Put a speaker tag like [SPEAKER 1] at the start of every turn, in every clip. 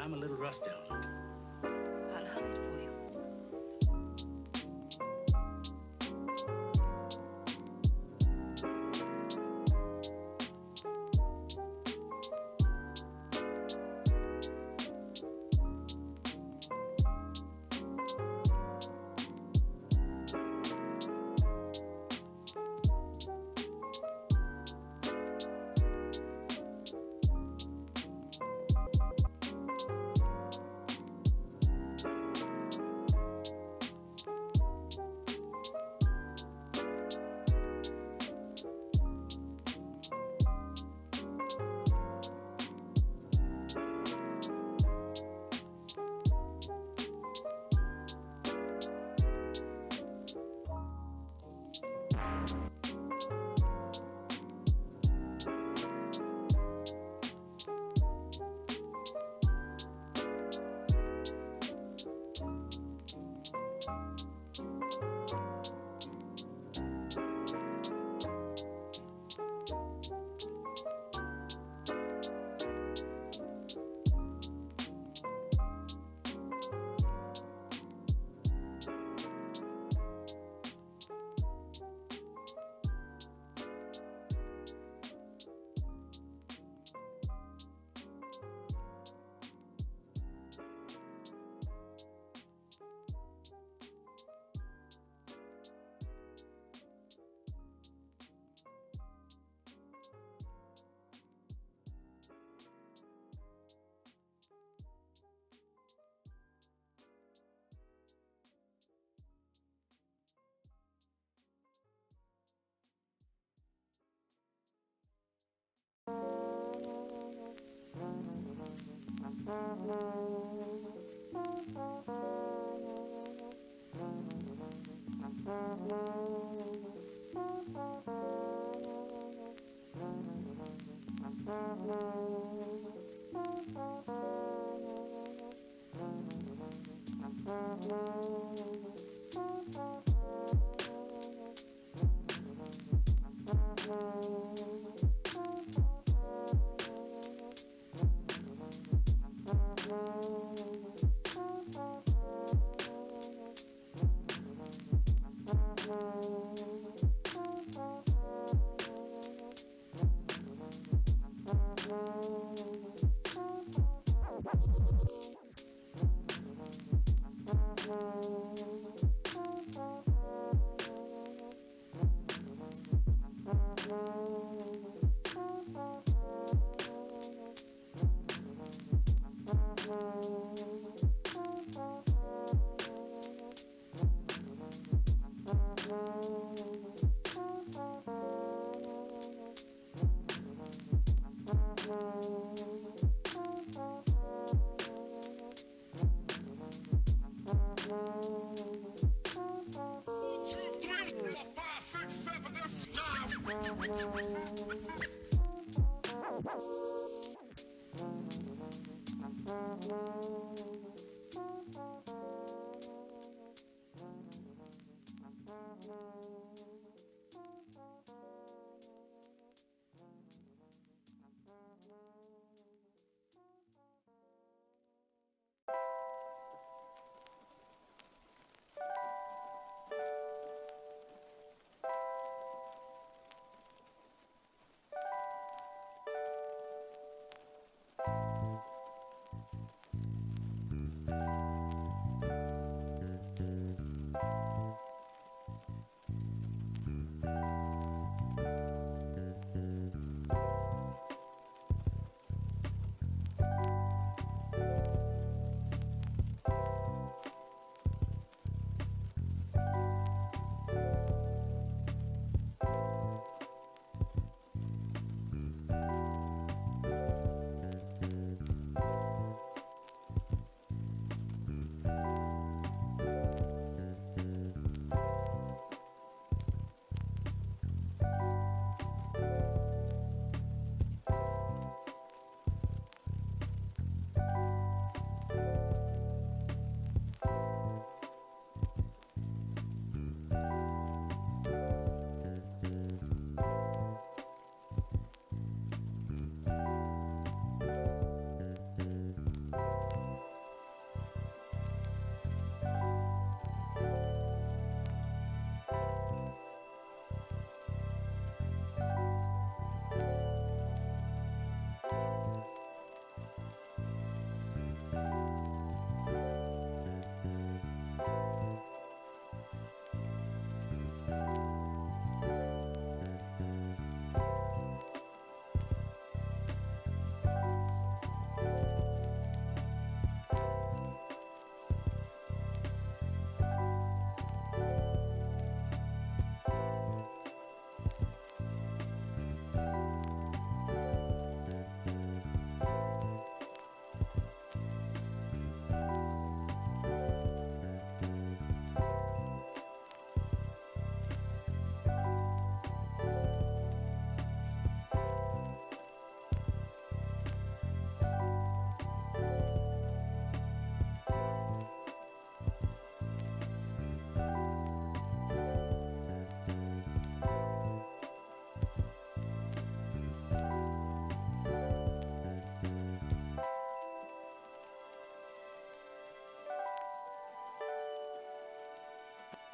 [SPEAKER 1] I'm a little rusty on it.
[SPEAKER 2] I'll hum it for you.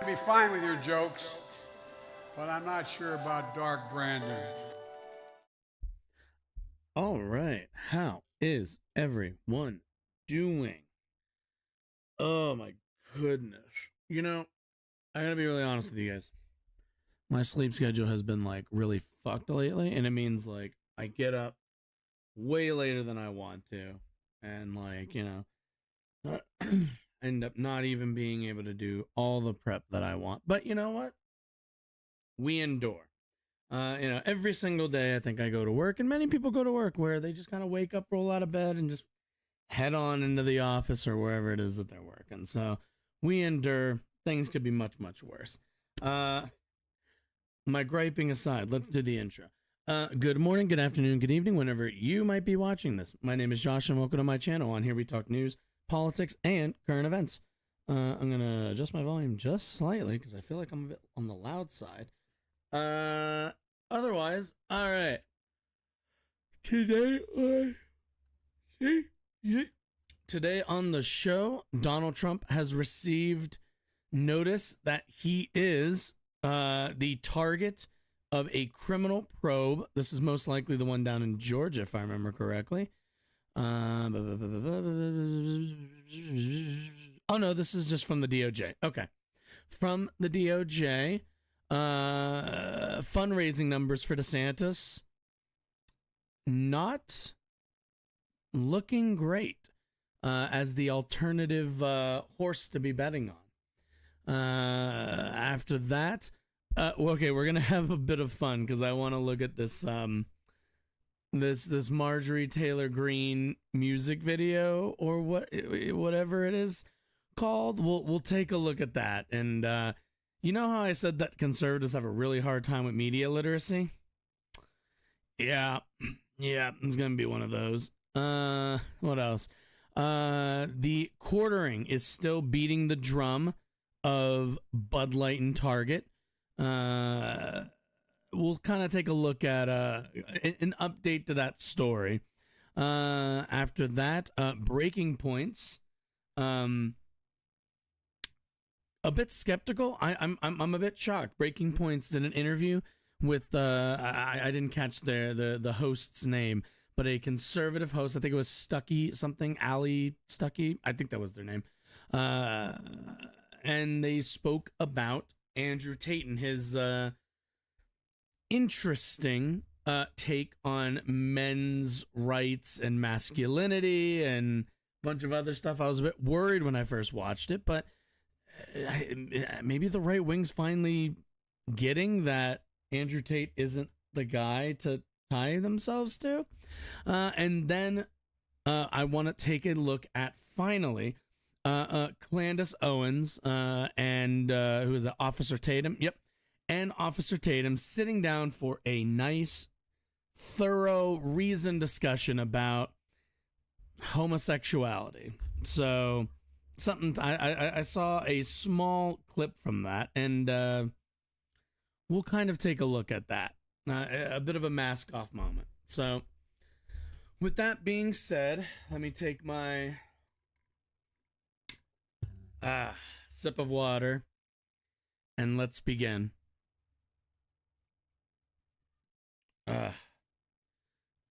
[SPEAKER 1] I'd be fine with your jokes, but I'm not sure about Dark Brandon.
[SPEAKER 3] All right, how is everyone doing? Oh my goodness. You know, I gotta be really honest with you guys. My sleep schedule has been like really fucked lately, and it means like I get up way later than I want to, and like, end up not even being able to do all the prep that I want. But you know what? We endure. Every single day I think I go to work, and many people go to work where they just kind of wake up, roll out of bed, and just head on into the office or wherever it is that they're working. So we endure. Things could be much, much worse. My griping aside, let's do the intro. Good morning, good afternoon, good evening, whenever you might be watching this. My name is Josh, and welcome to my channel. On here we talk news, politics, and current events. I'm going to adjust my volume just slightly because I feel like I'm a bit on the loud side. Otherwise, all right. Today on the show, Donald Trump has received notice that he is the target of a criminal probe. This is most likely the one down in Georgia, if I remember correctly. Oh no, this is just from the DOJ. Okay. From the DOJ, fundraising numbers for Desantis not looking great as the alternative horse to be betting on. After that, okay, we're gonna have a bit of fun because I want to look at this this Marjorie Taylor Greene music video or whatever it is called. We'll take a look at that. And you know how I said that conservatives have a really hard time with media literacy? Yeah, it's gonna be one of those. What else? The quartering is still beating the drum of Bud Light and Target. We'll kind of take a look at an update to that story. After that, breaking points. A bit skeptical. I'm a bit shocked. Breaking Points did an interview with I didn't catch the host's name, but a conservative host. I think it was Stuckey something, Ali Stuckey. I think that was their name. And they spoke about Andrew Tate and his interesting take on men's rights and masculinity and a bunch of other stuff. I was a bit worried when I first watched it, but maybe the right wing's finally getting that Andrew Tate isn't the guy to tie themselves to. And then I want to take a look at finally Candace Owens and who is that? Officer Tatum. Yep. And Officer Tatum sitting down for a nice, thorough, reasoned discussion about homosexuality. So something I saw a small clip from that, and we'll kind of take a look at that. A bit of a mask off moment. So with that being said, let me take my sip of water and let's begin.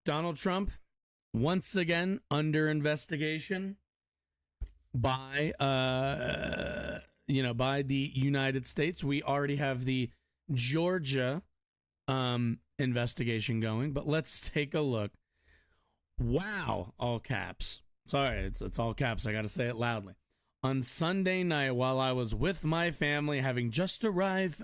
[SPEAKER 3] Donald Trump once again under investigation by by the United States. We already have the Georgia investigation going, but let's take a look. Wow, all caps. Sorry, it's all caps. I got to say it loudly. On Sunday night, while I was with my family, having just arrived,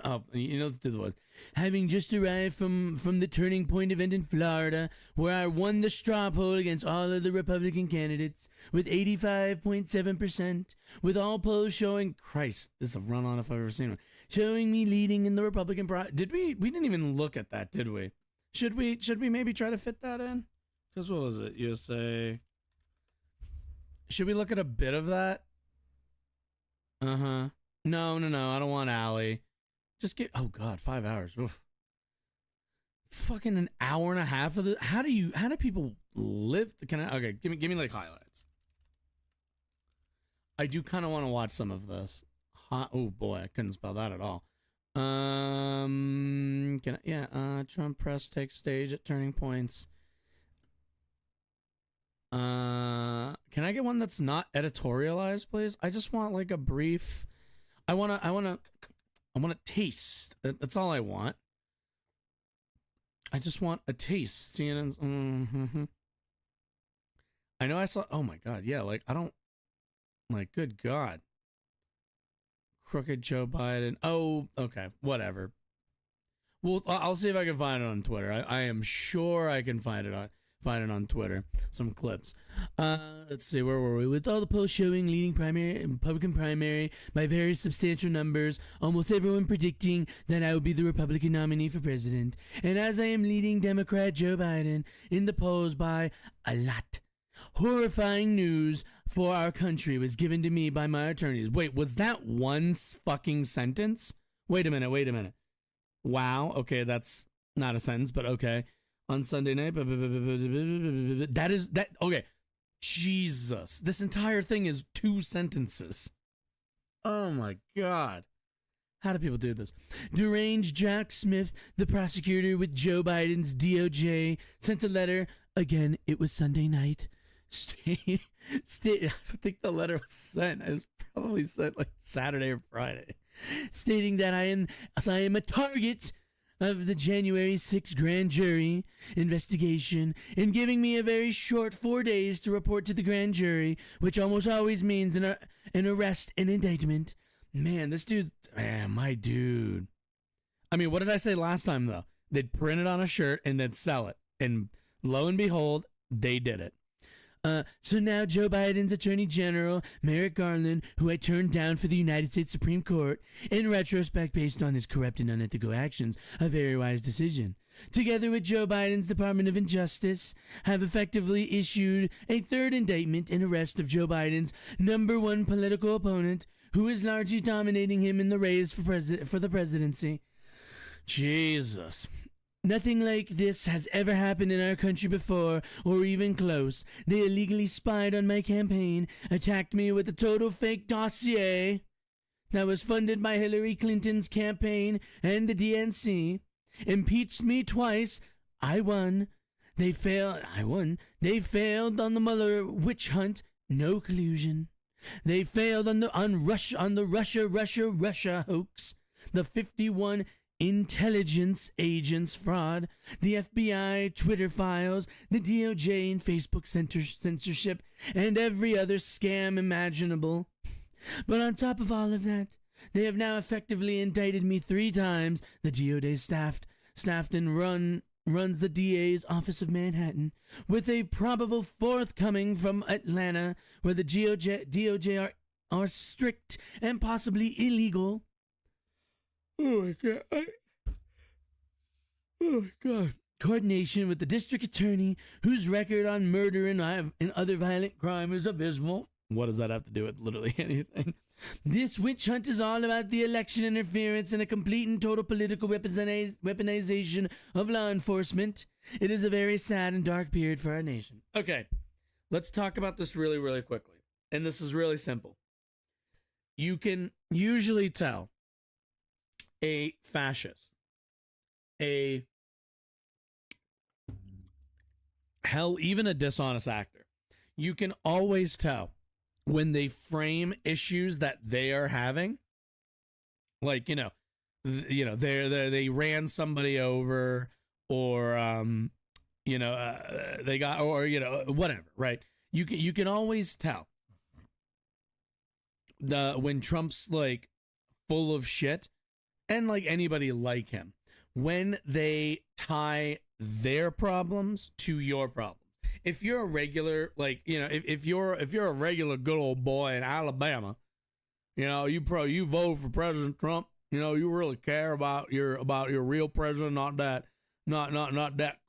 [SPEAKER 3] having just arrived from the Turning Point event in Florida, where I won the straw poll against all of the Republican candidates with 85.7%, with all polls showing, Christ, this is a run-on if I've ever seen one, showing me leading in the Republican Did we didn't even look at that, did we? Should we maybe try to fit that in? Because what was it? You say, should we look at a bit of that? No, I don't want Allie. Just get, oh God, 5 hours. Oof. Fucking an hour and a half of the, how do people live? Okay, give me like highlights. I do kind of want to watch some of this. Oh boy, I couldn't spell that at all. Trump press takes stage at turning points. Can I get one that's not editorialized, please? I just want like a brief. I want to taste. That's all I want. I just want a taste. CNN's. I know I saw. Oh my god, yeah. Like I don't. Like, good god. Crooked Joe Biden. Oh, okay, whatever. Well, I'll see if I can find it on Twitter. I am sure I can find it on Twitter. Some clips. Let's see, where were we? With all the polls showing leading Republican primary by very substantial numbers, almost everyone predicting that I would be the Republican nominee for president. And as I am leading Democrat Joe Biden in the polls by a lot. Horrifying news for our country was given to me by my attorneys. Wait, was that one fucking sentence? Wait a minute. Wow. Okay, that's not a sentence, but okay. On Sunday night, okay. Jesus. This entire thing is 2 sentences. Oh my god. How do people do this? Deranged Jack Smith, the prosecutor with Joe Biden's DOJ, sent a letter. Again, it was Sunday night. I don't think the letter was sent. It was probably sent like Saturday or Friday. Stating that I am a target of the January 6th grand jury investigation and giving me a very short 4 days to report to the grand jury, which almost always means an arrest and indictment. Man, this dude, my dude. I mean, what did I say last time, though? They'd print it on a shirt and then sell it. And lo and behold, they did it. So now Joe Biden's Attorney General, Merrick Garland, who I turned down for the United States Supreme Court, in retrospect based on his corrupt and unethical actions, a very wise decision, together with Joe Biden's Department of Injustice, have effectively issued a 3rd indictment and arrest of Joe Biden's #1 political opponent, who is largely dominating him in the race for the presidency. Jesus. Nothing like this has ever happened in our country before, or even close. They illegally spied on my campaign, attacked me with a total fake dossier that was funded by Hillary Clinton's campaign and the DNC, impeached me twice. I won. They failed. I won. They failed on the Mueller witch hunt. No collusion. They failed on the Russia hoax. The 51 intelligence agents fraud, the FBI Twitter files, the DOJ and Facebook censorship, and every other scam imaginable. But on top of all of that, they have now effectively indicted me 3 times. The DOJ staffed and runs the DA's office of Manhattan, with a probable 4th coming from Atlanta, where the DOJ are strict and possibly illegal. Oh my god. Oh my god. Coordination with the district attorney, whose record on murder and other violent crime is abysmal. What does that have to do with literally anything? This witch hunt is all about the election interference and a complete and total political weaponization of law enforcement. It is a very sad and dark period for our nation. Okay, let's talk about this really, really quickly. And this is really simple. You can usually tell a fascist, even a dishonest actor. You can always tell when they frame issues that they are having, like, they ran somebody over, or they got, or whatever, right? You can always tell when Trump's like full of shit, and like anybody like him, when they tie their problems to your problems. If you're a regular, like, if you're a regular good old boy in Alabama, you vote for President Trump, you really care about your real president, not that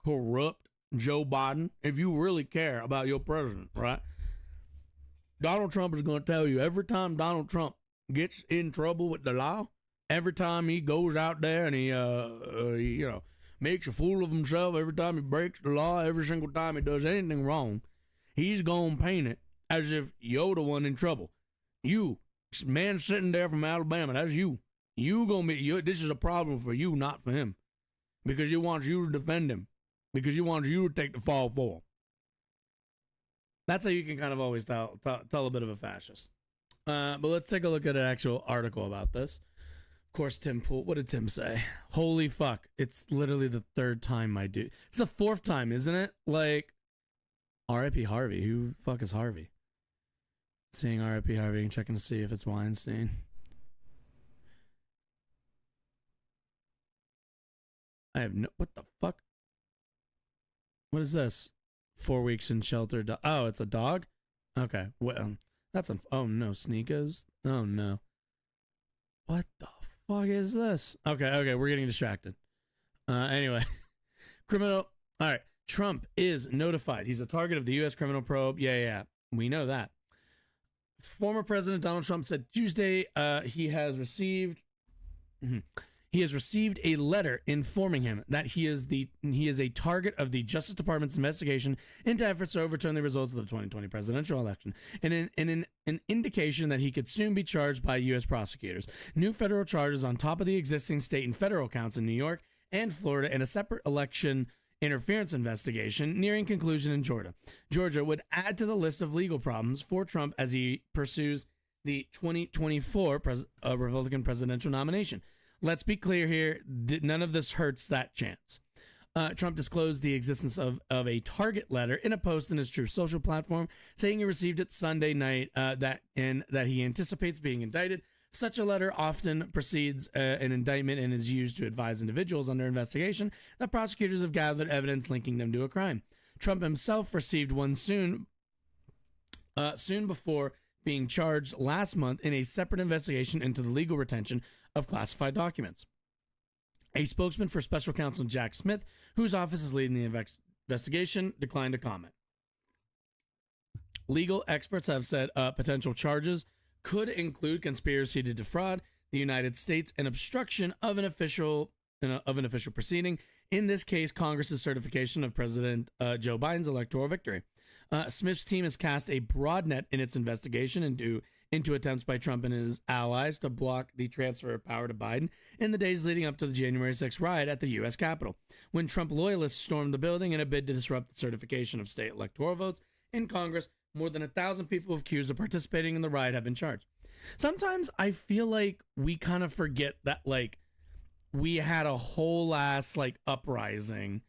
[SPEAKER 3] corrupt Joe Biden. If you really care about your president, right? Donald Trump is going to tell you every time Donald Trump gets in trouble with the law, every time he goes out there and he makes a fool of himself, every time he breaks the law, every single time he does anything wrong, he's going to paint it as if you're the one in trouble. You Man sitting there from Alabama, that's you. You gonna be you. This is a problem for you, not for him, because he wants you to defend him, because he wants you to take the fall for him. That's how you can kind of always tell a bit of a fascist. But let's take a look at an actual article about this. Of course, Tim Pool. What did Tim say? Holy fuck! It's literally the third time, my dude. It's the fourth time, isn't it? Like, R.I.P. Harvey. Who the fuck is Harvey? Seeing R.I.P. Harvey and checking to see if it's Weinstein. I have no. What the fuck? What is this? 4 weeks in shelter. Oh, it's a dog? Okay. Well, that's oh no, Sneakos? Oh no. What the fuck is this? Okay, we're getting distracted. Anyway. Criminal. All right. Trump is notified. He's a target of the U.S. criminal probe. Yeah. We know that. Former President Donald Trump said Tuesday he has received a letter informing him that he is a target of the Justice Department's investigation into efforts to overturn the results of the 2020 presidential election, and an indication that he could soon be charged by U.S. prosecutors. New federal charges on top of the existing state and federal counts in New York and Florida, and a separate election interference investigation nearing conclusion in Georgia would add to the list of legal problems for Trump as he pursues the 2024 Republican presidential nomination. Let's be clear here, none of this hurts that chance. Trump disclosed the existence of a target letter in a post in his Truth Social platform, saying he received it Sunday night, that he anticipates being indicted. Such a letter often precedes an indictment and is used to advise individuals under investigation that prosecutors have gathered evidence linking them to a crime. Trump himself received one soon before being charged last month in a separate investigation into the legal retention of classified documents. A spokesman for special counsel Jack Smith, whose office is leading the investigation, declined to comment. Legal experts have said potential charges could include conspiracy to defraud the United States and obstruction of an official proceeding. In this case, Congress's certification of President Joe Biden's electoral victory. Smith's team has cast a broad net in its investigation into attempts by Trump and his allies to block the transfer of power to Biden in the days leading up to the January 6th riot at the U.S. Capitol, when Trump loyalists stormed the building in a bid to disrupt the certification of state electoral votes in Congress. More than 1,000 people accused of participating in the riot have been charged. Sometimes I feel like we kind of forget that, like, we had a whole ass, like, uprising.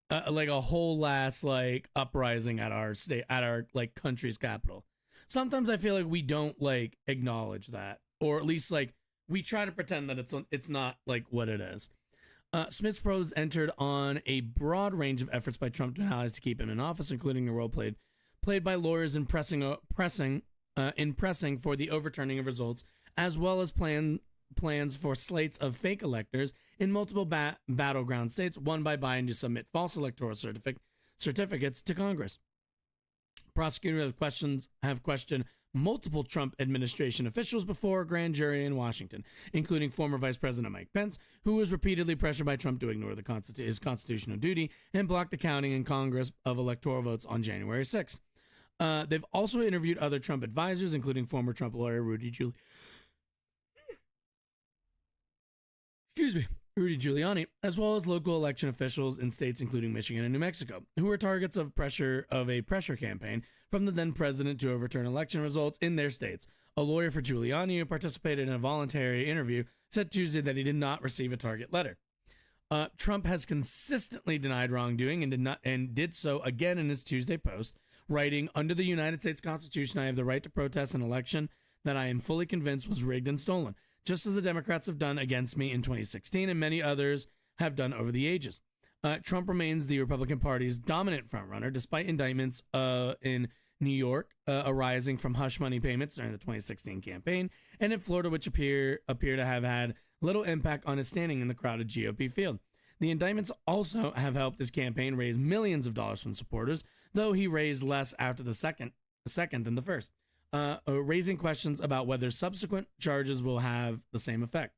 [SPEAKER 3] Uprising at our state, at our, like, country's capital. Sometimes I feel like we don't, like, acknowledge that, or at least, like, we try to pretend that it's not, like, what it is. Smith's probes entered on a broad range of efforts by Trump and allies to keep him in office, including a role played by lawyers in pressing for the overturning of results, as well as plans for slates of fake electors in multiple battleground states won by Biden to submit false electoral certificates to Congress. Prosecutors have questioned multiple Trump administration officials before a grand jury in Washington, including former Vice President Mike Pence, who was repeatedly pressured by Trump to ignore his constitutional duty and block the counting in Congress of electoral votes on January 6th. They've also interviewed other Trump advisors, including former Trump lawyer Rudy Giuliani, as well as local election officials in states including Michigan and New Mexico, who were targets of a pressure campaign from the then president to overturn election results in their states. A lawyer for Giuliani, who participated in a voluntary interview, said Tuesday that he did not receive a target letter. Trump has consistently denied wrongdoing and did so again in his Tuesday post, writing, "Under the United States Constitution, I have the right to protest an election that I am fully convinced was rigged and stolen, just as the Democrats have done against me in 2016 and many others have done over the ages." Trump remains the Republican Party's dominant frontrunner, despite indictments in New York arising from hush money payments during the 2016 campaign, and in Florida, which appear to have had little impact on his standing in the crowded GOP field. The indictments also have helped his campaign raise millions of dollars from supporters, though he raised less after the second than the first, raising questions about whether subsequent charges will have the same impact.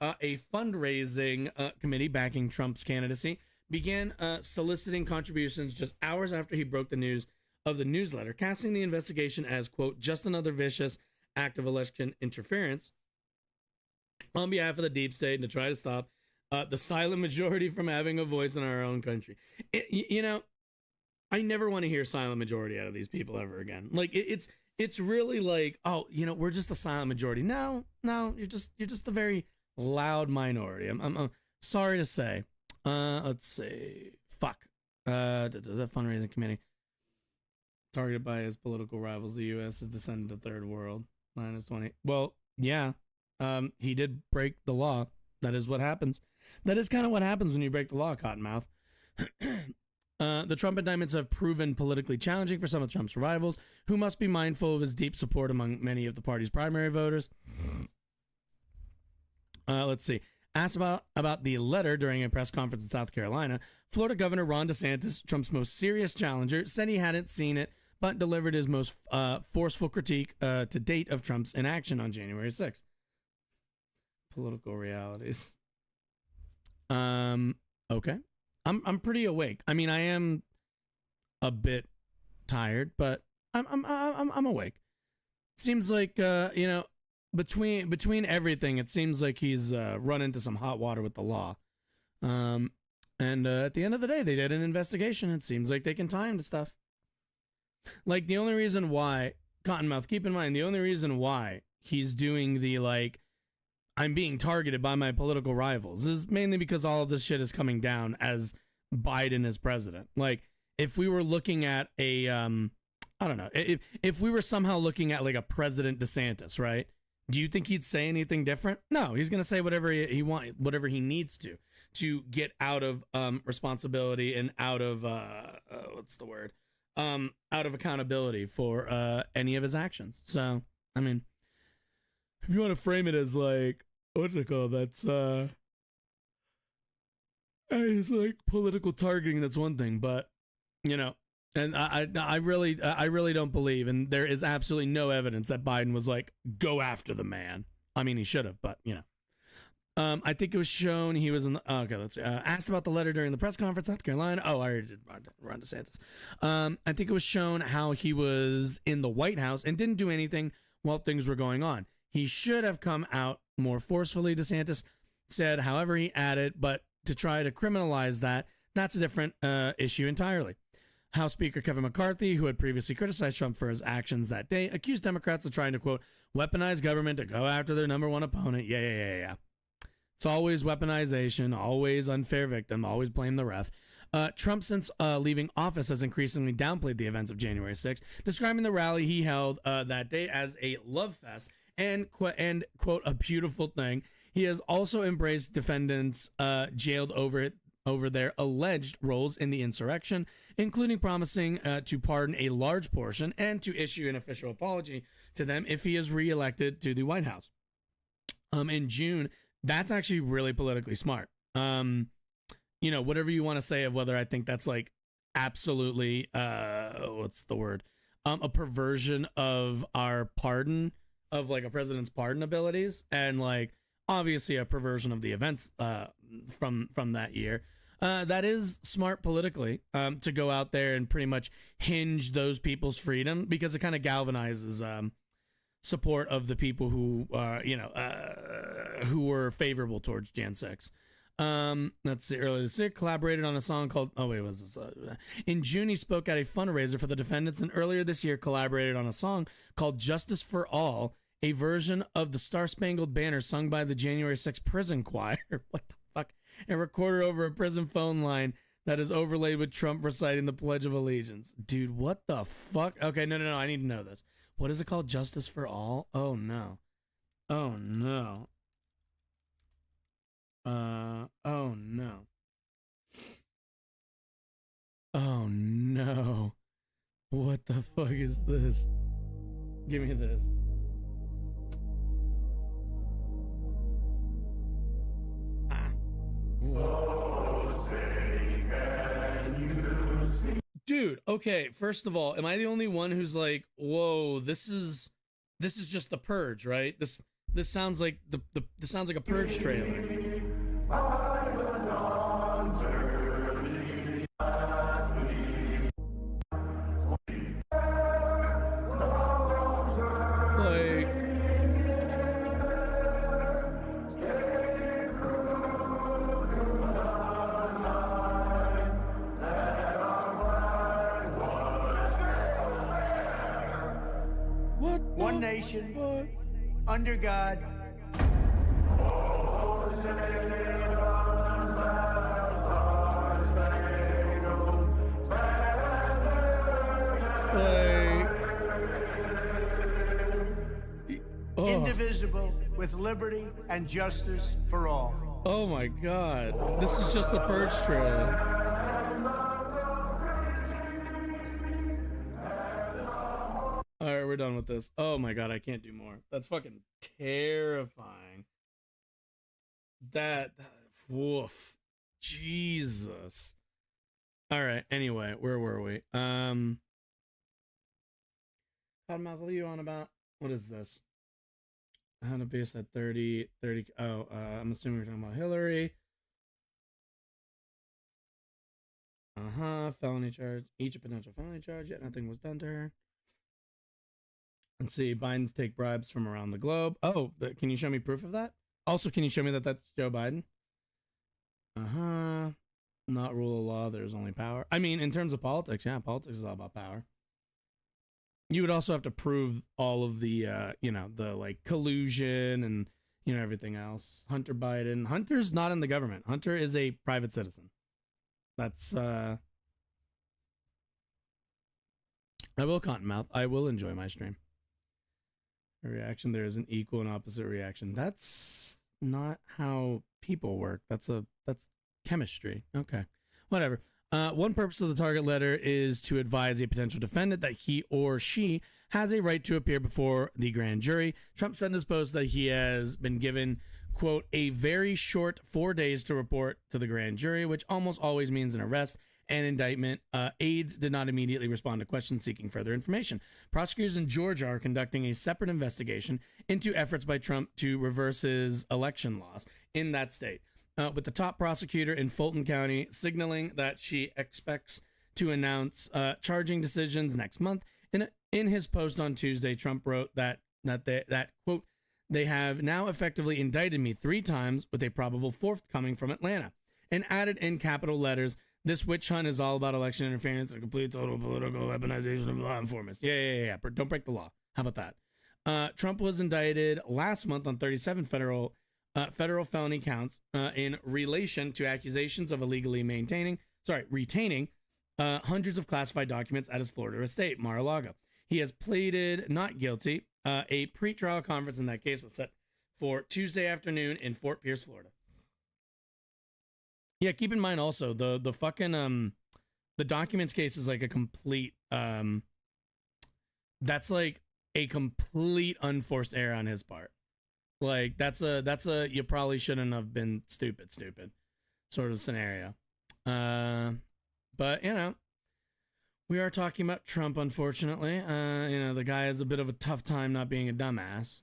[SPEAKER 3] A fundraising committee backing Trump's candidacy began soliciting contributions just hours after he broke the news of the newsletter, casting the investigation as, quote, just another vicious act of election interference on behalf of the deep state and to try to stop the silent majority from having a voice in our own country. I never want to hear silent majority out of these people ever again. Like it's really like, oh, we're just the silent majority. No, you're just the very loud minority. I'm sorry to say. Let's see. Fuck. The fundraising committee targeted by his political rivals, the U.S. has descended to third world. -20. Well, yeah. He did break the law. That is what happens. That is kind of what happens when you break the law, Cottonmouth. The Trump indictments have proven politically challenging for some of Trump's rivals, who must be mindful of his deep support among many of the party's primary voters. Let's see. Asked about the letter during a press conference in South Carolina, Florida Governor Ron Desantis, Trump's most serious challenger, said he hadn't seen it, but delivered his most forceful critique to date of Trump's inaction on January 6th. Political realities. Okay. I'm pretty awake. I mean, I am a bit tired, but I'm awake. Seems like between everything, it seems like he's run into some hot water with the law. And at the end of the day, they did an investigation. It seems like they can tie him to stuff. Like, the only reason why, Cottonmouth, keep in mind, the only reason why he's doing the, like, I'm being targeted by my political rivals is mainly because all of this shit is coming down as Biden is president. Like, if we were looking at a, I don't know, if we were somehow looking at like a President Desantis, right? Do you think he'd say anything different? No, he's going to say whatever he wants, whatever he needs to get out of responsibility and out of, what's the word? Out of accountability for any of his actions. So, I mean, if you want to frame it as like, what's it called? That's it's like political targeting. That's one thing, but and I really don't believe, and there is absolutely no evidence that Biden was like, go after the man. I mean, he should have, but I think it was shown he was in the, okay, let's see, asked about the letter during the press conference, South Carolina. Oh, I already did Ron DeSantis. I think it was shown how he was in the White House and didn't do anything while things were going on. He should have come out more forcefully, DeSantis said. However, he added, but to try to criminalize that's a different issue entirely. House Speaker Kevin McCarthy, who had previously criticized Trump for his actions that day, accused Democrats of trying to, quote, weaponize government to go after their number one opponent. Yeah. It's always weaponization, always unfair victim, always blame the ref. Trump, since leaving office, has increasingly downplayed the events of January 6th, describing the rally he held that day as a love fest and quote, a beautiful thing. He has also embraced defendants jailed over their alleged roles in the insurrection, including promising to pardon a large portion and to issue an official apology to them if he is reelected to the White House. In June, that's actually really politically smart. Whatever you want to say of whether I think that's like absolutely, what's the word? A perversion of our pardon, of like a president's pardon abilities, and like obviously a perversion of the events from that year. That is smart politically, to go out there and pretty much hinge those people's freedom, because it kind of galvanizes support of the people who who were favorable towards Jan 6. Let's see, earlier this year, collaborated on a song called, in June, he spoke at a fundraiser for the defendants, and earlier this year collaborated on a song called Justice for All, a version of the Star Spangled Banner sung by the January 6th prison choir. What the fuck? And recorded over a prison phone line that is overlaid with Trump reciting the Pledge of Allegiance. Dude, what the fuck? Okay, no, I need to know this. What is it called? Justice for All? Oh, no. Oh, no. Oh, no. Oh, no. What the fuck is this? Give me this. Dude, okay, first of all, am I the only one who's like, whoa, this is just the Purge, right? This sounds like this sounds like a Purge trailer. Like,
[SPEAKER 4] one nation, under God. Indivisible, with liberty and justice for all.
[SPEAKER 3] Oh my God. This is just the Purge trailer. All right, we're done with this. Oh my God, I can't do more. That's fucking terrifying. Woof. Jesus. All right, anyway, where were we? Cottonmouth, what are you on about? What is this? How to base at 30. Oh, I'm assuming we're talking about Hillary. Felony charge. Each a potential felony charge, yet nothing was done to her. Let's see. Biden's take bribes from around the globe. Oh, but can you show me proof of that? Also, can you show me that that's Joe Biden? Not rule of law. There's only power. I mean, in terms of politics, yeah, politics is all about power. You would also have to prove all of the, the like collusion and, everything else. Hunter Biden. Hunter's not in the government. Hunter is a private citizen. That's, I will Cottonmouth. I will enjoy my stream. A reaction. There is an equal and opposite reaction. That's not how people work. That's chemistry. Okay. Whatever. One purpose of the target letter is to advise a potential defendant that he or she has a right to appear before the grand jury. Trump said in his post that he has been given, quote, a very short 4 days to report to the grand jury, which almost always means an arrest and indictment. Aides did not immediately respond to questions seeking further information. Prosecutors in Georgia are conducting a separate investigation into efforts by Trump to reverse his election laws in that state. With the top prosecutor in Fulton County signaling that she expects to announce charging decisions next month. In his post on Tuesday, Trump wrote that quote, they have now effectively indicted me 3 times with a probable 4th coming from Atlanta, and added in capital letters, this witch hunt is all about election interference and complete total political weaponization of law enforcement. Yeah. Don't break the law. How about that? Trump was indicted last month on 37 federal felony counts in relation to accusations of illegally retaining hundreds of classified documents at his Florida estate, Mar-a-Lago. He has pleaded not guilty. A pretrial conference in that case was set for Tuesday afternoon in Fort Pierce, Florida. Yeah, keep in mind also the fucking the documents case is like a complete that's like a complete unforced error on his part. Like that's a you probably shouldn't have been stupid sort of scenario. But we are talking about Trump, unfortunately. The guy has a bit of a tough time not being a dumbass.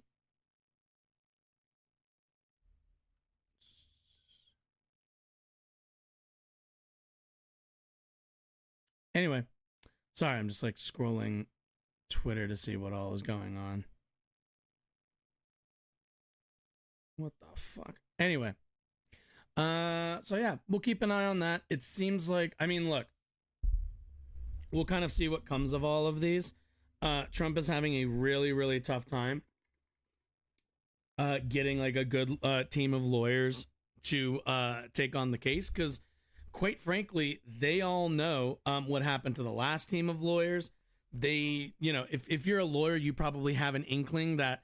[SPEAKER 3] Anyway, sorry, I'm just like scrolling Twitter to see what all is going on. What the fuck? Anyway. So yeah, we'll keep an eye on that. It seems like, look, we'll kind of see what comes of all of these. Trump is having a really, really tough time getting like a good team of lawyers to take on the case, because quite frankly, they all know what happened to the last team of lawyers. They, if you're a lawyer, you probably have an inkling that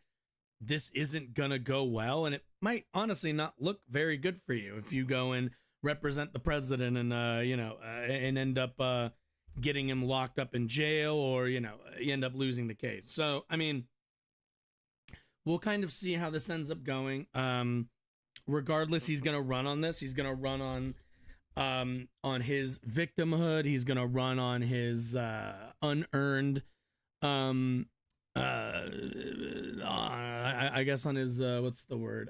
[SPEAKER 3] this isn't gonna go well, and it might honestly not look very good for you if you go and represent the president and and end up getting him locked up in jail, or you end up losing the case. So we'll kind of see how this ends up going. Regardless, he's gonna run on this. He's gonna run on his victimhood. He's gonna run on his unearned I guess on his what's the word,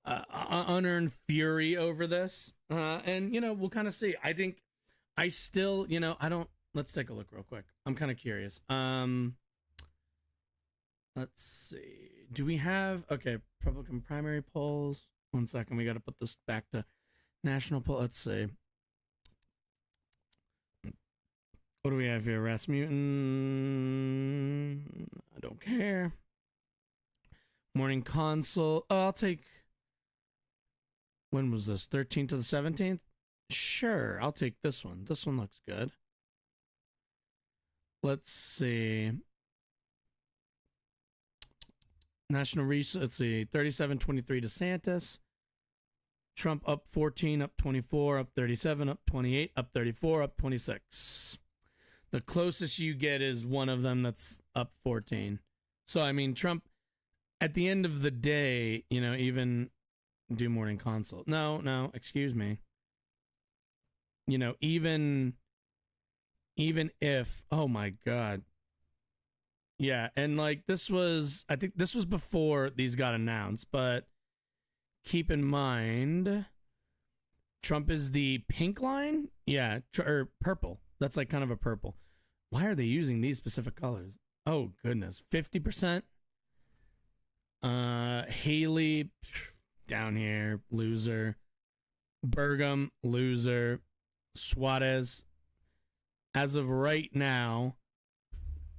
[SPEAKER 3] unearned fury over this, and we'll kind of see. I think I still I don't. Let's take a look real quick. I'm kind of curious. Let's see, do we have Republican primary polls? 1 second, we got to put this back to national poll. Let's see. What do we have here? Rasmussen. Don't care. Morning consult. Oh, I'll take. When was this? 13th to the 17th? Sure, I'll take this one. This one looks good. Let's see. National Research. Let's see. 37-23 DeSantis. Trump up 14, up 24, up 37, up 28, up 34, up 26. The closest you get is one of them that's up 14. So, I mean, Trump, at the end of the day, you know, even do morning consult. No, excuse me. You know, even if, oh my God. Yeah, and like I think this was before these got announced, but keep in mind, Trump is the pink line? Yeah, or purple. That's like kind of a purple. Why are they using these specific colors? Oh, goodness. 50%. Haley, down here, loser. Burgum, loser. Suarez. As of right now,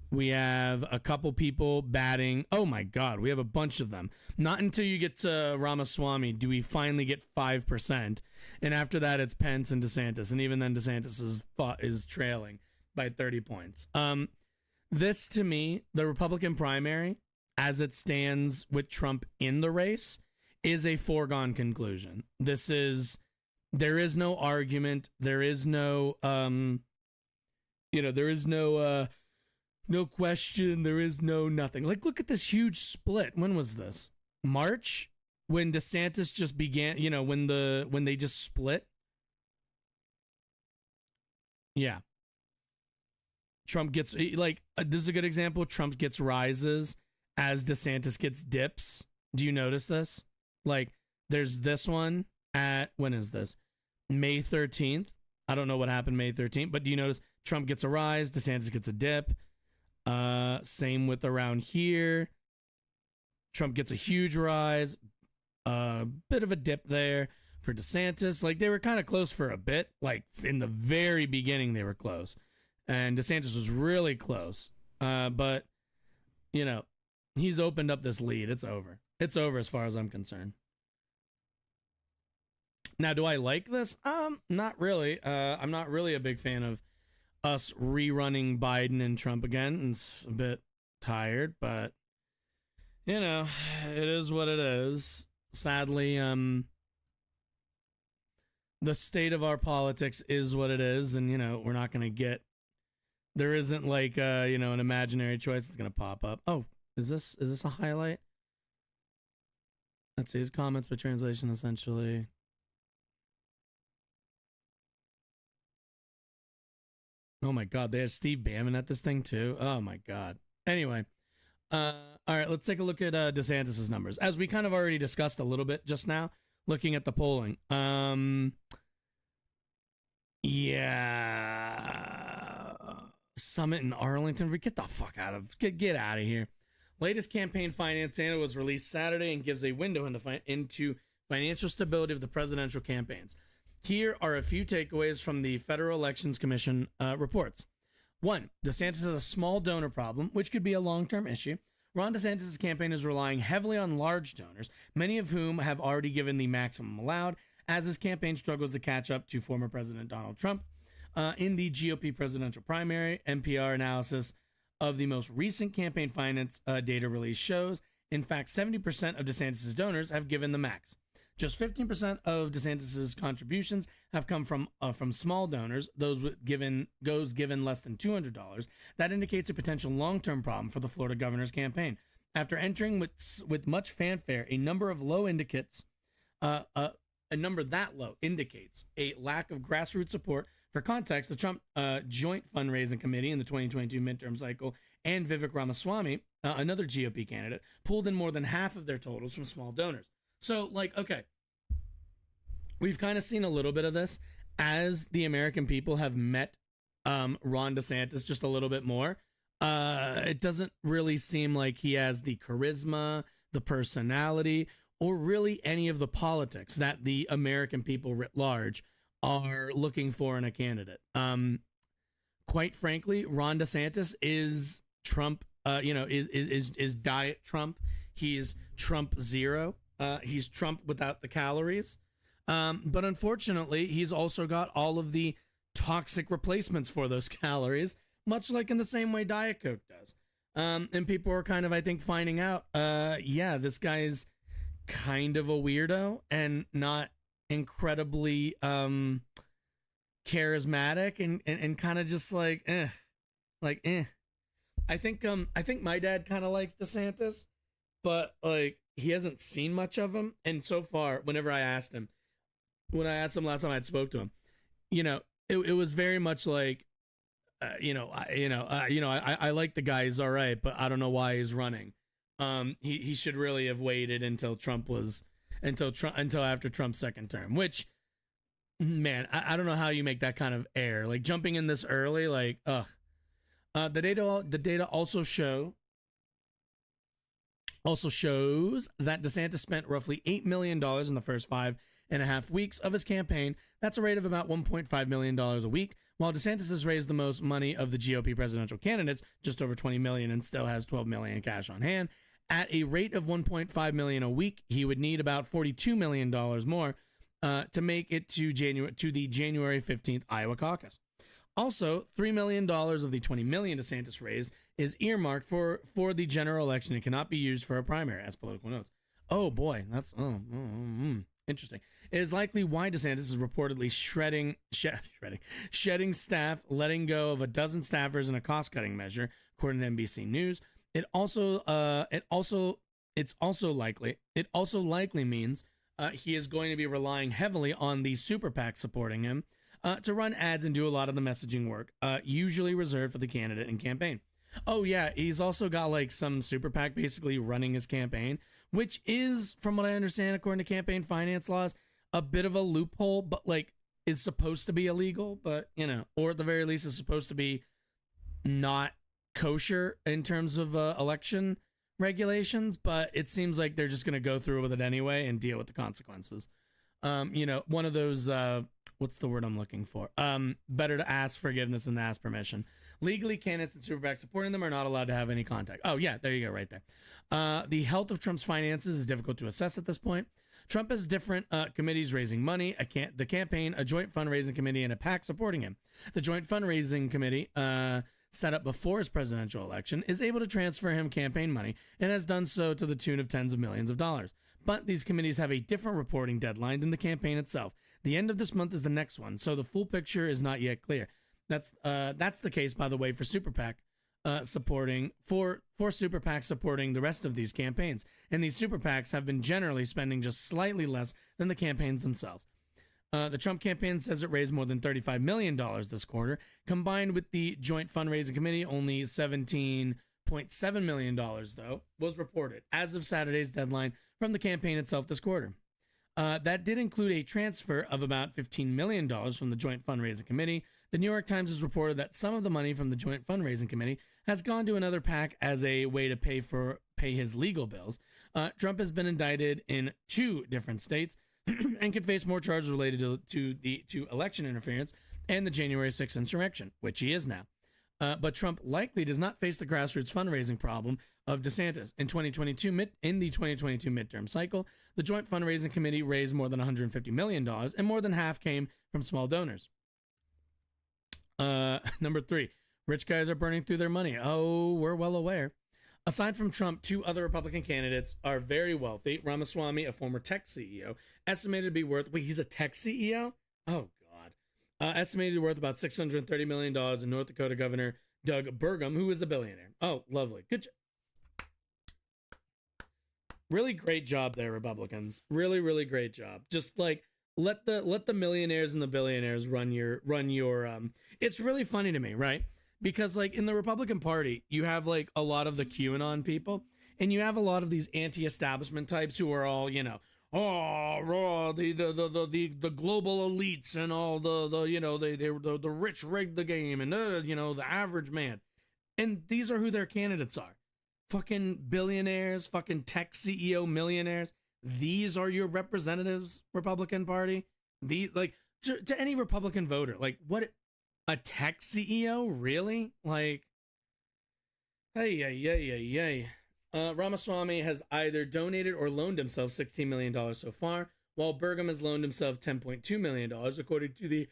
[SPEAKER 3] we have a couple people batting. Oh my God, we have a bunch of them. Not until you get to Ramaswamy do we finally get 5%. And after that, it's Pence and DeSantis. And even then, DeSantis is trailing by 30 points. This, to me, the Republican primary, as it stands with Trump in the race, is a foregone conclusion. There is no argument. There is no, there is no question. There is no nothing. Like, look at this huge split. When was this? March? When DeSantis just began, when they just split? Yeah. Trump gets, this is a good example. Trump gets rises as DeSantis gets dips. Do you notice this? Like, there's this one at, when is this? May 13th. I don't know what happened May 13th, but do you notice Trump gets a rise, DeSantis gets a dip? Same with around here. Trump gets a huge rise, bit of a dip there for DeSantis. Like, they were kind of close for a bit. Like, in the very beginning, they were close. And DeSantis was really close. But, he's opened up this lead. It's over. It's over as far as I'm concerned. Now, do I like this? Not really. I'm not really a big fan of us rerunning Biden and Trump again. It's a bit tired, but, it is what it is. Sadly, the state of our politics is what it is, and, we're not going to get, there isn't like, an imaginary choice that's going to pop up. Oh, is this a highlight? Let's see, his comments by translation, essentially. Oh my God, they have Steve Bannon at this thing too. Oh my God. Anyway, all right, let's take a look at DeSantis's numbers. As we kind of already discussed a little bit just now, looking at the polling. Yeah, Summit in Arlington. Get the fuck out of get out of here. Latest campaign finance data was released Saturday and gives a window into financial stability of the presidential campaigns. Here are a few takeaways from the Federal Elections Commission reports. 1. DeSantis has a small donor problem, which could be a long-term issue. Ron DeSantis' campaign is relying heavily on large donors, many of whom have already given the maximum allowed, as his campaign struggles to catch up to former President Donald Trump. In the GOP presidential primary, NPR analysis of the most recent campaign finance data release shows, in fact, 70% of DeSantis' donors have given the max. Just 15% of DeSantis' contributions have come from small donors, those given less than $200. That indicates a potential long-term problem for the Florida governor's campaign. After entering with much fanfare, a number that low indicates a lack of grassroots support. For context, the Trump Joint Fundraising Committee in the 2022 midterm cycle and Vivek Ramaswamy, another GOP candidate, pulled in more than half of their totals from small donors. So, okay, we've kind of seen a little bit of this as the American people have met Ron DeSantis just a little bit more. It doesn't really seem like he has the charisma, the personality, or really any of the politics that the American people writ large are looking for in a candidate. Quite frankly, Ron DeSantis is Trump is Diet Trump. He's Trump Zero. He's Trump without the calories. But unfortunately, he's also got all of the toxic replacements for those calories, much like in the same way Diet Coke does. And people are kind of, I think, finding out, this guy is kind of a weirdo and not incredibly charismatic and kind of just like eh. I think my dad kind of likes DeSantis, but like he hasn't seen much of him. And so far, when I asked him last time I spoke to him, it was very much like, I like the guy, he's all right, but I don't know why he's running. He should really have waited until after Trump's second term, which, man, I don't know how you make that kind of error. Like jumping in this early, like, ugh. The data also shows that DeSantis spent roughly $8 million in the first 5.5 weeks of his campaign. That's a rate of about $1.5 million a week, while DeSantis has raised the most money of the GOP presidential candidates, just over $20 million, and still has $12 million in cash on hand. At a rate of $1.5 million a week, he would need about $42 million more to make it to the January 15th Iowa caucus. Also, $3 million of the $20 million DeSantis raised is earmarked for the general election and cannot be used for a primary, as Political notes. Oh boy, that's interesting. It is likely why DeSantis is reportedly shedding staff, letting go of a dozen staffers in a cost-cutting measure, according to NBC News. It also likely means he is going to be relying heavily on the super PAC supporting him to run ads and do a lot of the messaging work, usually reserved for the candidate and campaign. Oh yeah, he's also got like some super PAC basically running his campaign, which is, from what I understand, according to campaign finance laws, a bit of a loophole, but like is supposed to be illegal, but or at the very least is supposed to be not kosher in terms of election regulations, but it seems like they're just going to go through with it anyway and deal with the consequences. One of those, what's the word I'm looking for? Better to ask forgiveness than to ask permission. Legally, candidates and super PACs supporting them are not allowed to have any contact. Oh yeah, there you go, right there. The health of Trump's finances is difficult to assess at this point. Trump has different committees raising money, the campaign, a joint fundraising committee, and a PAC supporting him. The joint fundraising committee, set up before his presidential election, is able to transfer him campaign money and has done so to the tune of tens of millions of dollars. But these committees have a different reporting deadline than the campaign itself. The end of this month is the next one, so the full picture is not yet clear. That's the case, by the way, for super PAC supporting super PACs supporting the rest of these campaigns. And these super PACs have been generally spending just slightly less than the campaigns themselves. The Trump campaign says it raised more than $35 million this quarter. Combined with the joint fundraising committee, only $17.7 million, though, was reported as of Saturday's deadline from the campaign itself this quarter. That did include a transfer of about $15 million from the joint fundraising committee. The New York Times has reported that some of the money from the joint fundraising committee has gone to another PAC as a way to pay his legal bills. Trump has been indicted in 2 different states and could face more charges related to election interference and the January 6th insurrection, which he is now. But Trump likely does not face the grassroots fundraising problem of DeSantis. In the 2022 midterm cycle, the joint fundraising committee raised more than $150 million, and more than half came from small donors. Number 3, rich guys are burning through their money. Oh, we're well aware. Aside from Trump, 2 other Republican candidates are very wealthy. Ramaswamy, a former tech CEO, estimated to be worth... Wait, he's a tech CEO? Oh, God. Estimated worth about $630 million, and North Dakota Governor Doug Burgum, who is a billionaire. Oh, lovely. Good job. Really great job there, Republicans. Really, really great job. Just like let the millionaires and the billionaires run your it's really funny to me, right? Because like in the Republican Party, you have like a lot of the QAnon people, and you have a lot of these anti-establishment types who are all, the global elites and all the rich rigged the game, and the average man. And these are who their candidates are. Fucking billionaires, fucking tech CEO millionaires. These are your representatives, Republican Party. These, like, to any Republican voter, like, what, a tech CEO? Really? Like, Hey, Ramaswamy has either donated or loaned himself $16 million so far, while Burgum has loaned himself $10.2 million, according to the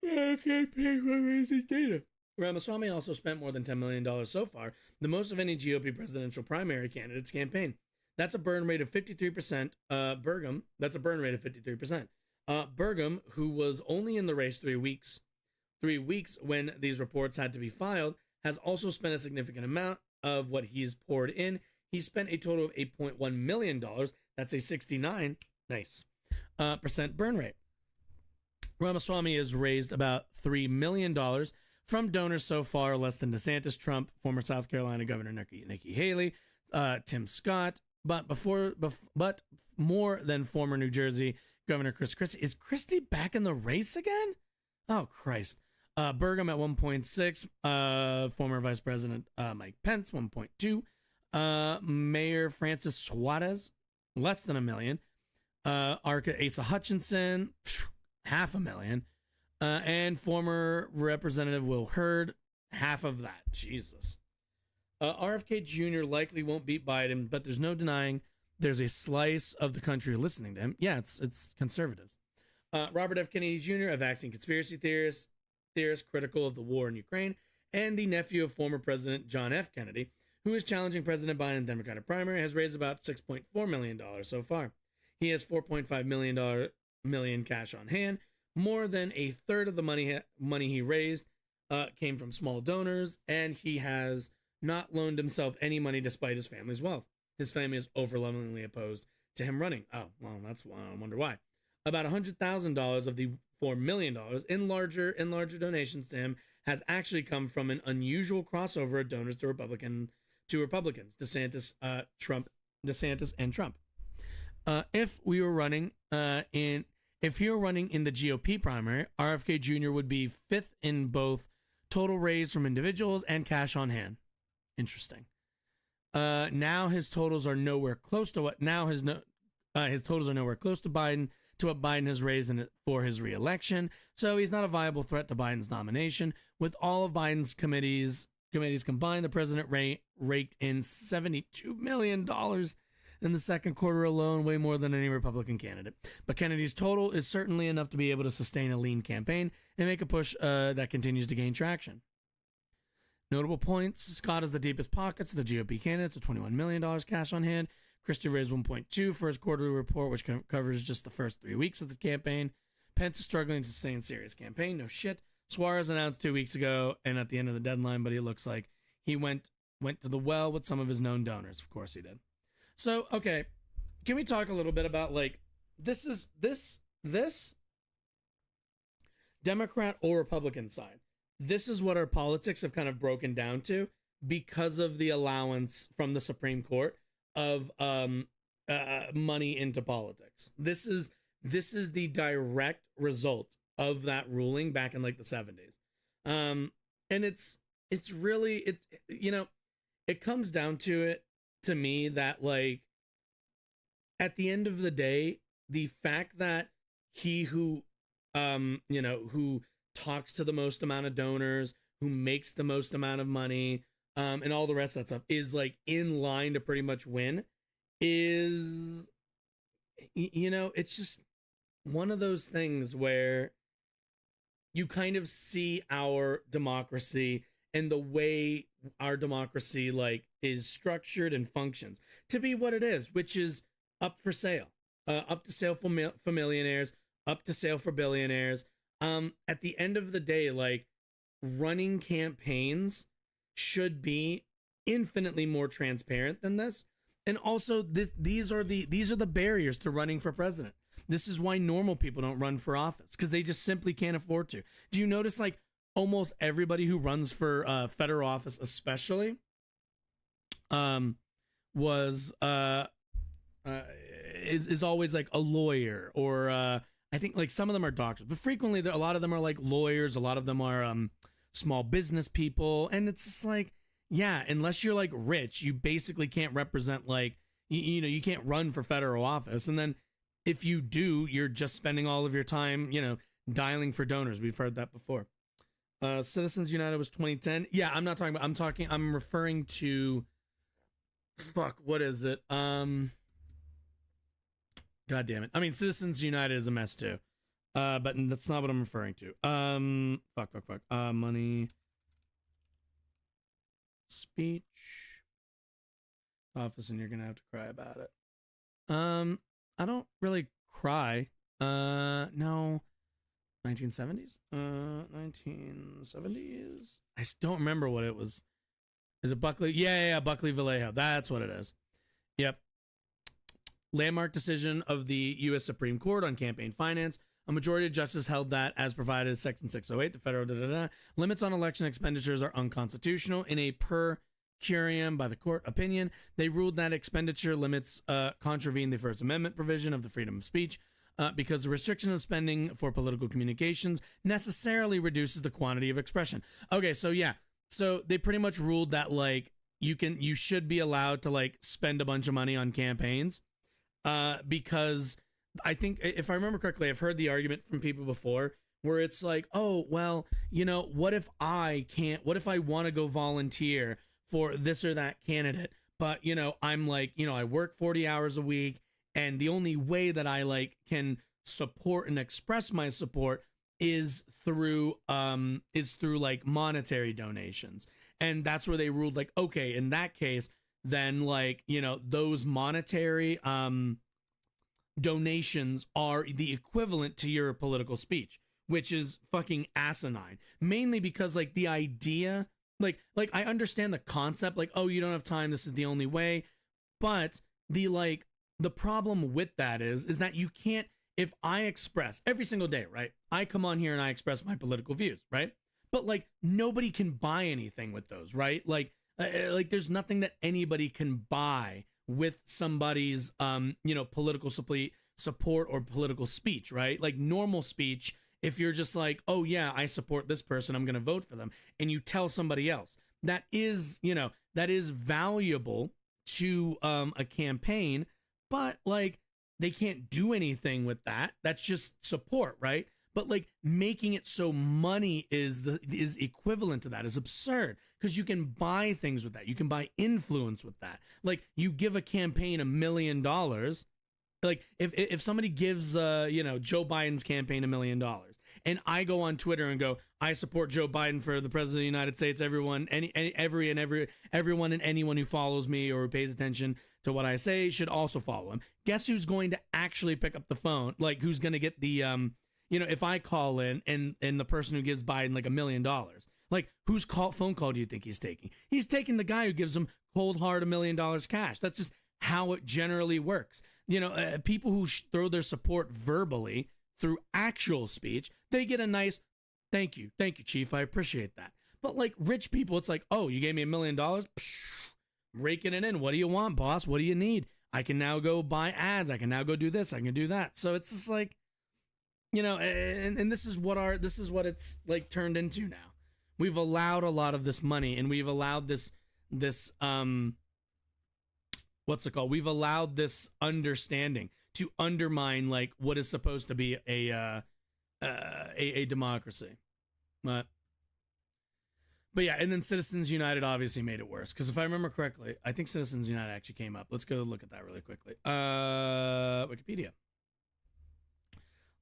[SPEAKER 3] campaign fundraising data. Ramaswamy also spent more than $10 million so far, the most of any GOP presidential primary candidate's campaign. That's a burn rate of 53%. Burgum, that's a burn rate of 53%. Burgum, who was only in the race 3 weeks when these reports had to be filed, has also spent a significant amount of what he's poured in. He spent a total of $8.1 million. That's a 69 percent burn rate. Ramaswamy has raised about $3 million from donors so far, less than Desantis, Trump, former South Carolina Governor Nikki Haley, Tim Scott, but more than former New Jersey Governor Chris Christie. Is Christie back in the race again? Oh, Christ. Burgum at 1.6, former Vice President Mike Pence, 1.2, Mayor Francis Suarez, less than $1 million, Asa Hutchinson, $500,000, and former Representative Will Hurd, half of that. Jesus. RFK Jr. likely won't beat Biden, but there's no denying there's a slice of the country listening to him. Yeah, it's conservatives. Robert F. Kennedy Jr., a vaccine conspiracy theorist critical of the war in Ukraine, and the nephew of former President John F. Kennedy, who is challenging President Biden in the Democratic primary, has raised about $6.4 million so far. He has $4.5 million cash on hand. More than a third of the money he raised came from small donors, and he has not loaned himself any money despite his family's wealth. His family is overwhelmingly opposed to him running. Oh, well, I wonder why. About $100,000 of the $4 million in larger donations to him has actually come from an unusual crossover of donors to Republicans, DeSantis and Trump. If you were running in the GOP primary, RFK Jr. would be fifth in both total raise from individuals and cash on hand. Interesting. Now his totals are nowhere close to what Biden has raised for his reelection. So he's not a viable threat to Biden's nomination. With all of Biden's committees combined, the president raked in $72 million in the second quarter alone, way more than any Republican candidate. But Kennedy's total is certainly enough to be able to sustain a lean campaign and make a push that continues to gain traction. Notable points: Scott has the deepest pockets of the GOP candidates with $21 million cash on hand. Christie raised 1.2 for his quarterly report, which covers just the first 3 weeks of the campaign. Pence is struggling to sustain serious campaign. No shit. Suarez announced 2 weeks ago and at the end of the deadline, but he looks like he went to the well with some of his known donors. Of course he did. So, okay, can we talk a little bit about, like, this Democrat or Republican side? This is what our politics have kind of broken down to because of the allowance from the Supreme Court of money into politics. This is the direct result of that ruling back in like the 70s. And it's really, it comes down to it, to me, that like at the end of the day, the fact that he who talks to the most amount of donors, who makes the most amount of money, and all the rest of that stuff is like in line to pretty much win, is, it's just one of those things where you kind of see our democracy and the way our democracy like is structured and functions to be what it is, which is up for sale, up to sale for millionaires, up to sale for billionaires. At the end of the day, like, running campaigns should be infinitely more transparent than this. And also these are the barriers to running for president. This is why normal people don't run for office, because they just simply can't afford to. Do you notice like almost everybody who runs for federal office, especially, is always like a lawyer, or I think like some of them are doctors, but frequently a lot of them are like lawyers. A lot of them are small business people. And it's just like, yeah, unless you're like rich, you basically can't represent like, you can't run for federal office. And then if you do, you're just spending all of your time, dialing for donors. We've heard that before. Citizens United was 2010. Yeah, I'm referring to, fuck, what is it? God damn it. I mean, Citizens United is a mess too. But that's not what I'm referring to. Fuck. Money. Speech. Office, and you're gonna have to cry about it. I don't really cry. No. 1970s? 1970s? I don't remember what it was. Is it Buckley? Yeah, Buckley Vallejo. That's what it is. Yep. Landmark decision of the U.S. Supreme Court on campaign finance. A majority of justices held that, as provided in Section 608, the federal limits on election expenditures are unconstitutional. In a per curiam by the court opinion, they ruled that expenditure limits contravene the First Amendment provision of the freedom of speech. Because the restriction of spending for political communications necessarily reduces the quantity of expression. Okay, so yeah. So they pretty much ruled that, like, you should be allowed to, like, spend a bunch of money on campaigns. Because I think, if I remember correctly, I've heard the argument from people before where it's like, oh, well, you know, what if I want to go volunteer for this or that candidate, but, you know, I'm like, you know, I work 40 hours a week, and the only way that I, like, can support and express my support is through like monetary donations. And that's where they ruled, like, okay, in that case, then, like, you know, those monetary donations are the equivalent to your political speech, which is fucking asinine. Mainly because, like, the idea, like I understand the concept, like, oh, you don't have time, this is the only way, but the problem with that is that you can't, if I express every single day, right? I come on here and I express my political views, right? But, like, nobody can buy anything with those, right? Like there's nothing that anybody can buy with somebody's, you know, political support or political speech, right? Like, normal speech, if you're just like, oh yeah, I support this person, I'm going to vote for them, and you tell somebody else, that is, you know, that is valuable to a campaign. But, like, they can't do anything with that. That's just support, right? But, like, making it so money is equivalent to that is absurd, because you can buy things with that. You can buy influence with that. Like, you give a campaign $1 million. Like, if somebody gives you know, Joe Biden's campaign $1 million, and I go on Twitter and go, I support Joe Biden for the president of the United States. Everyone and anyone who follows me or who pays attention to what I say should also follow him. Guess who's going to actually pick up the phone? Like, who's going to get the, you know, if I call in and the person who gives Biden like $1 million, like, whose phone call do you think he's taking? He's taking the guy who gives him cold hard $1 million cash. That's just how it generally works. You know, people who throw their support verbally through actual speech, they get a nice, thank you, chief, I appreciate that. But, like, rich people, it's like, oh, you gave me $1 million? Psh, raking it in. What do you want, boss? What do you need? I can now go buy ads. I can now go do this. I can do that. So it's just like, you know, and this is what it's, like, turned into now. We've allowed a lot of this money, and we've allowed this what's it called? We've allowed this understanding to undermine, like, what is supposed to be a democracy. But yeah, and then Citizens United obviously made it worse, because if I remember correctly, I think Citizens United actually came up. Let's go look at that really quickly. Wikipedia.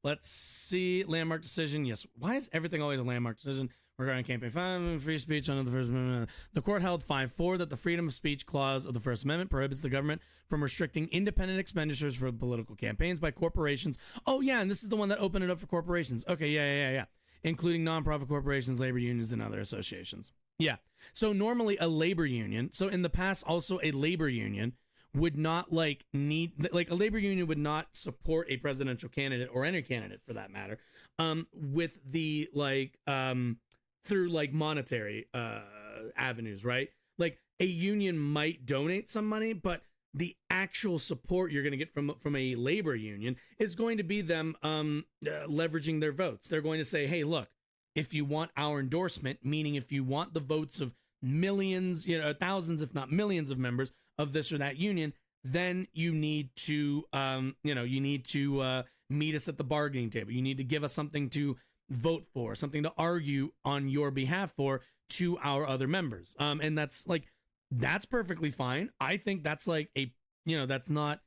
[SPEAKER 3] Let's see. Landmark decision. Yes. Why is everything always a landmark decision? Regarding campaign finance, free speech under the First Amendment. The court held 5-4 that the freedom of speech clause of the First Amendment prohibits the government from restricting independent expenditures for political campaigns by corporations. Oh, yeah, and this is the one that opened it up for corporations. Okay, yeah. Including nonprofit corporations, labor unions, and other associations. Yeah. So normally a labor union, so in the past also a labor union would not, like, need, like, a labor union would not support a presidential candidate, or any candidate for that matter, with the, like, through, like, monetary avenues, right? Like, a union might donate some money, but the actual support you're going to get from a labor union is going to be them leveraging their votes. They're going to say, hey, look, if you want our endorsement, meaning if you want the votes of millions, you know, thousands, if not millions of members of this or that union, then you need to, meet us at the bargaining table. You need to give us something to vote for, something to argue on your behalf for to our other members. And that's perfectly fine. I think that's like that's not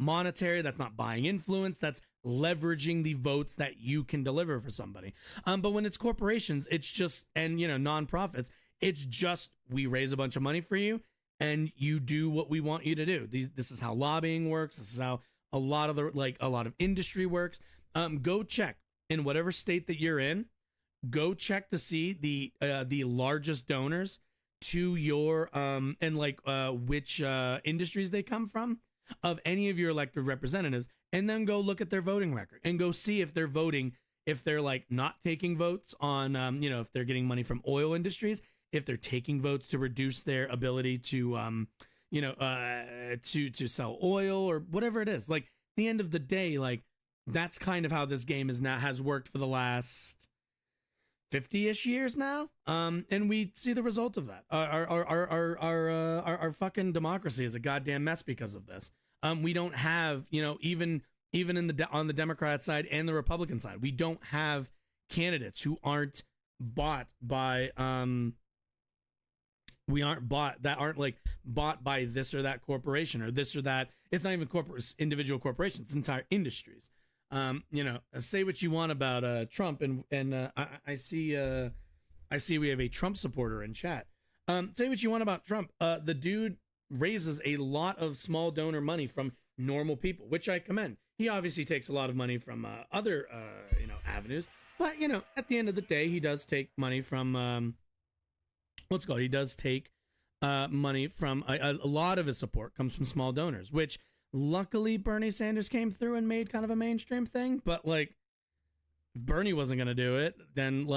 [SPEAKER 3] monetary. That's not buying influence. That's leveraging the votes that you can deliver for somebody. But when it's corporations, it's just, and nonprofits, it's just, we raise a bunch of money for you and you do what we want you to do. This is how lobbying works. This is how a lot of industry works. Go check in whatever state that you're in. Go check to see the largest donors to your which industries they come from of any of your elected representatives, and then go look at their voting record and go see if they're voting, if they're like not taking votes on if they're getting money from oil industries, if they're taking votes to reduce their ability to to sell oil or whatever it is. Like, at the end of the day, like, that's kind of how this game has worked for the last 50-ish years now. And we see the result of that. Our fucking democracy is a goddamn mess because of this. We don't have, even on the Democrat side and the Republican side, we don't have candidates who aren't bought by bought by this or that corporation or this or that. It's not even individual corporations, it's entire industries. Say what you want about Trump, and I see we have a Trump supporter in chat. Say what you want about Trump. The dude raises a lot of small donor money from normal people, which I commend. He obviously takes a lot of money from other avenues, but at the end of the day, he does take money from he does take money from a lot of his support comes from small donors, which luckily Bernie Sanders came through and made kind of a mainstream thing. But like, if Bernie wasn't going to do it, then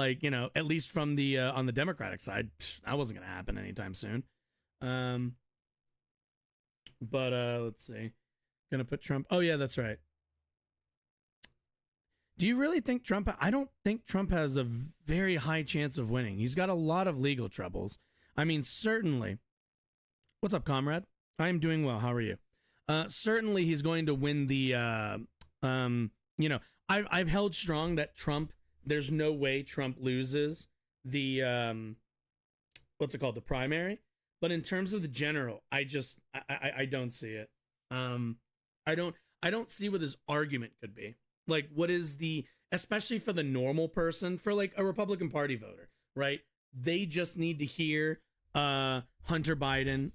[SPEAKER 3] at least from the on the Democratic side, that wasn't going to happen anytime soon. But let's see. Gonna put Trump. Oh yeah, that's right. Do you really think Trump? I don't think Trump has a very high chance of winning. He's got a lot of legal troubles. I mean, certainly. What's up, comrade? I am doing well. How are you? Certainly he's going to win the, I've held strong that Trump, there's no way Trump loses the, the primary. But in terms of the general, I don't see it. I don't see what his argument could be. Like, what is especially for the normal person, for like a Republican Party voter, right? They just need to hear Hunter Biden.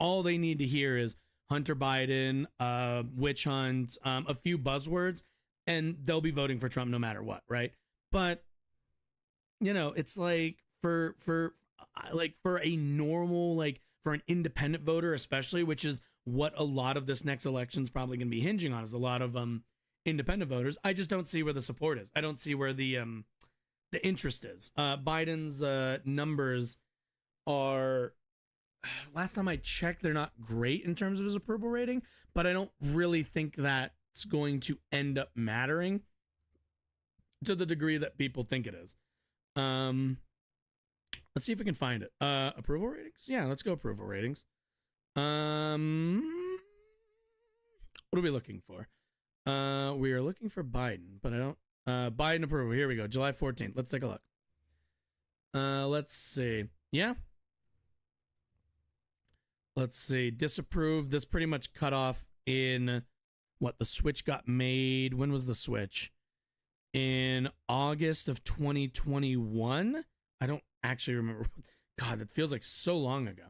[SPEAKER 3] All they need to hear is Hunter Biden, witch hunt, a few buzzwords, and they'll be voting for Trump no matter what, right? But it's like for a normal, for an independent voter, especially, which is what a lot of this next election is probably going to be hinging on, is a lot of independent voters. I just don't see where the support is. I don't see where the interest is. Biden's numbers are, last time I checked, they're not great in terms of his approval rating, but I don't really think that's going to end up mattering to the degree that people think it is. Let's see if we can find it. Approval ratings? Yeah, let's go approval ratings. What are we looking for? We are looking for Biden, but I don't. Biden approval. Here we go. July 14th. Let's take a look. Let's see. Yeah. Let's see. Disapprove. This pretty much cut off in what? The switch got made. When was the switch? In August of 2021. I don't actually remember. God, that feels like so long ago.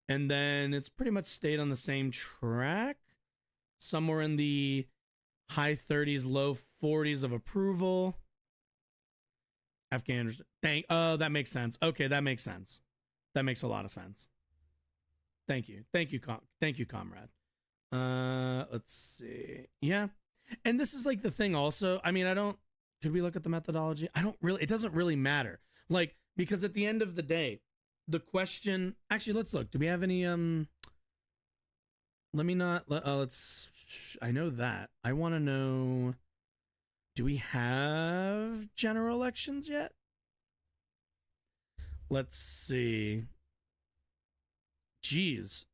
[SPEAKER 3] And then it's pretty much stayed on the same track. Somewhere in the high 30s, low 40s of approval. Afghan. Oh, that makes sense. Okay, that makes sense. That makes a lot of sense. Thank you. Thank you, comrade. Let's see. Yeah. And this is like the thing also. I mean, could we look at the methodology? It doesn't really matter. Like, because at the end of the day, the question, actually, let's look. Do we have any, let's, I know that. I want to know, do we have general elections yet? Let's see. Jeez.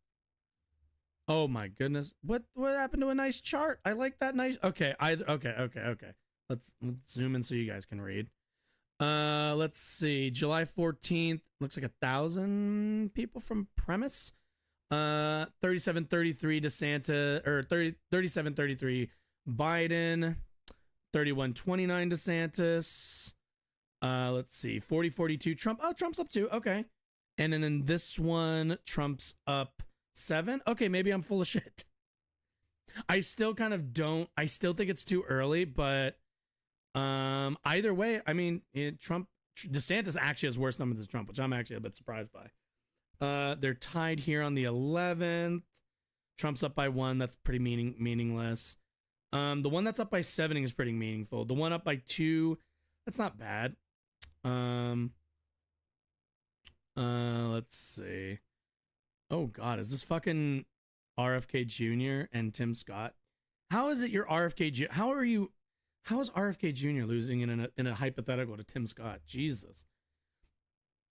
[SPEAKER 3] Oh my goodness. What happened to a nice chart? I like that nice. Okay. Okay. Let's zoom in so you guys can read. Let's see. July 14th, looks like 1,000 people from premise. 3733 DeSantis, or 3733 Biden. 3129 DeSantis. Let's see. 4042 Trump. Oh, Trump's up too. Okay. And then in this one, Trump's up 7. Okay, maybe I'm full of shit. I still kind of don't. I still think it's too early, but either way, I mean, DeSantis actually has worse numbers than Trump, which I'm actually a bit surprised by. They're tied here on the 11th. Trump's up by 1. That's pretty meaningless. The one that's up by 7 is pretty meaningful. The one up by 2, that's not bad. Let's see. Oh God, is this fucking RFK Jr. and Tim Scott? How is it you're RFK Jr.? How is RFK Jr. losing in a hypothetical to Tim Scott? Jesus.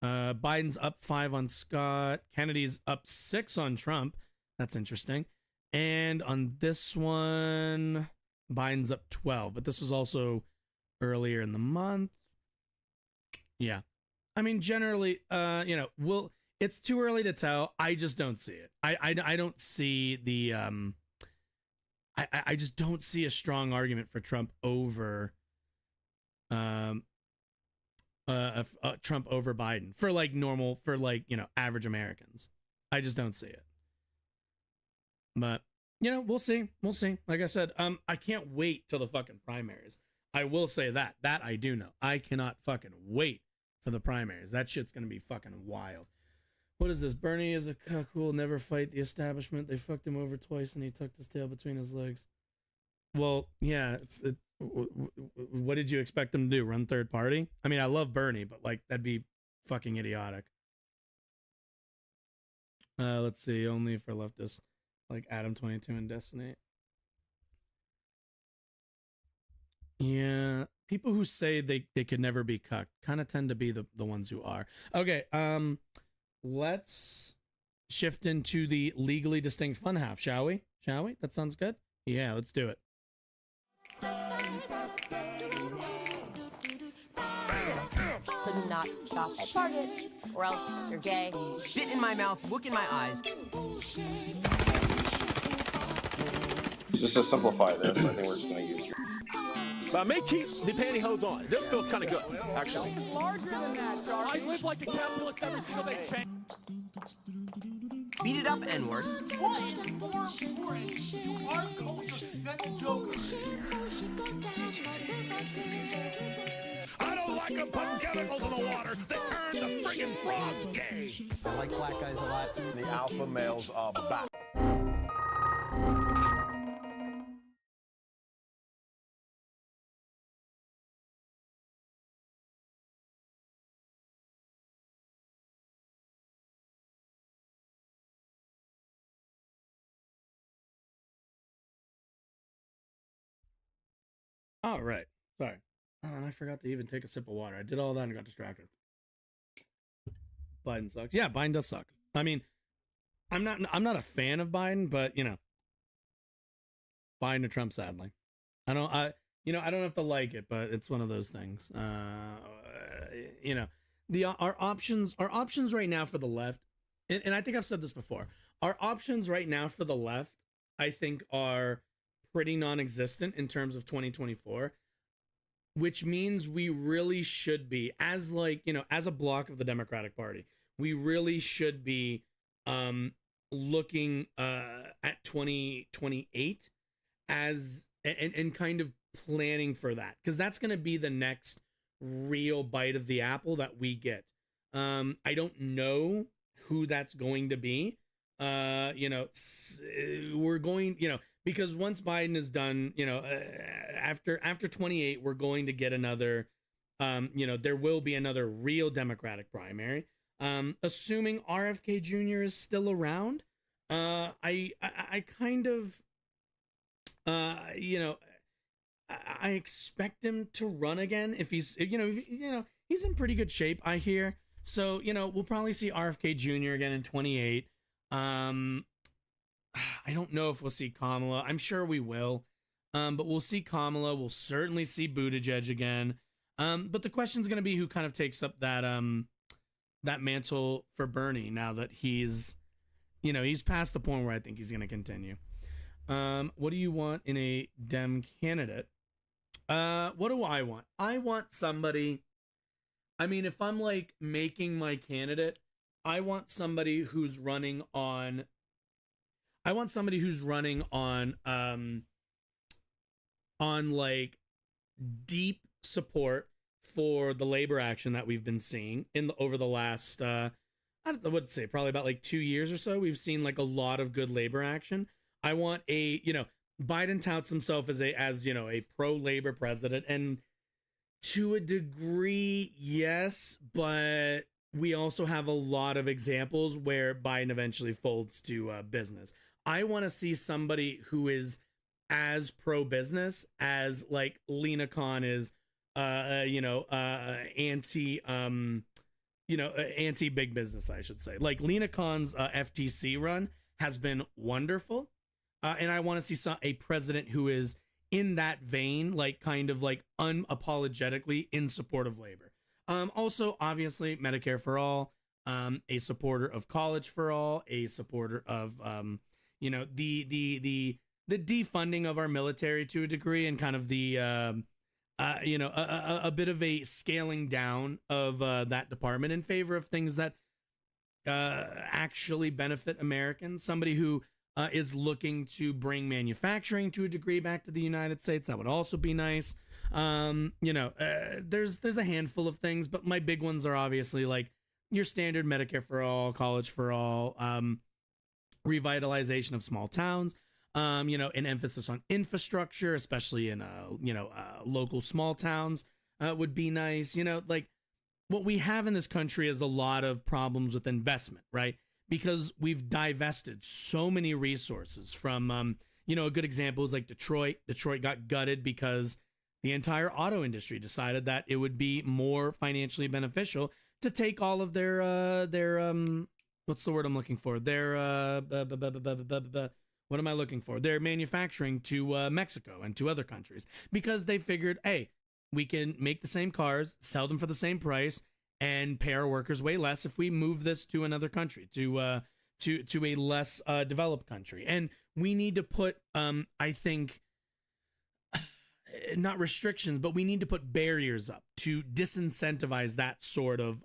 [SPEAKER 3] Biden's up 5 on Scott. Kennedy's up 6 on Trump. That's interesting. And on this one, Biden's up 12, but this was also earlier in the month. Yeah. I mean, generally, it's too early to tell. I just don't see it. I don't see the, I just don't see a strong argument for Trump over, Trump over Biden for average Americans. I just don't see it. But, we'll see. We'll see. Like I said, I can't wait till the fucking primaries. I will say that. That I do know. I cannot fucking wait for the primaries. That shit's going to be fucking wild. What is this? Bernie is a cuck who will never fight the establishment. They fucked him over twice and he tucked his tail between his legs. Well, yeah. What did you expect him to do? Run third party? I mean, I love Bernie, but that'd be fucking idiotic. Let's see. Only for leftists like Adam 22 and Destiny. Yeah, people who say they could never be cucked kind of tend to be the ones who are. Okay, let's shift into the legally distinct fun half, shall we? That sounds good. Yeah, let's do it.
[SPEAKER 5] Could not shop at Target, or else you're gay.
[SPEAKER 6] Spit in my mouth, look in my eyes.
[SPEAKER 7] Just to simplify this, I think we're just going to use.
[SPEAKER 8] I may keep the pantyhose on. This feels kind of good, actually.
[SPEAKER 9] Larger than that, I live like a capitalist every single day.
[SPEAKER 6] Beat it up, N-word.
[SPEAKER 9] What is more important to our culture than the Joker?
[SPEAKER 8] I don't like them putting chemicals in the water that turn the friggin' frogs gay.
[SPEAKER 10] I like black guys a lot.
[SPEAKER 7] The alpha males are back.
[SPEAKER 3] All right. Sorry. And I forgot to even take a sip of water. I did all that and got distracted. Biden sucks. Yeah, Biden does suck. I mean, I'm not a fan of Biden, but Biden or Trump, sadly. I don't have to like it, but it's one of those things. Our options right now for the left, and I think I've said this before. Our options right now for the left, I think, are pretty non-existent in terms of 2024, which means we really should be, as a block of the Democratic Party, we really should be looking at 2028 as and kind of planning for that, because that's going to be the next real bite of the apple that we get. I don't know who that's going to be. We're going, because once Biden is done, after 28, we're going to get another, there will be another real Democratic primary. Assuming RFK Jr. is still around, I kind of, I expect him to run again if he's, he's in pretty good shape, I hear. So, we'll probably see RFK Jr. again in 28. I don't know if we'll see Kamala. I'm sure we will. But we'll see Kamala. We'll certainly see Buttigieg again. But the question's going to be who kind of takes up that mantle for Bernie now that he's past the point where I think he's going to continue. What do you want in a Dem candidate? What do I want? I want somebody. I mean, if I'm like making my candidate, I want somebody who's running on. On like deep support for the labor action that we've been seeing over the last I would say probably about like 2 years or so. We've seen like a lot of good labor action. I want Biden touts himself as a pro-labor president, and to a degree, yes, but we also have a lot of examples where Biden eventually folds to business. I want to see somebody who is as pro-business as like Lena Khan is, anti-big business, I should say. Like Lena Khan's FTC run has been wonderful. And I want to see a president who is in that vein, like kind of like unapologetically in support of labor. Also, obviously, Medicare for all, a supporter of college for all, a supporter of, the defunding of our military to a degree, and kind of the, a bit of a scaling down of that department in favor of things that actually benefit Americans. Somebody who is looking to bring manufacturing to a degree back to the United States. That would also be nice. There's a handful of things, but my big ones are obviously like your standard Medicare for all, college for all, revitalization of small towns, an emphasis on infrastructure, especially in, local small towns, would be nice. Like what we have in this country is a lot of problems with investment, right? Because we've divested so many resources from, a good example is like Detroit. Detroit got gutted because the entire auto industry decided that it would be more financially beneficial to take all of their what's the word I'm looking for? What am I looking for? Their manufacturing to Mexico and to other countries, because they figured, hey, we can make the same cars, sell them for the same price, and pay our workers way less if we move this to another country, to a less developed country. And we need to put, I think, not restrictions, but we need to put barriers up to disincentivize that sort of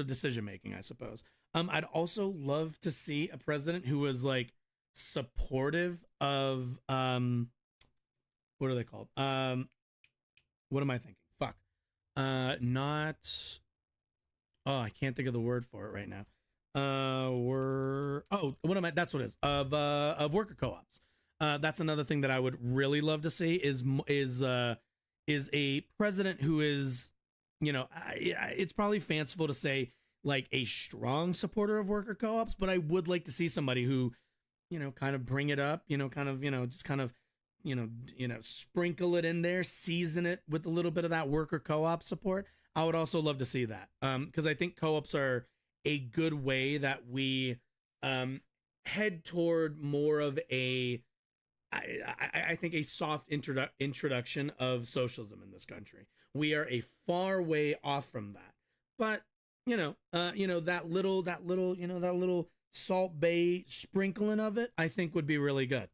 [SPEAKER 3] decision making, I suppose. I'd also love to see a president who was like supportive of what are they called? What am I thinking? Fuck. I can't think of the word for it right now. That's what it is. Of worker co-ops. That's another thing that I would really love to see is a president who is, it's probably fanciful to say like a strong supporter of worker co-ops, but I would like to see somebody who, kind of bring it up, sprinkle it in there, season it with a little bit of that worker co-op support. I would also love to see that, because I think co-ops are a good way that we head toward more of I think a soft introduction of socialism in this country. We are a far way off from that, but that little Salt Bay sprinkling of it, I think would be really good.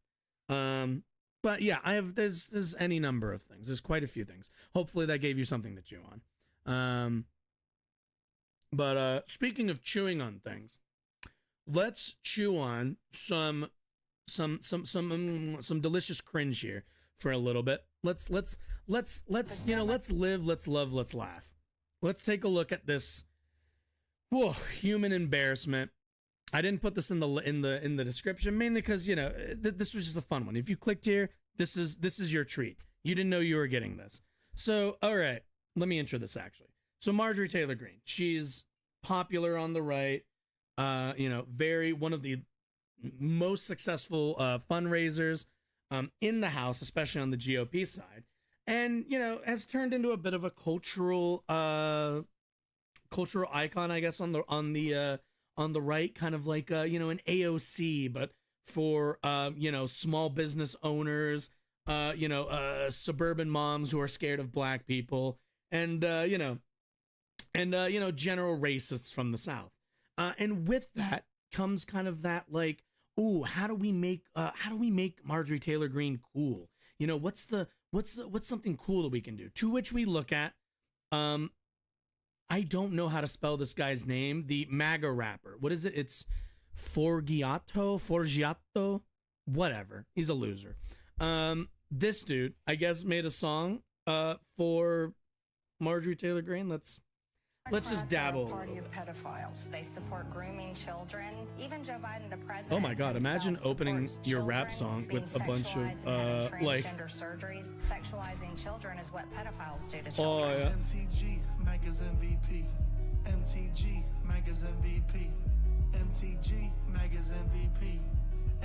[SPEAKER 3] But yeah, there's any number of things. There's quite a few things. Hopefully that gave you something to chew on. But speaking of chewing on things, let's chew on some delicious cringe here for a little bit. Let's live, let's love, let's laugh. Let's take a look at this human embarrassment. I didn't put this in the description mainly because this was just a fun one. If you clicked here, this is your treat. You didn't know you were getting this. So all right, let me intro this actually. So Marjorie Taylor Greene, she's popular on the right. One of the most successful fundraisers in the House, especially on the GOP side, and has turned into a bit of a cultural icon, I guess, on on the right, kind of like you know, an AOC, but for you know, small business owners, you know, suburban moms who are scared of black people, and you know, general racists from the South. And with that comes kind of that like, ooh, how do we make Marjorie Taylor Greene cool? You know, what's something cool that we can do? To which we look at, I don't know how to spell this guy's name, the MAGA rapper. What is it? It's Forgiato, whatever. He's a loser. This dude, I guess, made a song for Marjorie Taylor Greene. Let's just dabble.
[SPEAKER 10] Party of pedophiles. They support grooming children. Even Joe Biden, the president.
[SPEAKER 3] Oh my God! Imagine opening your rap song with a bunch of like
[SPEAKER 10] surgeries. Sexualizing children is what pedophiles do to children.
[SPEAKER 3] Oh yeah.
[SPEAKER 9] MTG, Maga's MVP. MTG, Maga's MVP. MTG, Maga's MVP.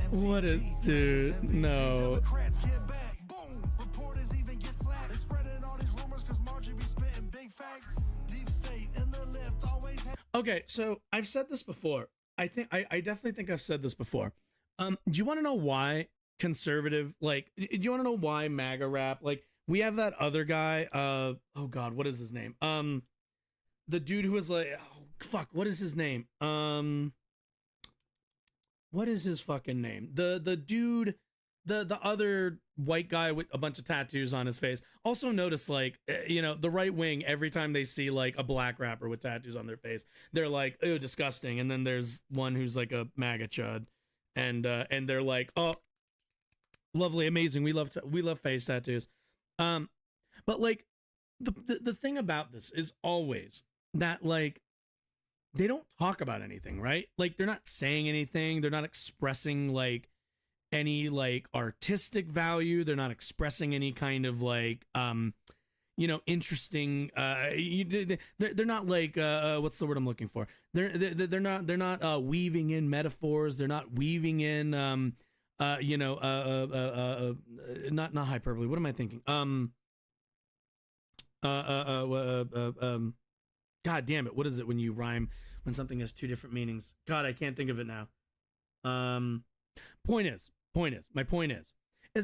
[SPEAKER 3] What is, dude? No.
[SPEAKER 9] Democrats get back. Boom. Reporters even get slapped. They're spreading all these rumors because Marjorie be spitting big facts. Deep state and the left always have.
[SPEAKER 3] Okay, so I've said this before. I definitely think I've said this before. Do you want to know why conservative, like, do you want to know why MAGA rap? Like, we have that other guy, oh God, what is his name? The dude who was like, oh, fuck, what is his name? What is his fucking name? The dude, the other white guy with a bunch of tattoos on his face. Also notice, like, you know, the right wing, every time they see like a black rapper with tattoos on their face, they're like, oh, disgusting. And then there's one who's like a MAGA chud, and they're like, oh, lovely, amazing. We love face tattoos. But like the thing about this is always that, like, they don't talk about anything, right? Like, they're not saying anything. They're not expressing like any like artistic value. They're not expressing any kind of like, you know, interesting, they're not like, what's the word I'm looking for? They're not weaving in metaphors. They're not weaving in, you know, not hyperbole. What am I thinking? God damn it. What is it when you rhyme, when something has two different meanings? God, I can't think of it now. My point is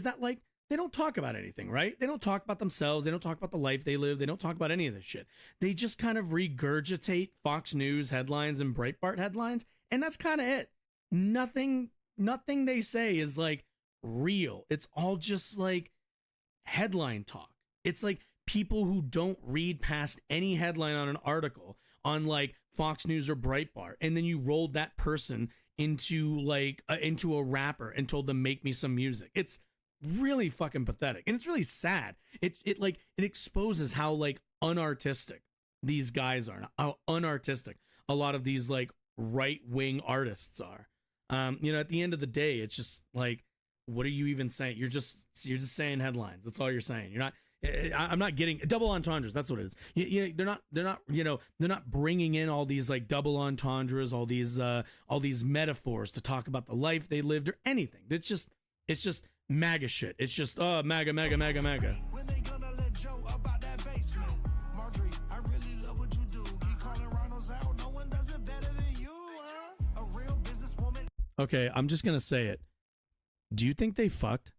[SPEAKER 3] that, like, they don't talk about anything, right? They don't talk about themselves. They don't talk about the life they live. They don't talk about any of this shit. They just kind of regurgitate Fox News headlines and Breitbart headlines. And that's kind of it. Nothing they say is like real. It's all just like headline talk. It's like people who don't read past any headline on an article on like Fox News or Breitbart, and then you rolled that person into like into a rapper and told them, make me some music. It's really fucking pathetic, and it's really sad. It exposes how like unartistic these guys are, how unartistic a lot of these like right-wing artists are. You know, at the end of the day, it's just like, what are you even saying? You're just saying headlines. That's all you're saying. You're not. I'm not getting double entendres. That's what it is. They're not, you know, they're not bringing in all these like double entendres, all these metaphors to talk about the life they lived or anything. It's just MAGA shit. It's just, oh, MAGA.
[SPEAKER 9] When they gonna let Joe about that basement? Marjorie, I really love what you do. Keep calling rhinos out. No one does it better than you, huh? A real businesswoman.
[SPEAKER 3] Okay, I'm just gonna say it. Do you think they fucked?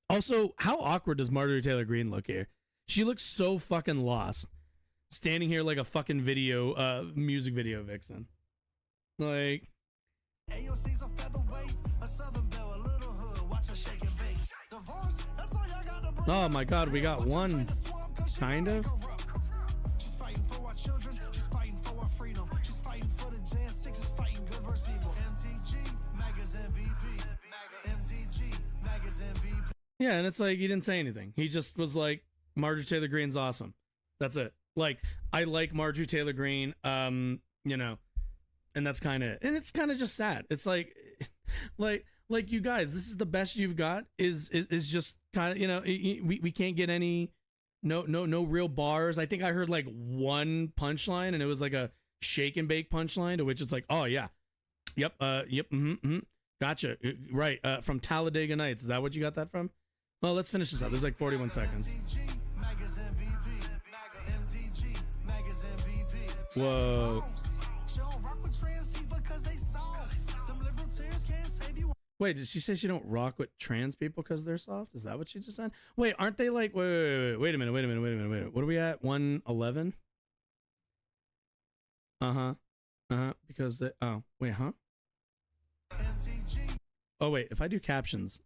[SPEAKER 3] Also, how awkward does Marjorie Taylor Greene look here? She looks so fucking lost, standing here like a fucking music video vixen. Like,
[SPEAKER 9] AOC's a featherweight, a southern belle, a little hood, watch her shake and bake. Divorce, that's all y'all got to bring.
[SPEAKER 3] oh my God, we got one, kind of.
[SPEAKER 9] She's fighting for our children, she's fighting for our freedom, she's fighting for the Jan 6, she's fighting good versus evil. MTG, MAGA's MVP. MTG, MAGA's MVP.
[SPEAKER 3] Yeah, and it's like, he didn't say anything. He just was like, Marjorie Taylor Greene's awesome. That's it. Like, I like Marjorie Taylor Greene, you know, and that's kind of it. And it's kind of just sad. It's like you guys, this is the best you've got is just kind of, you know, we can't get any, no real bars. I think I heard like one punchline, and it was like a shake and bake punchline, to which it's like, oh yeah, yep, gotcha, right, from Talladega Nights. Is that what you got that from? Well, let's finish this up. There's like 41 seconds. Whoa. Wait, did she say she don't rock with trans people because they're soft? Is that what she just said? Wait, aren't they like, wait a minute. What are we at? 111? Because they, oh, wait, huh? Oh, wait, if I do captions.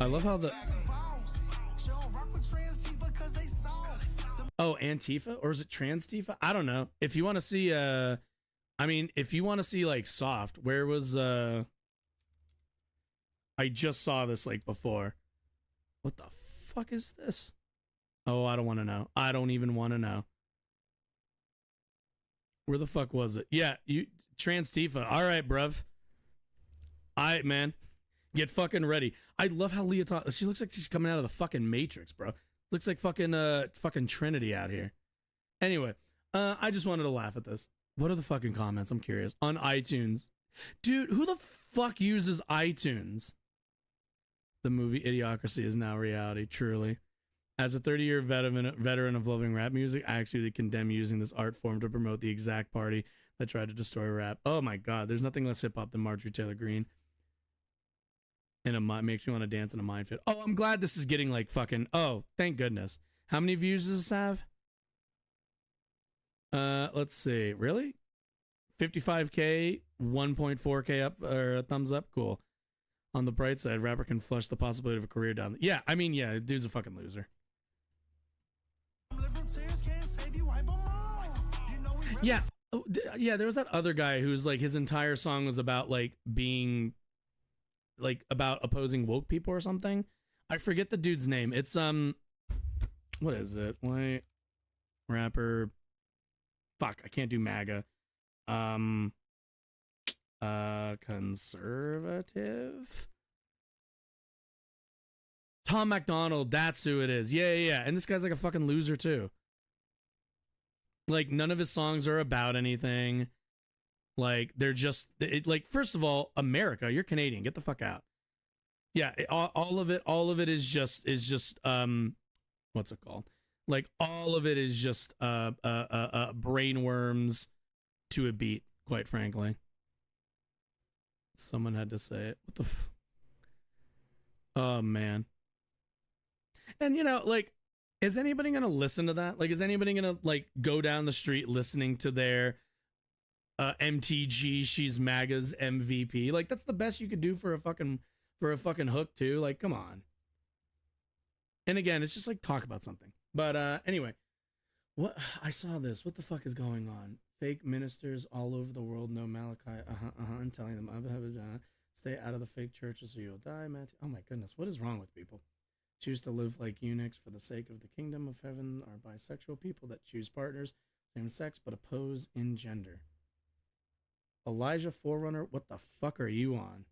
[SPEAKER 3] I love how the... Oh, Antifa? Or is it Trans Tifa? I don't know. If you want to see, if you want to see, like, soft, where was, I just saw this, like, before. What the fuck is this? Oh, I don't want to know. I don't even want to know. Where the fuck was it? Yeah, Trans Tifa. All right, bruv. All right, man. Get fucking ready. I love how Leah she looks like she's coming out of the fucking Matrix, bro. Looks like fucking Trinity out here. Anyway, I just wanted to laugh at this. What are the fucking comments? I'm curious. On iTunes. Dude, who the fuck uses iTunes? The movie Idiocracy is now reality, truly. As a 30-year veteran of loving rap music, I actually condemn using this art form to promote the exact party that tried to destroy rap. Oh my god, there's nothing less hip-hop than Marjorie Taylor Greene. And makes me want to dance in a minefield. Oh, I'm glad this is getting like fucking... Oh, thank goodness. How many views does this have? Let's see. Really? 55k, 1.4k up, or a thumbs up? Cool. On the bright side, rapper can flush the possibility of a career down. Yeah, I mean, yeah, dude's a fucking loser. Yeah, yeah, there was that other guy who's like, his entire song was about like being... like about opposing woke people or something. I forget the dude's name. It's what is it? White rapper. Fuck, I can't do MAGA. Conservative. Tom MacDonald, that's who it is. Yeah. And this guy's like a fucking loser too. Like none of his songs are about anything. Like they're just like, first of all, America, you're Canadian, get the fuck out. Yeah, all of it is just what's it called? Like all of it is just brainworms to a beat, quite frankly. Someone had to say it. What the oh man. And you know, like, is anybody gonna listen to that? Like, is anybody gonna like go down the street listening to their MTG, she's MAGA's MVP? Like, that's the best you could do for a fucking hook too. Like, come on. And again, it's just like talk about something. But anyway, what I saw this. What the fuck is going on? Fake ministers all over the world know Malachi. And telling them stay out of the fake churches or you'll die, Matthew. Oh my goodness, what is wrong with people? Choose to live like eunuchs for the sake of the kingdom of heaven are bisexual people that choose partners same sex but oppose in gender. Elijah Forerunner, what the fuck are you on?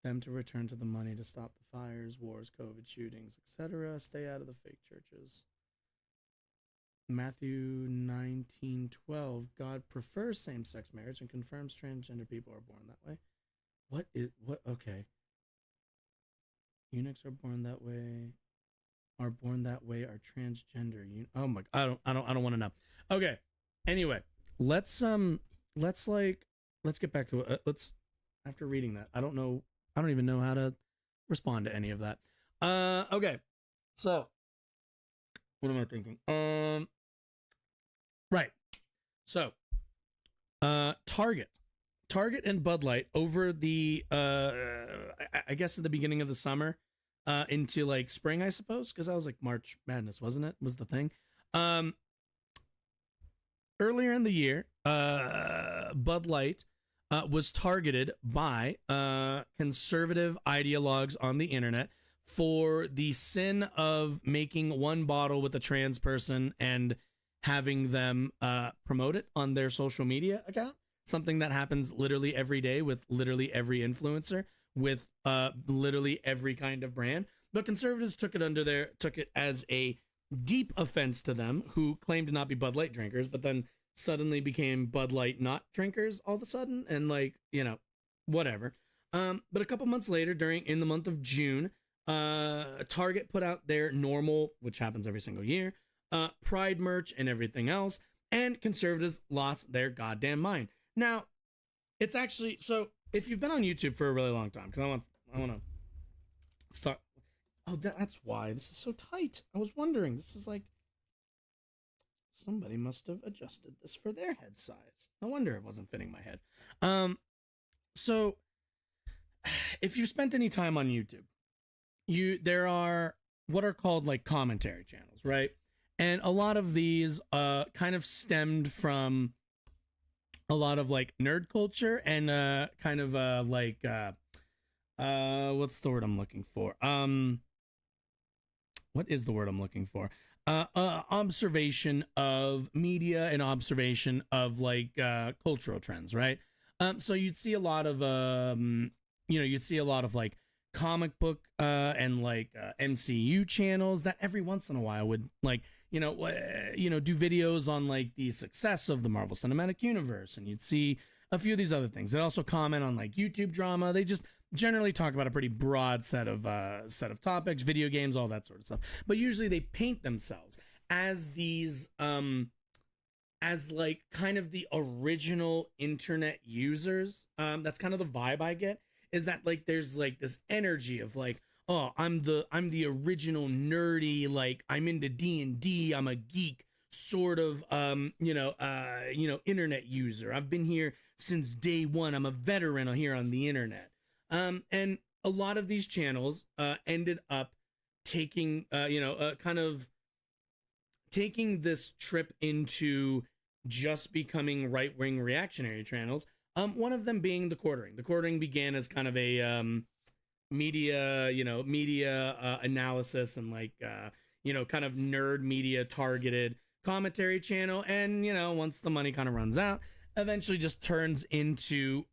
[SPEAKER 3] Them to return to the money to stop the fires, wars, COVID shootings, etc. Stay out of the fake churches. Matthew 19:12. God prefers same-sex marriage and confirms transgender people are born that way. What? Okay. Eunuchs are born that way. Are transgender. Oh my! I don't want to know. Okay. Anyway, let's get back to it. Let's, after reading that, I don't even know how to respond to any of that. Okay. So, what am I thinking? Right. So, Target and Bud Light over the, I guess at the beginning of the summer, into like spring, I suppose, because that was like March Madness, wasn't it? Was the thing. Earlier in the year, Bud Light was targeted by conservative ideologues on the internet for the sin of making one bottle with a trans person and having them promote it on their social media account. Something that happens literally every day with literally every influencer, with literally every kind of brand. But conservatives took it as a deep offense to them, who claimed to not be Bud Light drinkers, but then suddenly became Bud Light not drinkers all of a sudden, and like, you know, whatever. But a couple months later, in the month of June, Target put out their normal, which happens every single year, Pride merch and everything else. and conservatives lost their goddamn mind. Now, it's actually, so if you've been on YouTube for a really long time, because I want to start. Oh, that's why this is so tight. I was wondering. This is like somebody must have adjusted this for their head size. No wonder it wasn't fitting my head. So if you spent any time on YouTube, there are what are called like commentary channels, right? And a lot of these kind of stemmed from a lot of like nerd culture and kind of like what's the word I'm looking for? What is the word I'm looking for? Observation of media and observation of like cultural trends, right? So you'd see a lot of you'd see a lot of like comic book and like MCU channels that every once in a while would like do videos on like the success of the Marvel Cinematic Universe, and you'd see a few of these other things. They also comment on like YouTube drama. They just generally talk about a pretty broad set of topics, video games, all that sort of stuff. But usually they paint themselves as these as like kind of the original internet users. That's kind of the vibe I get, is that like there's like this energy of like, oh, I'm the original nerdy, like I'm into D&D, I'm a geek sort of internet user. I've been here since day one. I'm a veteran here on the internet. And a lot of these channels ended up taking kind of taking this trip into just becoming right-wing reactionary channels. One of them being The Quartering. The Quartering began as kind of a media analysis and like kind of nerd media targeted commentary channel, and once the money kind of runs out, eventually just turned into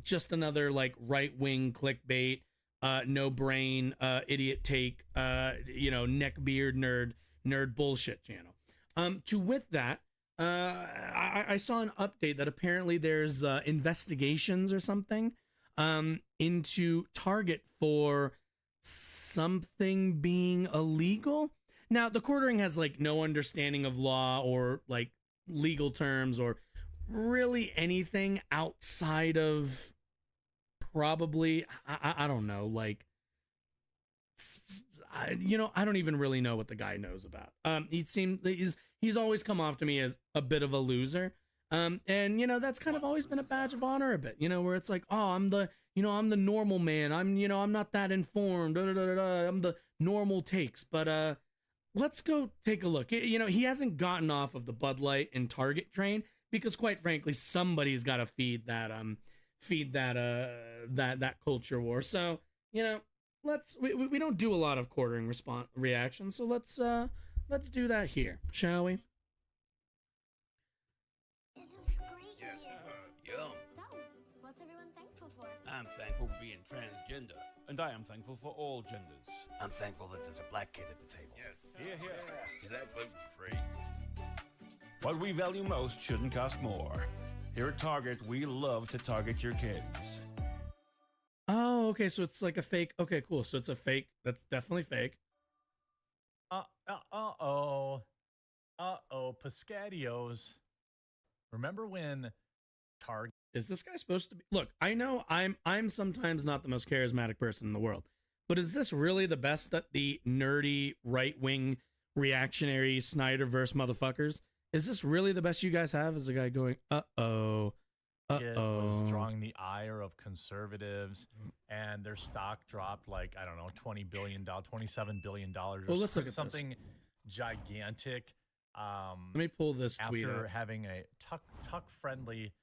[SPEAKER 3] just another like right-wing clickbait, no brain, idiot take, neckbeard nerd bullshit channel. With that, I saw an update that apparently there's investigations or something into Target for something being illegal. Now, The Quartering has like no understanding of law or like legal terms or really anything outside of probably I don't know, like I don't even really know what the guy knows about. He's always come off to me as a bit of a loser. And that's kind of always been a badge of honor a bit, where it's like, oh, I'm the normal man. I'm not that informed. I'm the normal takes. But let's go take a look. He hasn't gotten off of the Bud Light and Target train because, quite frankly, somebody's got to feed that culture war. So, we don't do a lot of Quartering reactions, so let's do that here, shall we?
[SPEAKER 11] Yum.
[SPEAKER 5] So, what's everyone thankful for?
[SPEAKER 11] I'm thankful for being transgender, and I am thankful for all genders. I'm thankful that there's a black kid at the table. Yes, here. Is that gluten-free? What we value most shouldn't cost more. Here at Target, we love to target your kids.
[SPEAKER 3] Oh, okay, so it's like a fake. Okay, cool. So it's a fake. That's definitely fake.
[SPEAKER 12] Piscatios. Remember when Target...
[SPEAKER 3] Is this guy supposed to be... Look, I know I'm sometimes not the most charismatic person in the world, but is this really the best that the nerdy, right-wing, reactionary Snyderverse motherfuckers? Is this really the best you guys have? Is a guy going, uh-oh.
[SPEAKER 12] It was drawing the ire of conservatives, and their stock dropped like, I don't know, $20 billion, $27 billion or
[SPEAKER 3] well, let's look at
[SPEAKER 12] something
[SPEAKER 3] this.
[SPEAKER 12] Gigantic.
[SPEAKER 3] Let me pull this tweet
[SPEAKER 12] after
[SPEAKER 3] up.
[SPEAKER 12] having a tuck-friendly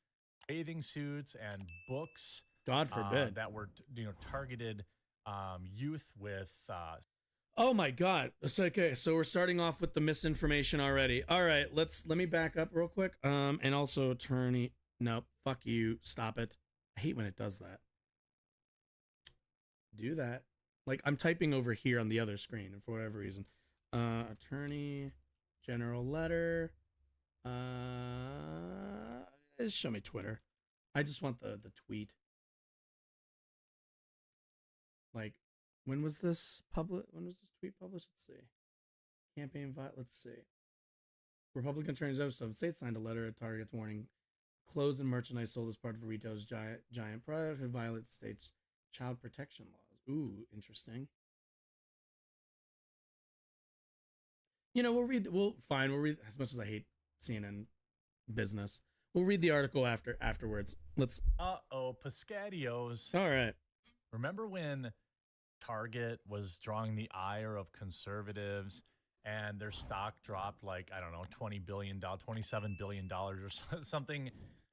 [SPEAKER 12] bathing suits and books.
[SPEAKER 3] God forbid.
[SPEAKER 12] That were targeted youth with...
[SPEAKER 3] Oh my God. So, okay, so we're starting off with the misinformation already. All right, let me back up real quick. And also attorney... Nope, fuck you. Stop it. I hate when it does that. Do that. Like, I'm typing over here on the other screen, and for whatever reason. Attorney General letter. Just show me Twitter. I just want the tweet. Like, when was this tweet published? Let's see. Campaign let's see. Republican Attorney General of the state signed a letter at Target's warning clothes and merchandise sold as part of a retailer's giant product could violate the state's child protection laws. Ooh, interesting. You know, we'll read as much as I hate CNN business. We'll read the article afterwards. Let's.
[SPEAKER 12] Piscatios.
[SPEAKER 3] All right.
[SPEAKER 12] Remember when Target was drawing the ire of conservatives and their stock dropped like, I don't know, $20 billion, $27 billion or something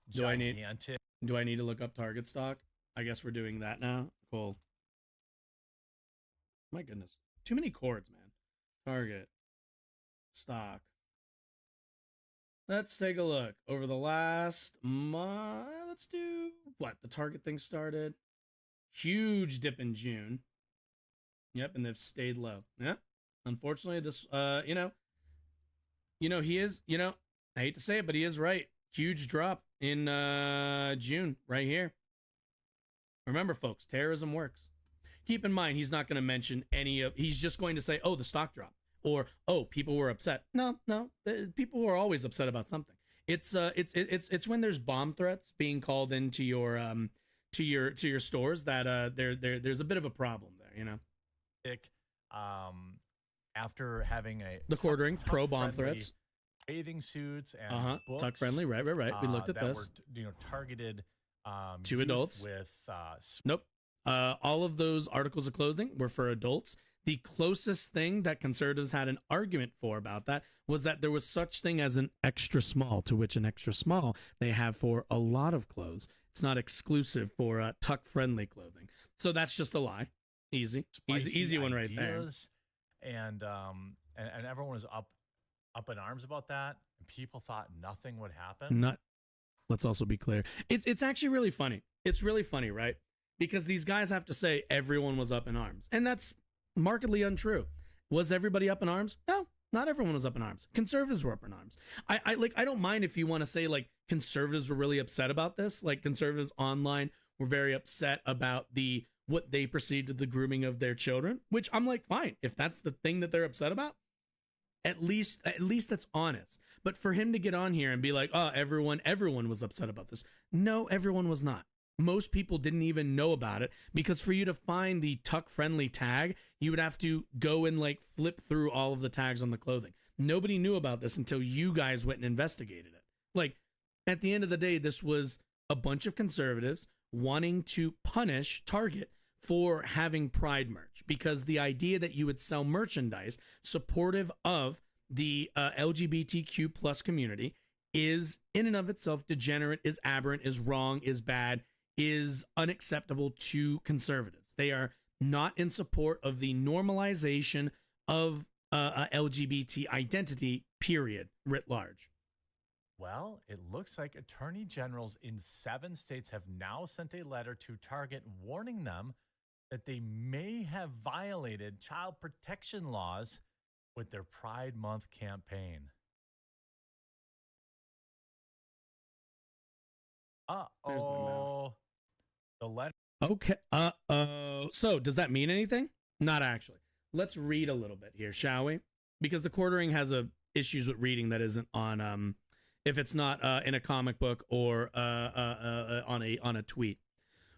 [SPEAKER 12] gigantic?
[SPEAKER 3] Do I need to look up Target stock? I guess we're doing that now. Cool. My goodness. Too many chords, man. Target stock. Let's take a look. Over the last month, let's do what? The Target thing started. Huge dip in June. Yep, and they've stayed low. Yeah. Unfortunately, this he is, I hate to say it, but he is right. Huge drop in June right here. Remember, folks, terrorism works. Keep in mind, he's not going to mention he's just going to say, oh, the stock dropped. Or, oh, people were upset. No, people are always upset about something. It's when there's bomb threats being called into your to your stores that there's a bit of a problem there,
[SPEAKER 12] After having
[SPEAKER 3] the quartering pro bomb threats,
[SPEAKER 12] bathing suits and books,
[SPEAKER 3] tuck friendly, right. We looked at this.
[SPEAKER 12] Were, targeted
[SPEAKER 3] to adults
[SPEAKER 12] with
[SPEAKER 3] nope. All of those articles of clothing were for adults. The closest thing that conservatives had an argument for about that was that there was such thing as an extra small, to which an extra small they have for a lot of clothes. It's not exclusive for tuck-friendly clothing. So that's just a lie. Easy one right there.
[SPEAKER 12] And everyone was up in arms about that. And people thought nothing would happen.
[SPEAKER 3] Let's also be clear. It's actually really funny. It's really funny, right? Because these guys have to say everyone was up in arms, and that's markedly untrue. Was everybody up in arms? No, not everyone was up in arms. Conservatives were up in arms. I don't mind if you want to say like conservatives were really upset about this. Like conservatives online were very upset about what they perceived as the grooming of their children, which I'm like, fine. If that's the thing that they're upset about, at least that's honest. But for him to get on here and be like, oh, everyone was upset about this. No, everyone was not. Most people didn't even know about it, because for you to find the tuck friendly tag, you would have to go and like flip through all of the tags on the clothing. Nobody knew about this until you guys went and investigated it. Like at the end of the day, this was a bunch of conservatives wanting to punish Target for having Pride merch, because the idea that you would sell merchandise supportive of the LGBTQ plus community is in and of itself degenerate, is aberrant, is wrong, is bad, is unacceptable to conservatives. They are not in support of the normalization of LGBT identity, period, writ large.
[SPEAKER 12] Well, it looks like attorney generals in 7 states have now sent a letter to Target warning them that they may have violated child protection laws with their Pride Month campaign. The letter.
[SPEAKER 3] Okay. So does that mean anything? Not actually. Let's read a little bit here, shall we? Because the quartering has issues with reading that isn't on if it's not in a comic book or on a tweet.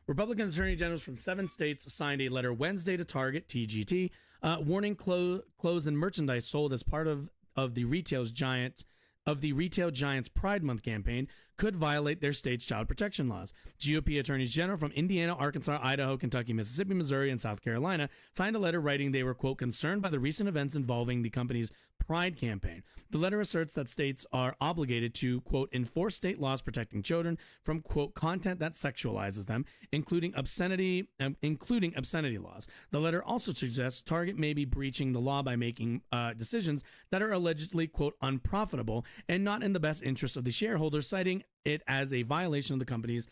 [SPEAKER 3] Republican attorney generals from 7 states signed a letter Wednesday to Target, TGT, warning clothes and merchandise sold as part of the retail giant's Pride Month campaign could violate their state's child protection laws. GOP attorneys general from Indiana, Arkansas, Idaho, Kentucky, Mississippi, Missouri, and South Carolina signed a letter writing they were, quote, concerned by the recent events involving the company's Pride campaign. The letter asserts that states are obligated to, quote, enforce state laws protecting children from, quote, content that sexualizes them, including obscenity laws. The letter also suggests Target may be breaching the law by making decisions that are allegedly, quote, unprofitable and not in the best interest of the shareholders, citing it as a violation of the company's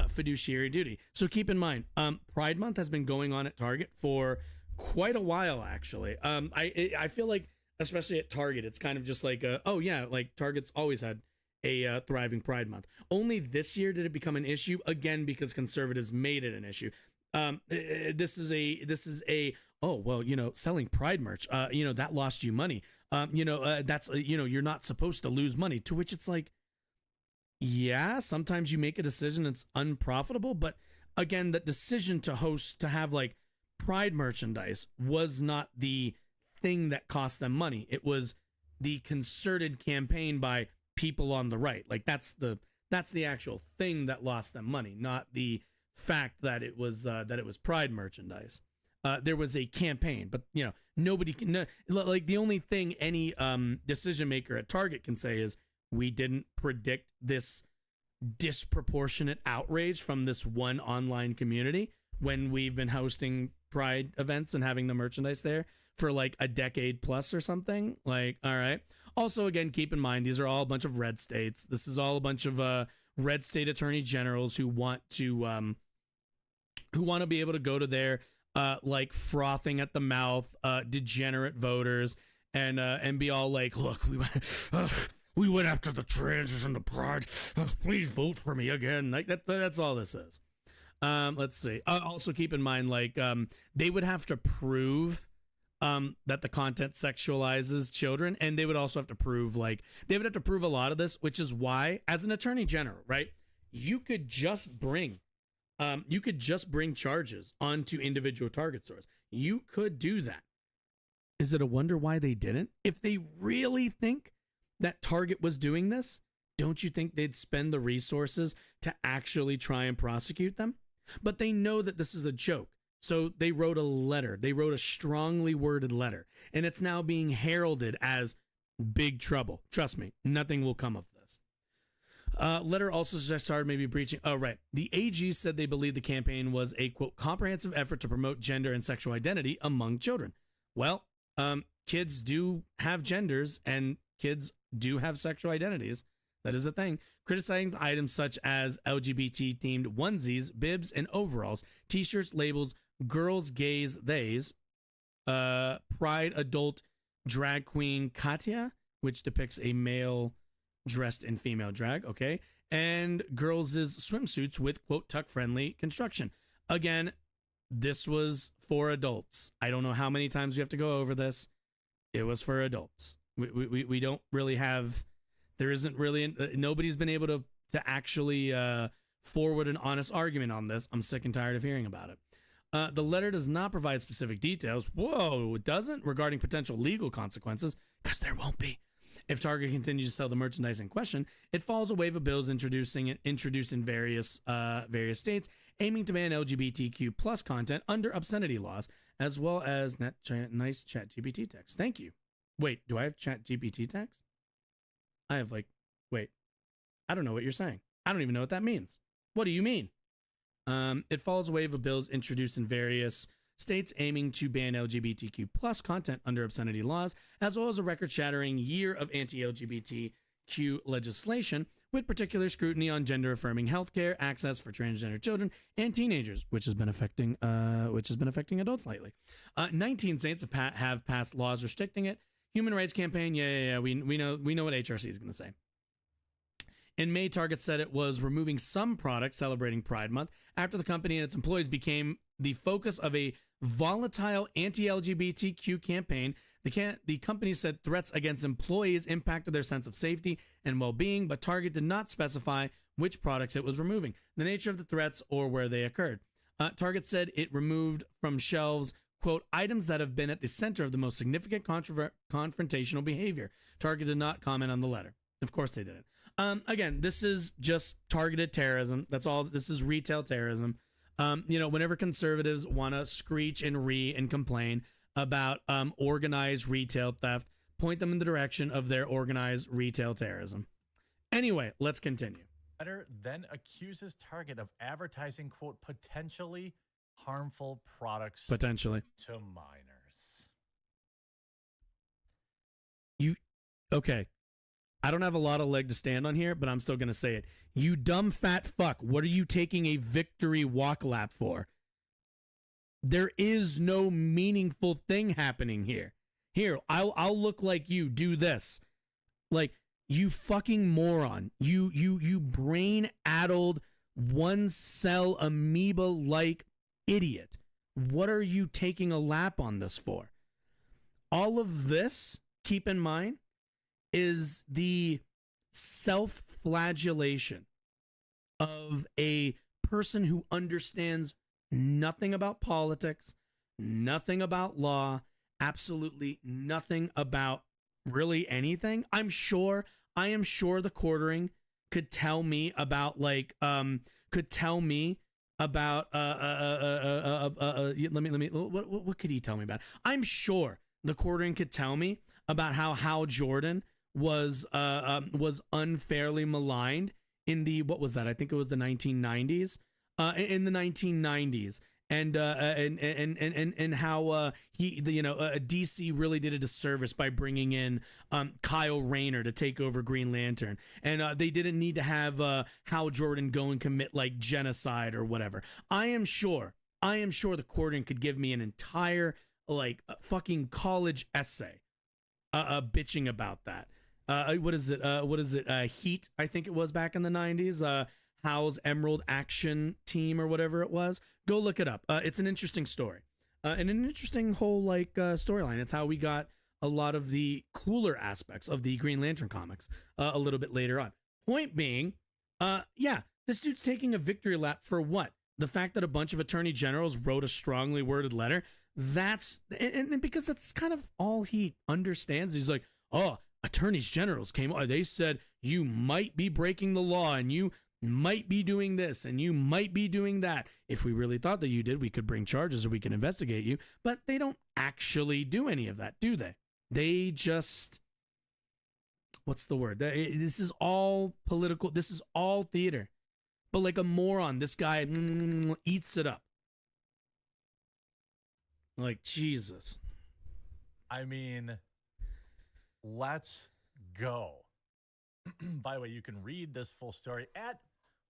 [SPEAKER 3] fiduciary duty. So keep in mind, Pride Month has been going on at Target for quite a while, actually. I feel like, especially at Target, it's kind of just like, like Target's always had a thriving Pride Month. Only this year did it become an issue, again, because conservatives made it an issue. This is a selling Pride merch, that lost you money. That's you're not supposed to lose money. To which it's like, yeah, sometimes you make a decision that's unprofitable, but again, that decision to have like Pride merchandise was not the thing that cost them money. It was the concerted campaign by people on the right. Like that's the actual thing that lost them money, not the fact that it was Pride merchandise. There was a campaign, but nobody can like the only thing any decision maker at Target can say is we didn't predict this disproportionate outrage from this one online community when we've been hosting Pride events and having the merchandise there for like a decade plus or something. Like, all right. Also, again, keep in mind, these are all a bunch of red states. This is all a bunch of red state attorney generals who want to be able to go to their like frothing at the mouth, degenerate voters and be all like, look, we went after the trans and the Pride. Please vote for me again. Like that's all this is. Let's see. Also keep in mind, like, they would have to prove that the content sexualizes children, and they would also have to prove, they would have to prove a lot of this, which is why, as an attorney general, right, you could just bring charges onto individual Target stores. You could do that. Is it a wonder why they didn't? If they really think that Target was doing this, don't you think they'd spend the resources to actually try and prosecute them? But they know that this is a joke. So they wrote a letter. They wrote a strongly worded letter. And it's now being heralded as big trouble. Trust me, nothing will come of this. Letter also suggests Target may be breaching. Oh, right. The AG said they believe the campaign was a, quote, comprehensive effort to promote gender and sexual identity among children. Well, kids do have genders and kids do have sexual identities. That is a thing. Criticizing items such as LGBT-themed onesies, bibs, and overalls, t-shirts, labels, girls, gays, theys, Pride adult drag queen Katya, which depicts a male dressed in female drag, okay, and girls' swimsuits with, quote, tuck-friendly construction. Again, this was for adults. I don't know how many times we have to go over this. It was for adults. We don't really have... There isn't really, nobody's been able to actually forward an honest argument on this. I'm sick and tired of hearing about it. The letter does not provide specific details. Whoa, it doesn't? Regarding potential legal consequences, because there won't be. If Target continues to sell the merchandise in question, it follows a wave of bills introduced in various states, aiming to ban LGBTQ plus content under obscenity laws, as well as nice chat GPT text. Thank you. Wait, do I have chat GPT text? I have wait, I don't know what you're saying. I don't even know what that means. What do you mean? It follows a wave of bills introduced in various states aiming to ban LGBTQ plus content under obscenity laws, as well as a record-shattering year of anti-LGBTQ legislation, with particular scrutiny on gender-affirming healthcare, access for transgender children and teenagers, which has been affecting adults lately. 19 states have passed laws restricting it. Human Rights Campaign, yeah. We know what HRC is going to say. In May, Target said it was removing some products celebrating Pride Month after the company and its employees became the focus of a volatile anti-LGBTQ campaign. The company said threats against employees impacted their sense of safety and well-being, but Target did not specify which products it was removing, the nature of the threats, or where they occurred. Target said it removed from shelves, quote, items that have been at the center of the most significant confrontational behavior. Target did not comment on the letter. Of course they didn't. Again, this is just targeted terrorism. That's all. This is retail terrorism. Whenever conservatives want to screech and complain about organized retail theft, point them in the direction of their organized retail terrorism. Anyway, let's continue.
[SPEAKER 12] Letter then accuses Target of advertising, quote, potentially harmful products
[SPEAKER 3] potentially
[SPEAKER 12] to minors.
[SPEAKER 3] Okay. I don't have a lot of leg to stand on here, but I'm still going to say it. You dumb fat fuck. What are you taking a victory walk lap for? There is no meaningful thing happening here. Here, I'll look like you. Do this. Like, you fucking moron. You brain-addled, one-cell amoeba-like idiot. What are you taking a lap on this for? All of this keep in mind is the self-flagellation of a person who understands nothing about politics, nothing about law, absolutely nothing about really anything. I am sure the quartering could tell me about let me what could he tell me about? I'm sure the quartering could tell me about how Hal Jordan was unfairly maligned in the, what was that? I think it was the 1990s. In the 1990s, and how DC really did a disservice by bringing in Kyle Rayner to take over Green Lantern, and they didn't need to have Hal Jordan go and commit like genocide or whatever. I am sure the quartering could give me an entire fucking college essay bitching about that. What is it? Heat, I think it was back in the 90s. Hal's Emerald Action Team or whatever it was. Go look it up. It's an interesting story, and an interesting whole storyline. It's how we got a lot of the cooler aspects of the Green Lantern comics a little bit later on. Point being, this dude's taking a victory lap for what? The fact that a bunch of attorney generals wrote a strongly worded letter. That's and because that's kind of all he understands. He's like, oh, attorneys generals came. They said you might be breaking the law and you might be doing this and you might be doing that. If we really thought that you did, we could bring charges or we can investigate you. But they don't actually do any of that, do they? They just, what's the word? This is all political. This is all theater. But like a moron, this guy eats it up. Like, Jesus.
[SPEAKER 12] I mean, let's go. By the way, you can read this full story at,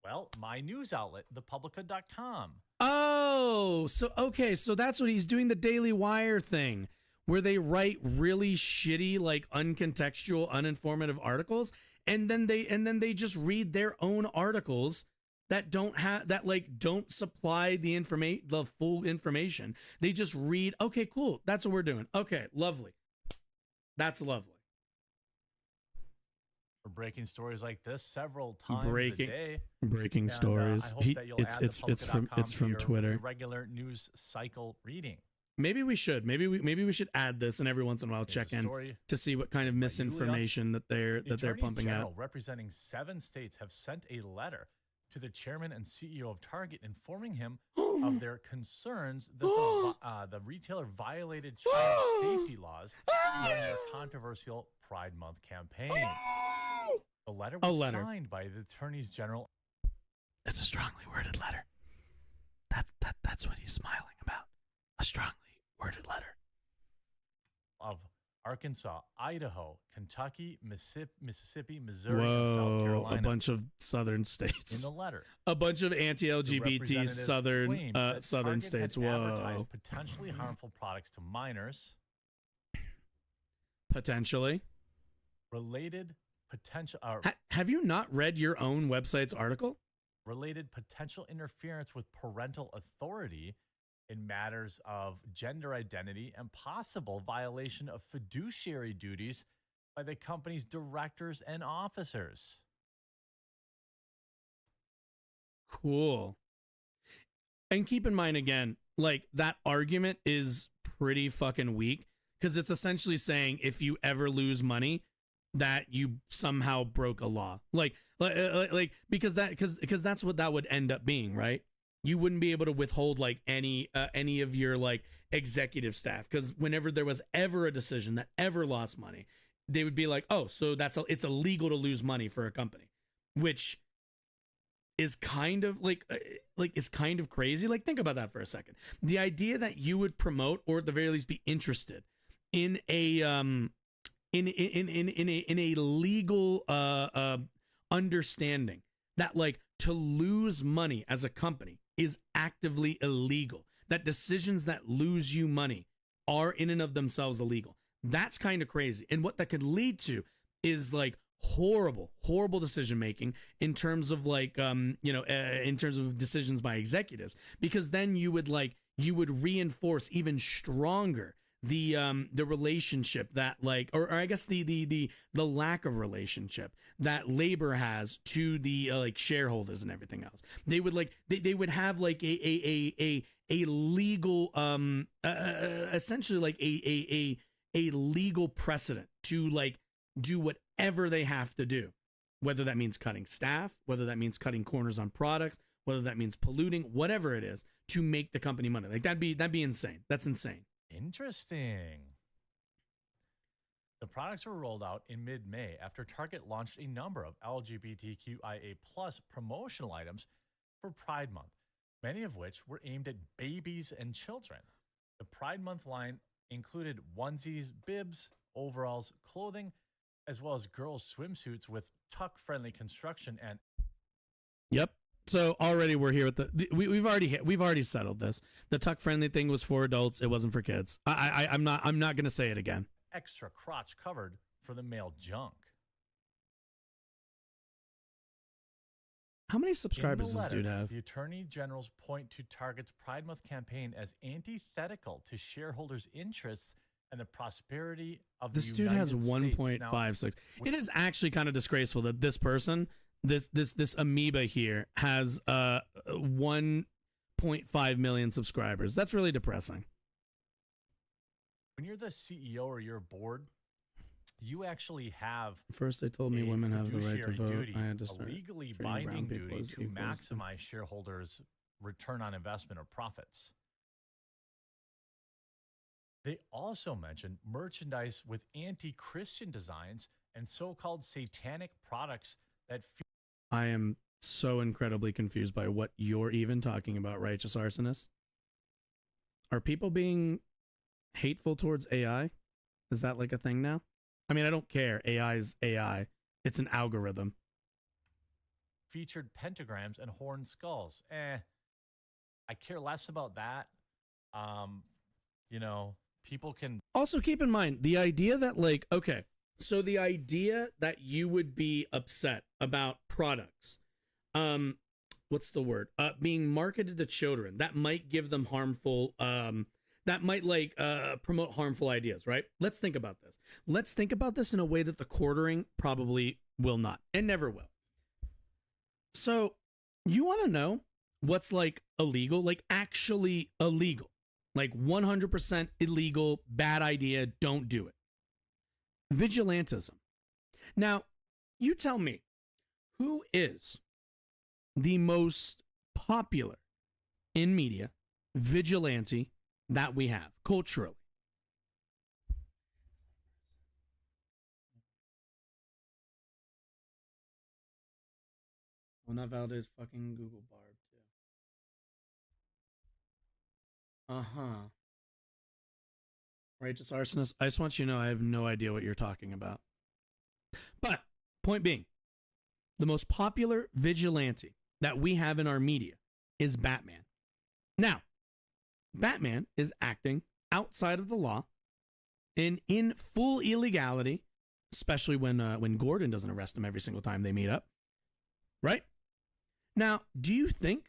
[SPEAKER 12] well, my news outlet, thepublica.com.
[SPEAKER 3] Oh, so okay, so that's what he's doing, the Daily Wire thing, where they write really shitty, like uncontextual, uninformative articles, and then they just read their own articles that don't supply the full information. They just read, okay, cool, that's what we're doing. Okay, lovely. That's lovely.
[SPEAKER 12] We're breaking stories like this several times a day.
[SPEAKER 3] Breaking stories.
[SPEAKER 12] I hope that you'll add
[SPEAKER 3] It's from Twitter.
[SPEAKER 12] Regular news cycle reading.
[SPEAKER 3] Maybe we should. Maybe we should add this and every once in a while check in to see what kind of misinformation that they're pumping out.
[SPEAKER 12] Representing 7 states have sent a letter to the chairman and CEO of Target informing him of their concerns that the retailer violated child safety laws during their controversial Pride Month campaign. The letter was signed by the attorneys general.
[SPEAKER 3] It's a strongly worded letter. That's what he's smiling about. A strongly worded letter.
[SPEAKER 12] Of Arkansas, Idaho, Kentucky, Mississippi, Missouri, and South Carolina.
[SPEAKER 3] A bunch of southern states.
[SPEAKER 12] In the letter,
[SPEAKER 3] a bunch of anti-LGBT southern states. Whoa.
[SPEAKER 12] Potentially harmful products to minors.
[SPEAKER 3] Potentially.
[SPEAKER 12] Related potential.
[SPEAKER 3] Have you not read your own website's article?
[SPEAKER 12] Related potential interference with parental authority in matters of gender identity and possible violation of fiduciary duties by the company's directors and officers.
[SPEAKER 3] Cool. And keep in mind again, like that argument is pretty fucking weak because it's essentially saying if you ever lose money that you somehow broke a law. Because that's what that would end up being, right? You wouldn't be able to withhold like any of your like executive staff because whenever there was ever a decision that ever lost money, they would be like, oh, so it's illegal to lose money for a company, which is kind of is kind of crazy. Like, think about that for a second. The idea that you would promote or at the very least be interested in a in a legal understanding that like to lose money as a company is actively illegal, that decisions that lose you money are in and of themselves illegal. That's kind of crazy. And what that could lead to is like horrible decision making in terms of like in terms of decisions by executives, because then you would reinforce even stronger the relationship that like, or I guess the lack of relationship that labor has to the like shareholders and everything else. They would like they would have like a legal essentially like a legal precedent to like do whatever they have to do, whether that means cutting staff, whether that means cutting corners on products, whether that means polluting, whatever it is, to make the company money. Like that'd be insane. That's insane.
[SPEAKER 12] Interesting. The products were rolled out in mid-May after Target launched a number of LGBTQIA+ promotional items for Pride Month, many of which were aimed at babies and children. The Pride Month line included onesies, bibs, overalls, clothing, as well as girls' swimsuits with tuck-friendly construction and...
[SPEAKER 3] Yep. So already we're here with we've already settled this. The tuck friendly thing was for adults. It wasn't for kids. I'm not going to say it again.
[SPEAKER 12] Extra crotch covered for the male junk.
[SPEAKER 3] How many subscribers does this dude have?
[SPEAKER 12] The Attorney General's point to Target's Pride Month campaign as antithetical to shareholders' interests and the prosperity of
[SPEAKER 3] this
[SPEAKER 12] the
[SPEAKER 3] dude
[SPEAKER 12] United
[SPEAKER 3] has
[SPEAKER 12] States.
[SPEAKER 3] 1.56. It is actually kind of disgraceful that this person, this amoeba here, has 1.5 million subscribers. That's really depressing.
[SPEAKER 12] When you're the CEO or your board, you actually have
[SPEAKER 3] First they told me women have the right to vote.
[SPEAKER 12] Duty,
[SPEAKER 3] I had to
[SPEAKER 12] a
[SPEAKER 3] start
[SPEAKER 12] legally
[SPEAKER 3] treating brown
[SPEAKER 12] binding
[SPEAKER 3] people
[SPEAKER 12] duty
[SPEAKER 3] as
[SPEAKER 12] to
[SPEAKER 3] equals.
[SPEAKER 12] maximize shareholders' return on investment or profits. They also mentioned merchandise with anti-Christian designs and so-called satanic products that
[SPEAKER 3] I am so incredibly confused by what you're even talking about, righteous arsonists. Are people being hateful towards AI? Is that like a thing now? I mean, I don't care. AI is AI. It's an algorithm.
[SPEAKER 12] featured pentagrams and horned skulls. I care less about that. You know, people can
[SPEAKER 3] also keep in mind the idea that like, okay, so the idea that you would be upset about products, what's the word? Being marketed to children that might give them harmful, that might like promote harmful ideas, right? Let's think about this. Let's think about this in a way that the quartering probably will not and never will. So you want to know what's like illegal, like actually illegal, like 100% illegal, bad idea, don't do it. Vigilantism. Now, you tell me, who is the most popular in media vigilante that we have culturally? Well, not Valdez, fucking Google Barb, too. Uh-huh. Righteous arsonist, I just want you to know I have no idea what you're talking about. But, point being, the most popular vigilante that we have in our media is Batman. Now, Batman is acting outside of the law and in full illegality, especially when Gordon doesn't arrest him every single time they meet up. Right? Now, do you think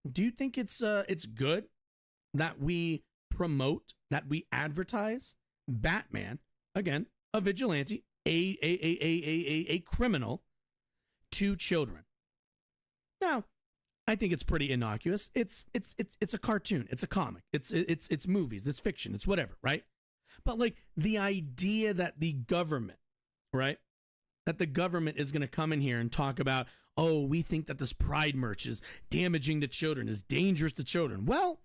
[SPEAKER 3] it's good that we promote, that we advertise Batman, again, a vigilante, a criminal, to children? Now, I think it's pretty innocuous. It's a cartoon, it's a comic, it's movies, it's fiction, it's whatever, right? But like the idea that the government, right? That the government is going to come in here and talk about, oh, we think that this Pride merch is damaging to children, is dangerous to children. Well,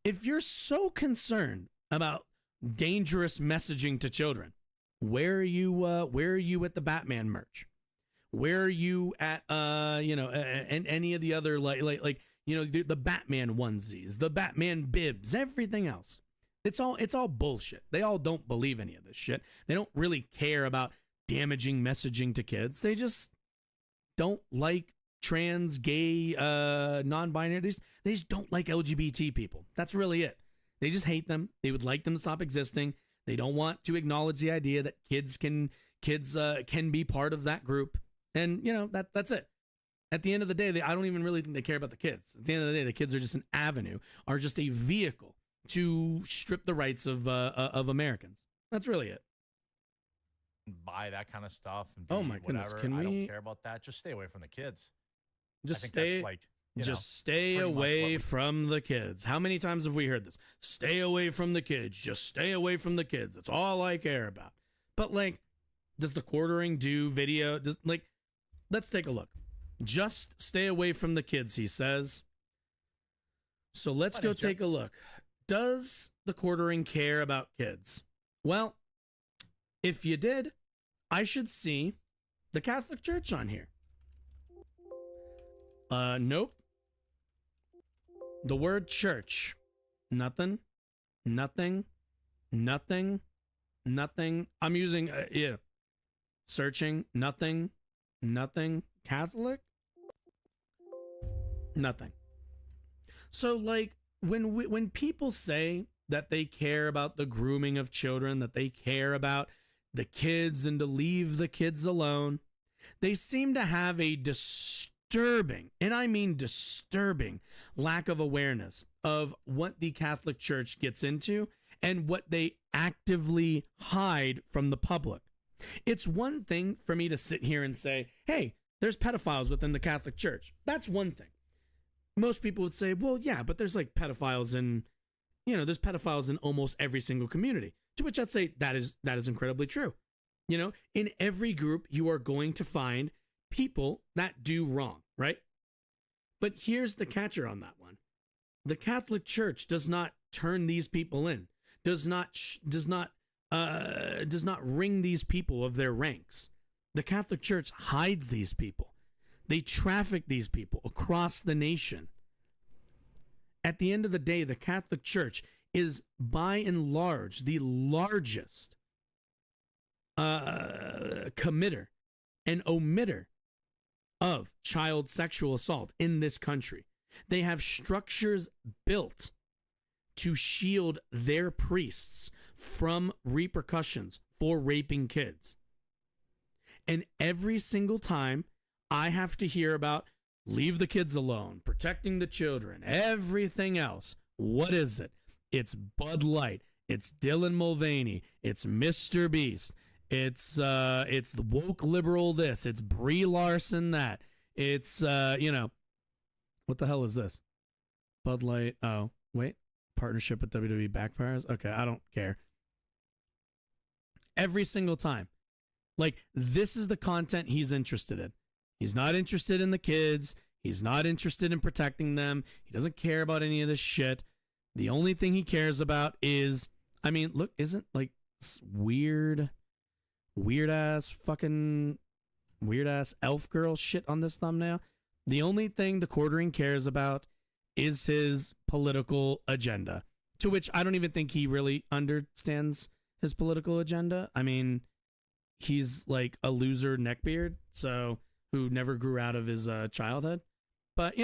[SPEAKER 3] if you're so concerned about dangerous messaging to children, where are you at the Batman merch? Where are you at and any of the other like the Batman onesies, the Batman bibs, everything else? It's all bullshit. They all don't believe any of this shit. They don't really care about damaging messaging to kids. They just don't like trans, gay, non-binary. They just don't like LGBT people. That's really it. They just hate them. They would like them to stop existing. They don't want to acknowledge the idea that kids can be part of that group. And you know, that's it. At the end of the day, I don't even really think they care about the kids. At the end of the day, the kids are just an avenue, are just a vehicle to strip the rights of Americans. That's really it.
[SPEAKER 12] Buy that kind of stuff. And
[SPEAKER 3] Oh my goodness!
[SPEAKER 12] whatever.
[SPEAKER 3] Can
[SPEAKER 12] I
[SPEAKER 3] we
[SPEAKER 12] don't care about that. Just stay away from the kids.
[SPEAKER 3] just
[SPEAKER 12] I think
[SPEAKER 3] stay?
[SPEAKER 12] that's like,
[SPEAKER 3] Just stay
[SPEAKER 12] pretty much what
[SPEAKER 3] away
[SPEAKER 12] we-
[SPEAKER 3] from the kids. How many times have we heard this? Stay away from the kids. Just stay away from the kids. That's all I care about. But like, does the quartering do video? Let's take a look. Just stay away from the kids, he says. So let's go take a look. Does the quartering care about kids? Well, if you did, I should see the Catholic Church on here. Nope. The word church. Nothing. Nothing. Nothing. Nothing. I'm using, searching. Nothing. Nothing. Catholic? Nothing. So, like, when people say that they care about the grooming of children, that they care about the kids and to leave the kids alone, they seem to have a disturbing, and I mean disturbing, lack of awareness of what the Catholic Church gets into and what they actively hide from the public. It's one thing for me to sit here and say, hey, there's pedophiles within the Catholic Church. That's one thing. Most people would say, well, yeah, but there's like pedophiles in, there's pedophiles in almost every single community. To which I'd say that is incredibly true. In every group, you are going to find people that do wrong, right? But here's the catcher on that one. The Catholic Church does not turn these people in, does not wring these people of their ranks. The Catholic Church hides these people. They traffic these people across the nation. At the end of the day, the Catholic Church is by and large the largest committer and omitter of child sexual assault in this country. They have structures built to shield their priests from repercussions for raping kids. And every single time I have to hear about leave the kids alone, protecting the children, everything else, what is it? It's Bud Light. It's Dylan Mulvaney. It's Mr. Beast. It's the woke liberal this. It's Brie Larson that. It's, what the hell is this? Bud Light. Oh, wait. Partnership with WWE backfires? Okay, I don't care. Every single time. Like, this is the content he's interested in. He's not interested in the kids. He's not interested in protecting them. He doesn't care about any of this shit. The only thing he cares about is, look, isn't like weird ass elf girl shit on this thumbnail? The only thing the quartering cares about is his political agenda, to which I don't even think he really understands his political agenda. He's like a loser neckbeard, so who never grew out of his childhood. But,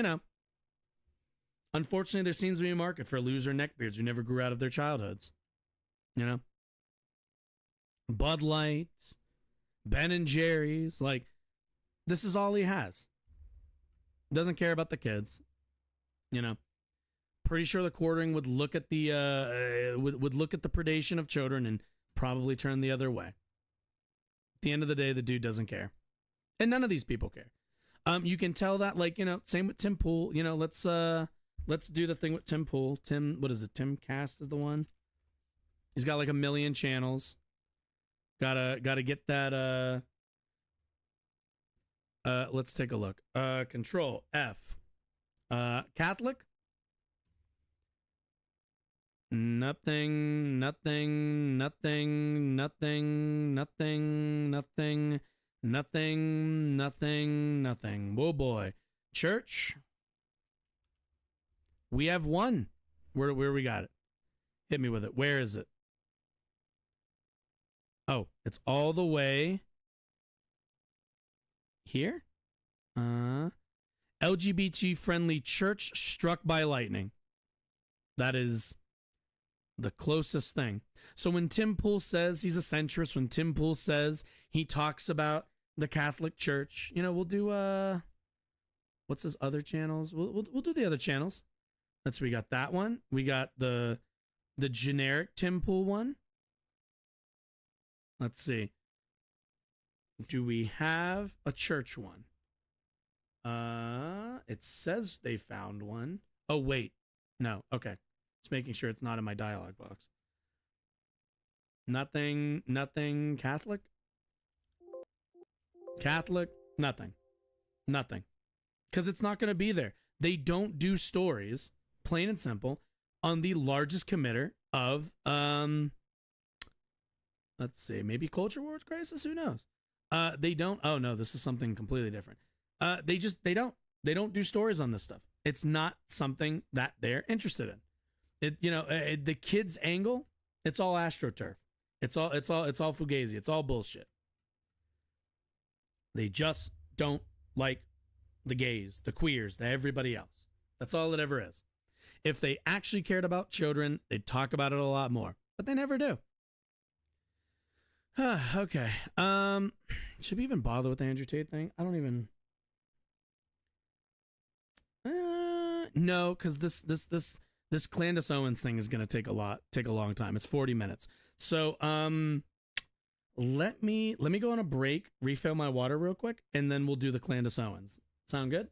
[SPEAKER 3] unfortunately, there seems to be a market for loser neckbeards who never grew out of their childhoods. Bud Light, Ben and Jerry's, like, this is all he has. Doesn't care about the kids. Pretty sure the quartering would look at the would look at the predation of children and probably turn the other way. At the end of the day, the dude doesn't care. And none of these people care. You can tell that, like, same with Tim Pool. Let's do the thing with Tim Pool. What is it? Tim Cast is the one. He's got like 1 million channels. Gotta get that. Let's take a look. Control F. Catholic. Nothing. Whoa, boy. Church. We have one. Where we got it? Hit me with it. Where is it? Oh, it's all the way here. LGBT friendly church struck by lightning. That is the closest thing. So when Tim Pool says he's a centrist, when Tim Pool says he talks about the Catholic Church, we'll do what's his other channels? We'll do the other channels. We got that one. We got the the generic Tim Pool one. Let's see. Do we have a church one? It says they found one. Oh, wait. No. Okay. Just making sure it's not in my dialogue box. Nothing Catholic? Catholic? Nothing. Because it's not going to be there. They don't do stories, plain and simple, on the largest committer of, let's see, maybe Culture Wars Crisis? Who knows? They don't. Oh, no, this is something completely different. They don't do stories on this stuff. It's not something that they're interested in. The kids' angle, it's all AstroTurf. It's all Fugazi. It's all bullshit. They just don't like the gays, the queers, the everybody else. That's all it ever is. If they actually cared about children, they'd talk about it a lot more, but they never do. Okay. Should we even bother with the Andrew Tate thing? I don't even. No, because this Candace Owens thing is going to take a long time. It's 40 minutes. So, let me go on a break, refill my water real quick, and then we'll do the Candace Owens. Sound good?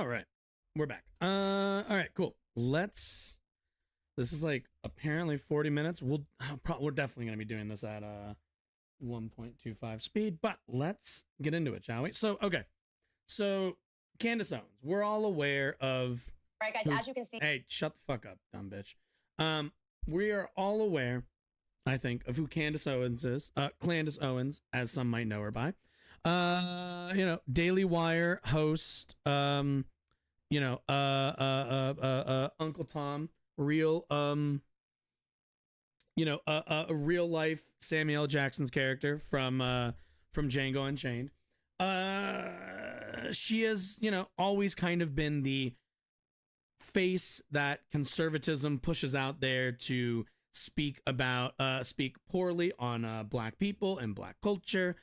[SPEAKER 3] All right, we're back. All right, cool. This is like apparently 40 minutes. We're definitely gonna be doing this at 1.25 speed, but let's get into it, shall we? So Candace Owens, we're all aware of.
[SPEAKER 5] All right, guys, as you can see.
[SPEAKER 3] Hey, shut the fuck up, dumb bitch. We are all aware, I think, of who Candace Owens is. Candace Owens, as some might know her by. Daily Wire host, Uncle Tom, real, a real life Samuel L. Jackson's character from Django Unchained. She has, always kind of been the face that conservatism pushes out there to speak poorly on black people and black culture.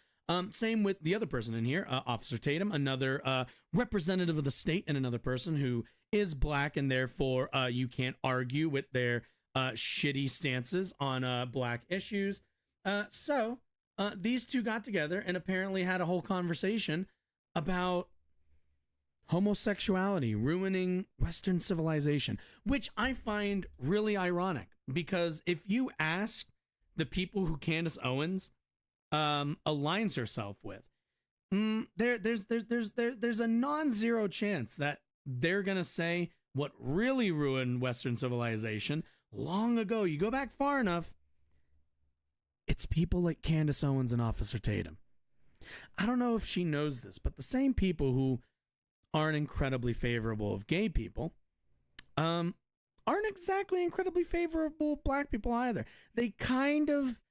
[SPEAKER 3] Same with the other person in here, Officer Tatum, another representative of the state, and another person who is black, and therefore you can't argue with their shitty stances on black issues. So these two got together and apparently had a whole conversation about homosexuality ruining Western civilization, which I find really ironic, because if you ask the people who Candace Owens aligns herself with, there's a non-zero chance that they're gonna say what really ruined Western civilization long ago. You go back far enough, it's people like Candace Owens and Officer Tatum. I don't know if she knows this, but the same people who aren't incredibly favorable of gay people aren't exactly incredibly favorable of black people either. They kind of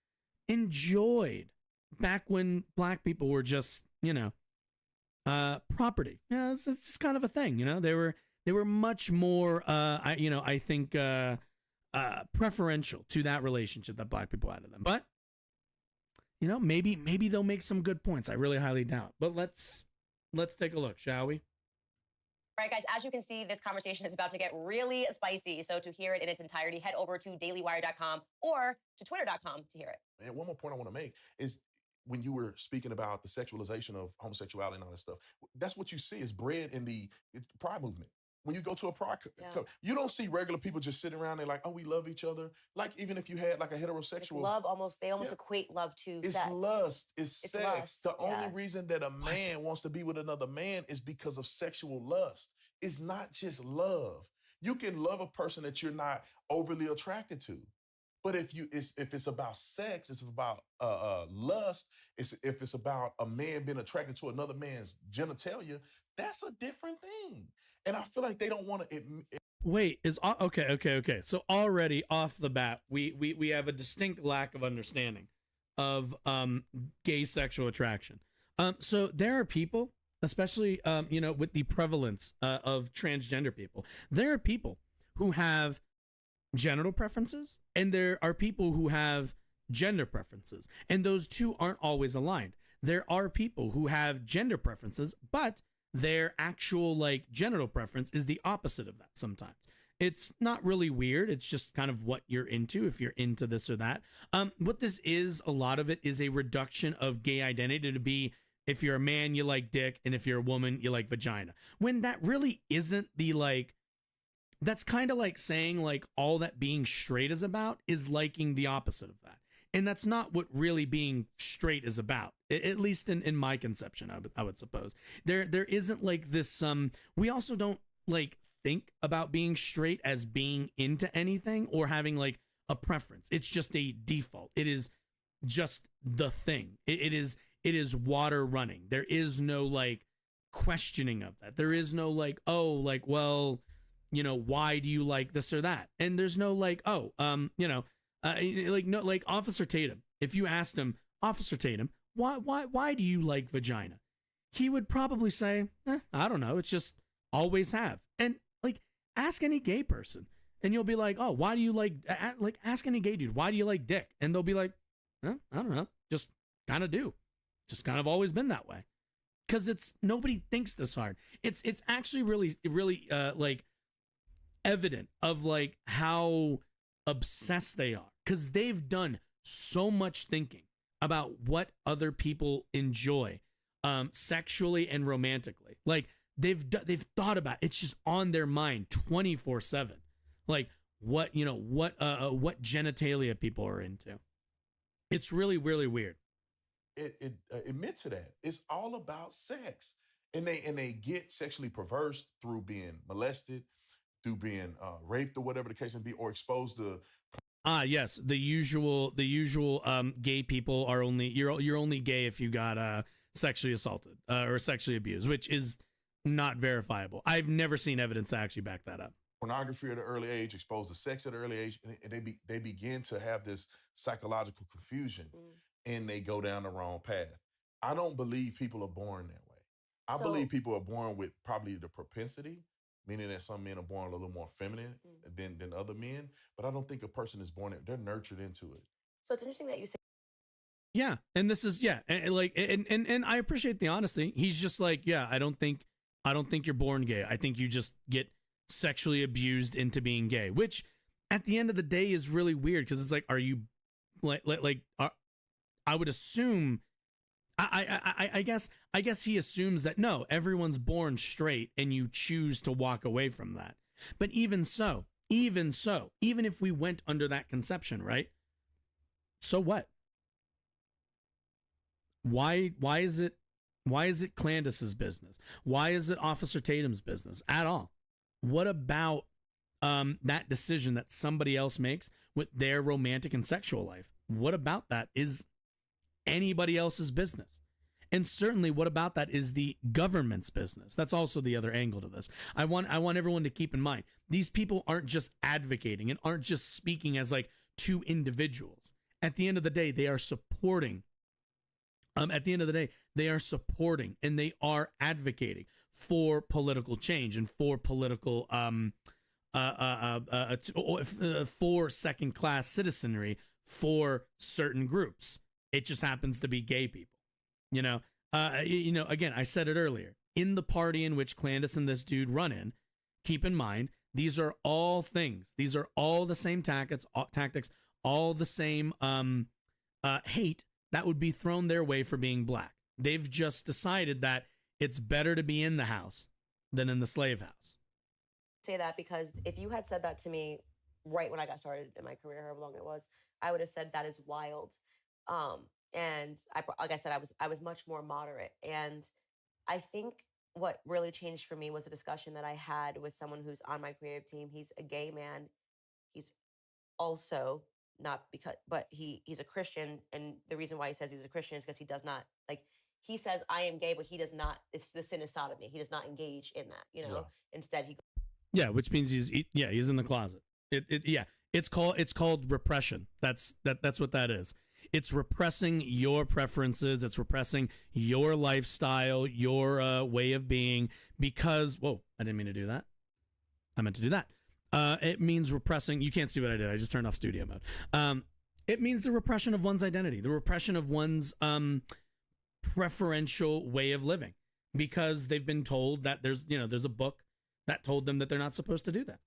[SPEAKER 3] enjoyed back when black people were just, property. It's just kind of a thing, They were much more, I think, preferential to that relationship that black people had to them. But, maybe they'll make some good points. I really highly doubt. But let's take a look, shall we?
[SPEAKER 5] All right, guys, as you can see, this conversation is about to get really spicy. So to hear it in its entirety, head over to dailywire.com or to twitter.com to hear it.
[SPEAKER 8] And one more point I want to make is when you were speaking about the sexualization of homosexuality and all that stuff, that's what you see is bred in the pride movement. When you go to a pride, you don't see regular people just sitting around there like, oh, we love each other. Like, even if you had like a heterosexual.
[SPEAKER 5] They almost equate love to
[SPEAKER 8] it's
[SPEAKER 5] sex.
[SPEAKER 8] Lust. It's sex.
[SPEAKER 5] Lust.
[SPEAKER 8] The only reason that a man wants to be with another man is because of sexual lust. It's not just love. You can love a person that you're not overly attracted to. But if it's about sex, it's about lust, if it's about a man being attracted to another man's genitalia, that's a different thing. And I feel like they don't want to.
[SPEAKER 3] Wait, okay. So already off the bat, we have a distinct lack of understanding of gay sexual attraction. So there are people, especially with the prevalence of transgender people, there are people who have genital preferences, and there are people who have gender preferences, and those two aren't always aligned. There are people who have gender preferences, but their actual genital preference is the opposite of that sometimes. It's not really weird. It's just kind of what you're into, if you're into this or that. What this is, a lot of it is a reduction of gay identity to be, if you're a man, you like dick, and if you're a woman, you like vagina. When that really isn't that's kind of like saying all that being straight is about is liking the opposite of that. And that's not what really being straight is about, at least in my conception, I would suppose. There isn't this, we also don't think about being straight as being into anything or having a preference. It's just a default. It is just the thing. It is water running. There is no questioning of that. There is no well, why do you like this or that? And there's no Officer Tatum. If you asked him, Officer Tatum, why do you like vagina? He would probably say, I don't know. It's just always have. And ask any gay person, and you'll be like, oh, why do you ask any gay dude, why do you like dick? And they'll be like, I don't know. Just kind of do. Just kind of always been that way. Because nobody thinks this hard. It's actually really evident of how obsessed they are, because they've done so much thinking about what other people enjoy sexually and romantically. they've thought about it. It's just on their mind 24/7. Like what genitalia people are into. It's really, really weird.
[SPEAKER 8] Admit to that. It's all about sex, and they get sexually perverse through being molested, through being raped or whatever the case may be, or exposed to.
[SPEAKER 3] Yes, the usual gay people are only you're only gay if you got sexually assaulted or sexually abused, which is not verifiable. I've never seen evidence to actually back that up.
[SPEAKER 8] Pornography at an early age, exposed to sex at an early age, and they begin to have this psychological confusion, and they go down the wrong path. I don't believe people are born that way. I believe people are born with probably the propensity, meaning that some men are born a little more feminine than other men, but I don't think a person is born, they're nurtured into it.
[SPEAKER 5] So it's interesting that you say.
[SPEAKER 3] Yeah, and this is and I appreciate the honesty. He's just like, yeah, I don't think you're born gay. I think you just get sexually abused into being gay, which at the end of the day is really weird because it's like, are you I would assume I guess he assumes that no, everyone's born straight and you choose to walk away from that. But even if we went under that conception, right? So what? Why is it Clandis's business? Why is it Officer Tatum's business at all? What about that decision that somebody else makes with their romantic and sexual life? What about that is anybody else's business? And certainly what about that is the government's business? That's also the other angle to this. I want everyone to keep in mind, these people aren't just advocating and aren't just speaking as like two individuals. At the end of the day, they are supporting. At the end of the day, they are supporting and they are advocating for political change and for political for second-class citizenry for certain groups. It just happens to be gay people. Again, I said it earlier. In the party in which Clandis and this dude run in, keep in mind, these are all things. These are all the same tactics, all the same hate that would be thrown their way for being black. They've just decided that it's better to be in the house than in the slave house.
[SPEAKER 5] Say that because if you had said that to me right when I got started in my career, however long it was, I would have said that is wild. And like I said, I was much more moderate. And I think what really changed for me was a discussion that I had with someone who's on my creative team. He's a gay man. He's also not but he's a Christian. And the reason why he says he's a Christian is because he does not, like, he says, I am gay, but he does not, it's the sin of sodomy. He does not engage in that,
[SPEAKER 8] Yeah.
[SPEAKER 5] Instead he.
[SPEAKER 3] Yeah, which means he's in the closet. It's called repression. That's what that is. It's repressing your preferences. It's repressing your lifestyle, your way of being, because, whoa, I didn't mean to do that. I meant to do that. It means repressing. You can't see what I did. I just turned off studio mode. It means the repression of one's identity, the repression of one's preferential way of living, because they've been told that there's a book that told them that they're not supposed to do that.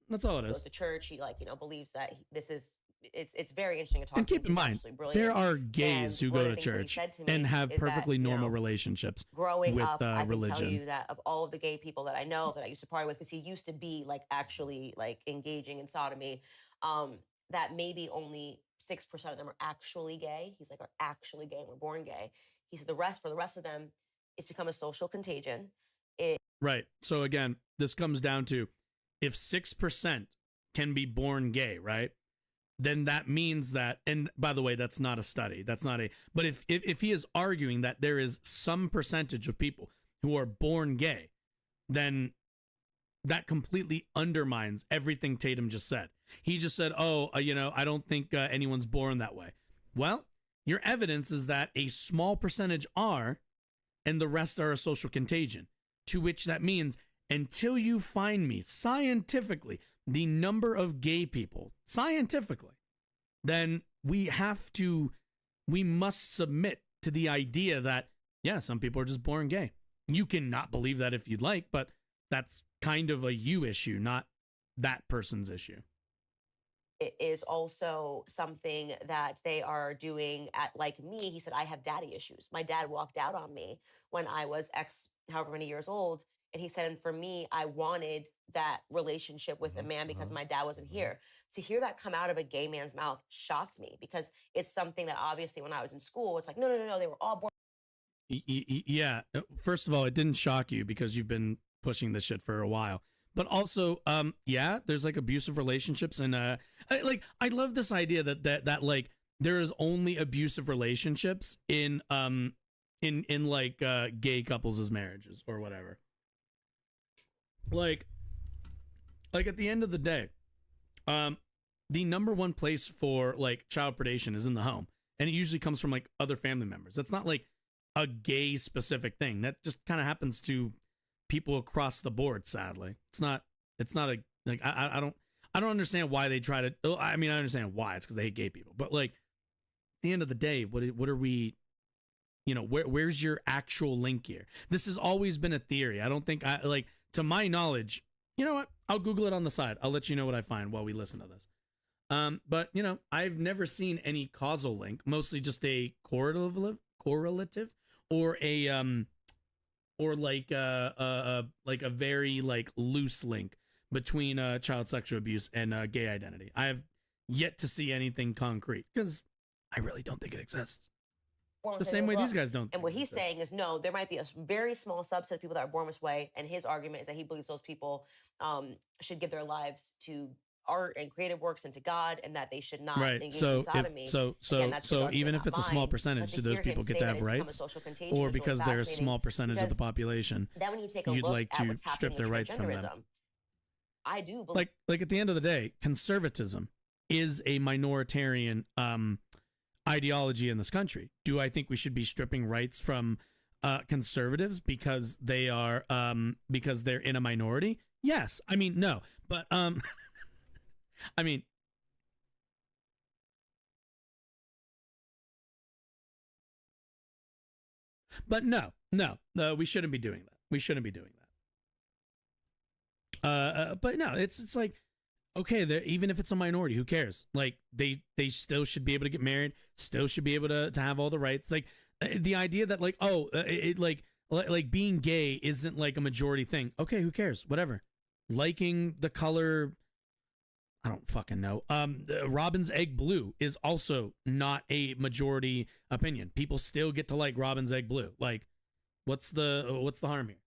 [SPEAKER 3] That's all it is.
[SPEAKER 5] Goes to church. He believes that this is. It's very interesting to talk.
[SPEAKER 3] And keep in mind, there are gays who go to church and have perfectly normal relationships
[SPEAKER 5] growing
[SPEAKER 3] with
[SPEAKER 5] up. I
[SPEAKER 3] religion.
[SPEAKER 5] can tell you that of all of the gay people that I know that I used to party with, because he used to be actually engaging in sodomy, that maybe only 6% of them are actually gay. He's like, are actually gay and were born gay. He said for the rest of them, it's become a social contagion.
[SPEAKER 3] Right. So again, this comes down to, if 6% can be born gay, right? Then that means that, and by the way, that's not a study. But if he is arguing that there is some percentage of people who are born gay, then that completely undermines everything Tatum just said. He just said, I don't think anyone's born that way. Well, your evidence is that a small percentage are, and the rest are a social contagion, to which that means until you find me scientifically the number of gay people, scientifically, then we must submit to the idea that, yeah, some people are just born gay. You can not believe that if you'd like, but that's kind of a you issue, not that person's issue.
[SPEAKER 5] It is also something that they are doing like me. He said, I have daddy issues. My dad walked out on me when I was however many years old. And he said, and for me, I wanted that relationship with a man because my dad wasn't here. To hear that come out of a gay man's mouth shocked me, because it's something that obviously when I was in school, it's like, no, they were all born.
[SPEAKER 3] Yeah. First of all, it didn't shock you because you've been pushing this shit for a while. But also, yeah, there's like abusive relationships, and I love this idea that like there is only abusive relationships in like gay couples' marriages or whatever. Like at the end of the day, the number one place for like child predation is in the home, and it usually comes from like other family members. That's not like a gay specific thing. That just kind of happens to people across the board. Sadly, it's not a like I don't understand why they try to. I mean, I understand why. It's because they hate gay people. But like at the end of the day, what are we? You know, where's your actual link here? This has always been a theory. I don't think to my knowledge. You know what? I'll Google it on the side. I'll let you know what I find while we listen to this. But you know, I've never seen any causal link. Mostly just a correlative, or a or like a very like loose link between child sexual abuse and gay identity. I have yet to see anything concrete because I really don't think it exists. The same way these guys don't.
[SPEAKER 5] And what he's saying is, no, there might be a very small subset of people that are born this way. And his argument is that he believes those people should give their lives to art and creative works and to God, and that they should not engage in sodomy.
[SPEAKER 3] So even if it's a small percentage, do those people get to have rights? Or because they're a small percentage of the population,
[SPEAKER 5] then when you take a
[SPEAKER 3] you'd
[SPEAKER 5] look
[SPEAKER 3] like
[SPEAKER 5] at
[SPEAKER 3] to
[SPEAKER 5] what's
[SPEAKER 3] strip
[SPEAKER 5] happening
[SPEAKER 3] their
[SPEAKER 5] in
[SPEAKER 3] rights from them?
[SPEAKER 5] transgenderism, I do believe.
[SPEAKER 3] Like at the end of the day, conservatism is a minoritarian ideology in this country. Do I think we should be stripping rights from conservatives because they are because they're in a minority? Yes. I mean, no, but I mean, but no, we shouldn't be doing that. We shouldn't be doing that. But no, it's like, okay, even if it's a minority, who cares? Like they still should be able to get married, still should be able to have all the rights. Like the idea that like, like being gay isn't like a majority thing. Okay, who cares? Whatever. Liking the color, I don't fucking know. Robin's egg blue is also not a majority opinion. People still get to like Robin's egg blue. Like, what's the harm here?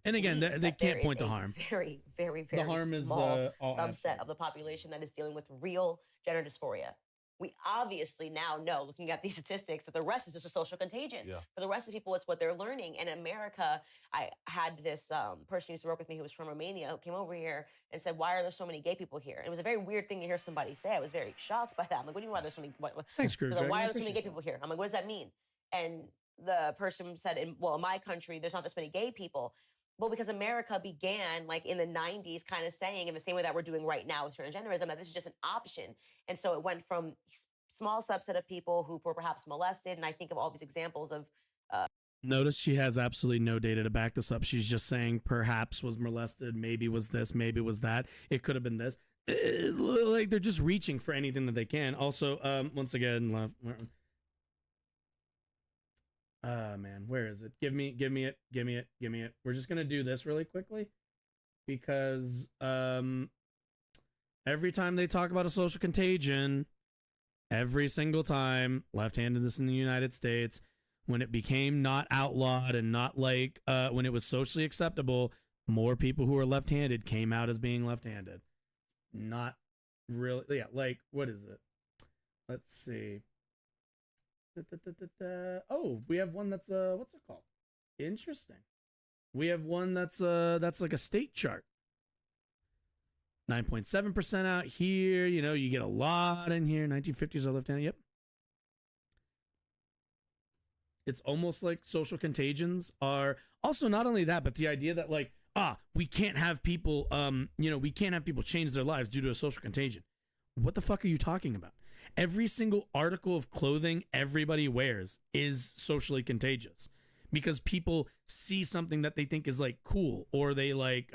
[SPEAKER 3] And again, they can't point to harm.
[SPEAKER 5] Very, very, very
[SPEAKER 3] the harm is,
[SPEAKER 5] small subset of the population that is dealing with real gender dysphoria. We obviously now know, looking at these statistics, that the rest is just a social contagion.
[SPEAKER 8] Yeah.
[SPEAKER 5] For the rest of people, it's what they're learning. In America, I had this person who used to work with me who was from Romania, who came over here and said, "Why are there so many gay people here?" And it was a very weird thing to hear somebody say. I was very shocked by that. I'm like, "What do you mean why there's so many?"
[SPEAKER 3] Thanks, Scrooge.
[SPEAKER 5] Like, why are there so many gay people here? I'm like, "What does that mean?" And the person said, in my country, there's not this many gay people. Well, because America began like in the 90s kind of saying, in the same way that we're doing right now with transgenderism, that this is just an option. And so it went from small subset of people who were perhaps molested. And I think of all these examples of...
[SPEAKER 3] Notice she has absolutely no data to back this up. She's just saying perhaps was molested, maybe was this, maybe was that. It could have been this. Like they're just reaching for anything that they can. Also, once again, man, where is it? Give me it. We're just gonna do this really quickly because every time they talk about a social contagion, every single time, left-handedness in the United States, when it became not outlawed and not like when it was socially acceptable, more people who are left-handed came out as being left-handed. Not really, yeah. Like, what is it? Let's see. Oh, we have one that's what's it called? Interesting. We have one that's like a state chart. 9.7% out here. You know, you get a lot in here. 1950s are left-handed. Yep. It's almost like social contagions are also not only that, but the idea that like, we can't have people, we can't have people change their lives due to a social contagion. What the fuck are you talking about? Every single article of clothing everybody wears is socially contagious because people see something that they think is like cool, or they like,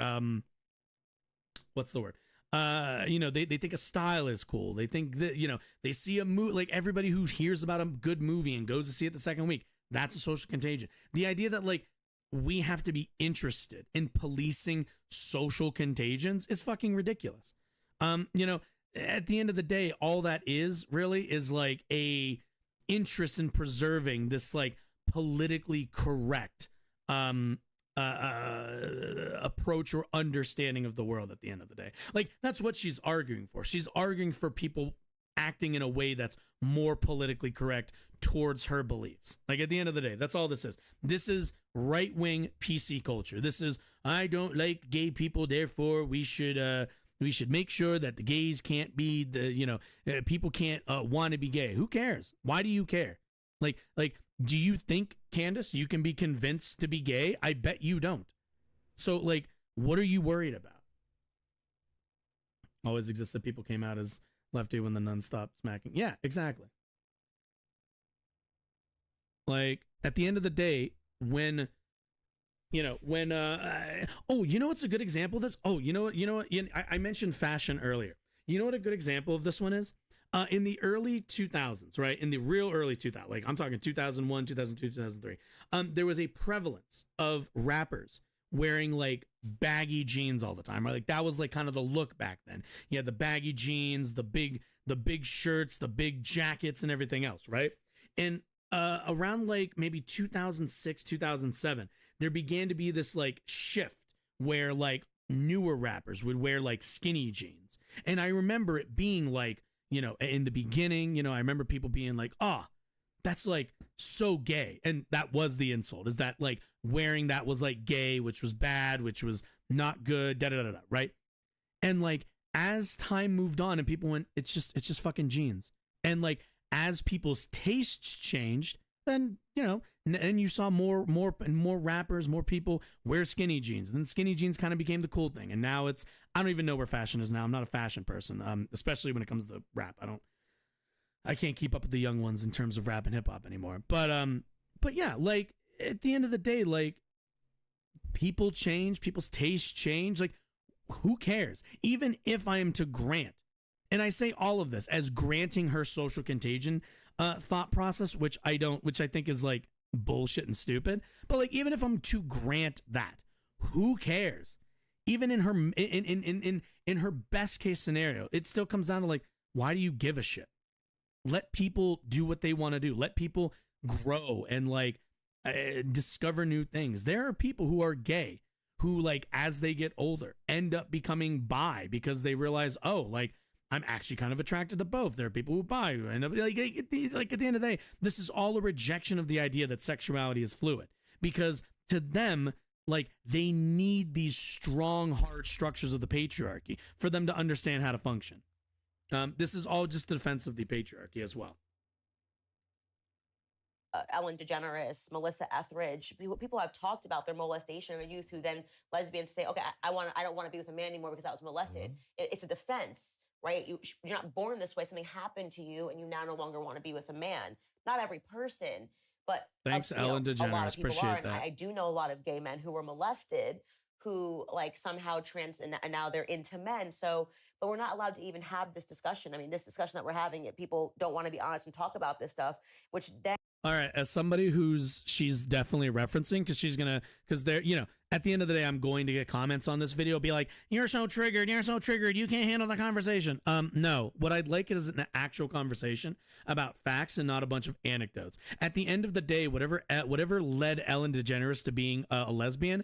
[SPEAKER 3] what's the word? They think a style is cool. They think that, they see a movie, like everybody who hears about a good movie and goes to see it the second week. That's a social contagion. The idea that like we have to be interested in policing social contagions is fucking ridiculous. You know, at the end of the day, all that is really is like a interest in preserving this like politically correct approach or understanding of the world at the end of the day. Like, that's what she's arguing for. She's arguing for people acting in a way that's more politically correct towards her beliefs. Like, at the end of the day, that's all this is. This is right-wing PC culture. This is, I don't like gay people, therefore we should make sure that the gays can't be people can't want to be gay. Who cares? Why do you care? Like, do you think, Candace, you can be convinced to be gay? I bet you don't. So, like, what are you worried about? Always exists that people came out as lefty when the nuns stopped smacking. Yeah, exactly. Like, at the end of the day, when you know what's a good example of this? I mentioned fashion earlier. You know what a good example of this one is? In the early 2000s, right? In the real early 2000s, like I'm talking 2001, 2002, 2003, there was a prevalence of rappers wearing like baggy jeans all the time, right? Like that was like kind of the look back then. You had the baggy jeans, the big shirts, the big jackets and everything else, right? And around like maybe 2006, 2007, there began to be this like shift where like newer rappers would wear like skinny jeans. And I remember it being like, you know, in the beginning, you know, I remember people being like, oh, that's like so gay. And that was the insult, is that like wearing that was like gay, which was bad, which was not good, right? And like as time moved on and people went, it's just fucking jeans. And like as people's tastes changed, then, you know, and you saw more rappers, more people wear skinny jeans. And then skinny jeans kind of became the cool thing. And now it's, I don't even know where fashion is now. I'm not a fashion person, especially when it comes to rap. I can't keep up with the young ones in terms of rap and hip hop anymore. But yeah, like at the end of the day, like people change, people's tastes change. Like, who cares? Even if I am to grant, and I say all of this as granting her social contagion thought process, which I think is like bullshit and stupid. But like, even if I'm to grant that, who cares? Even in her in her best case scenario, it still comes down to like, why do you give a shit? Let people do what they want to do. Let people grow and like discover new things. There are people who are gay who like as they get older end up becoming bi because they realize, oh, like I'm actually kind of attracted to both. There are people who bi who end up like at the end of the day, this is all a rejection of the idea that sexuality is fluid, because to them, like they need these strong, hard structures of the patriarchy for them to understand how to function. This is all just a defense of the patriarchy as well.
[SPEAKER 5] Ellen DeGeneres, Melissa Etheridge, people have talked about their molestation in youth, who then lesbians say, okay, I don't want to be with a man anymore because I was molested. It's a defense, right? You're not born this way. Something happened to you and you now no longer want to be with a man. Not every person, but
[SPEAKER 3] thanks, Ellen DeGeneres. Appreciate that.
[SPEAKER 5] I do know a lot of gay men who were molested, who like somehow and now they're into men. So, but we're not allowed to even have this discussion. I mean, this discussion that we're having, people don't want to be honest and talk about this stuff, which then.
[SPEAKER 3] All right, as somebody she's definitely referencing, because they're, you know, at the end of the day, I'm going to get comments on this video, be like, you're so triggered, you can't handle the conversation. No, what I'd like is an actual conversation about facts and not a bunch of anecdotes. At the end of the day, whatever led Ellen DeGeneres to being a lesbian,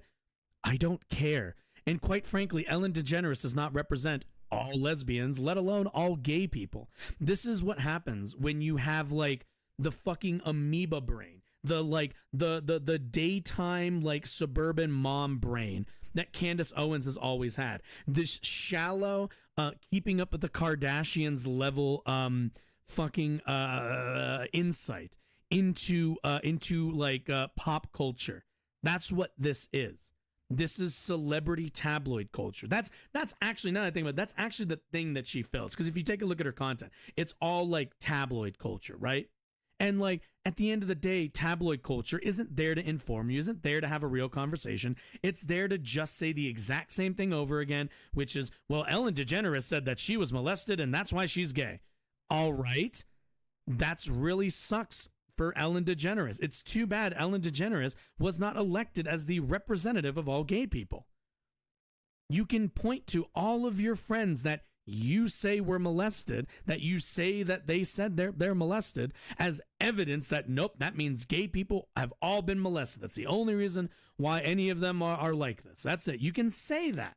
[SPEAKER 3] I don't care. And quite frankly, Ellen DeGeneres does not represent all lesbians, let alone all gay people. This is what happens when you have like the fucking amoeba brain, the daytime like suburban mom brain that Candace Owens has always had. This shallow, keeping up with the Kardashians level, fucking insight into like pop culture. That's what this is. This is celebrity tabloid culture. That's actually, now that I think about it, that's actually the thing that she fills. Because if you take a look at her content, it's all like tabloid culture, right? And like at the end of the day, tabloid culture isn't there to inform you, isn't there to have a real conversation. It's there to just say the exact same thing over again, which is, well, Ellen DeGeneres said that she was molested and that's why she's gay. All right. That's really sucks for Ellen DeGeneres. It's too bad Ellen DeGeneres was not elected as the representative of all gay people. You can point to all of your friends that you say were molested, that you say that they said they're molested, as evidence that, nope, that means gay people have all been molested. That's the only reason why any of them are like this. That's it. You can say that.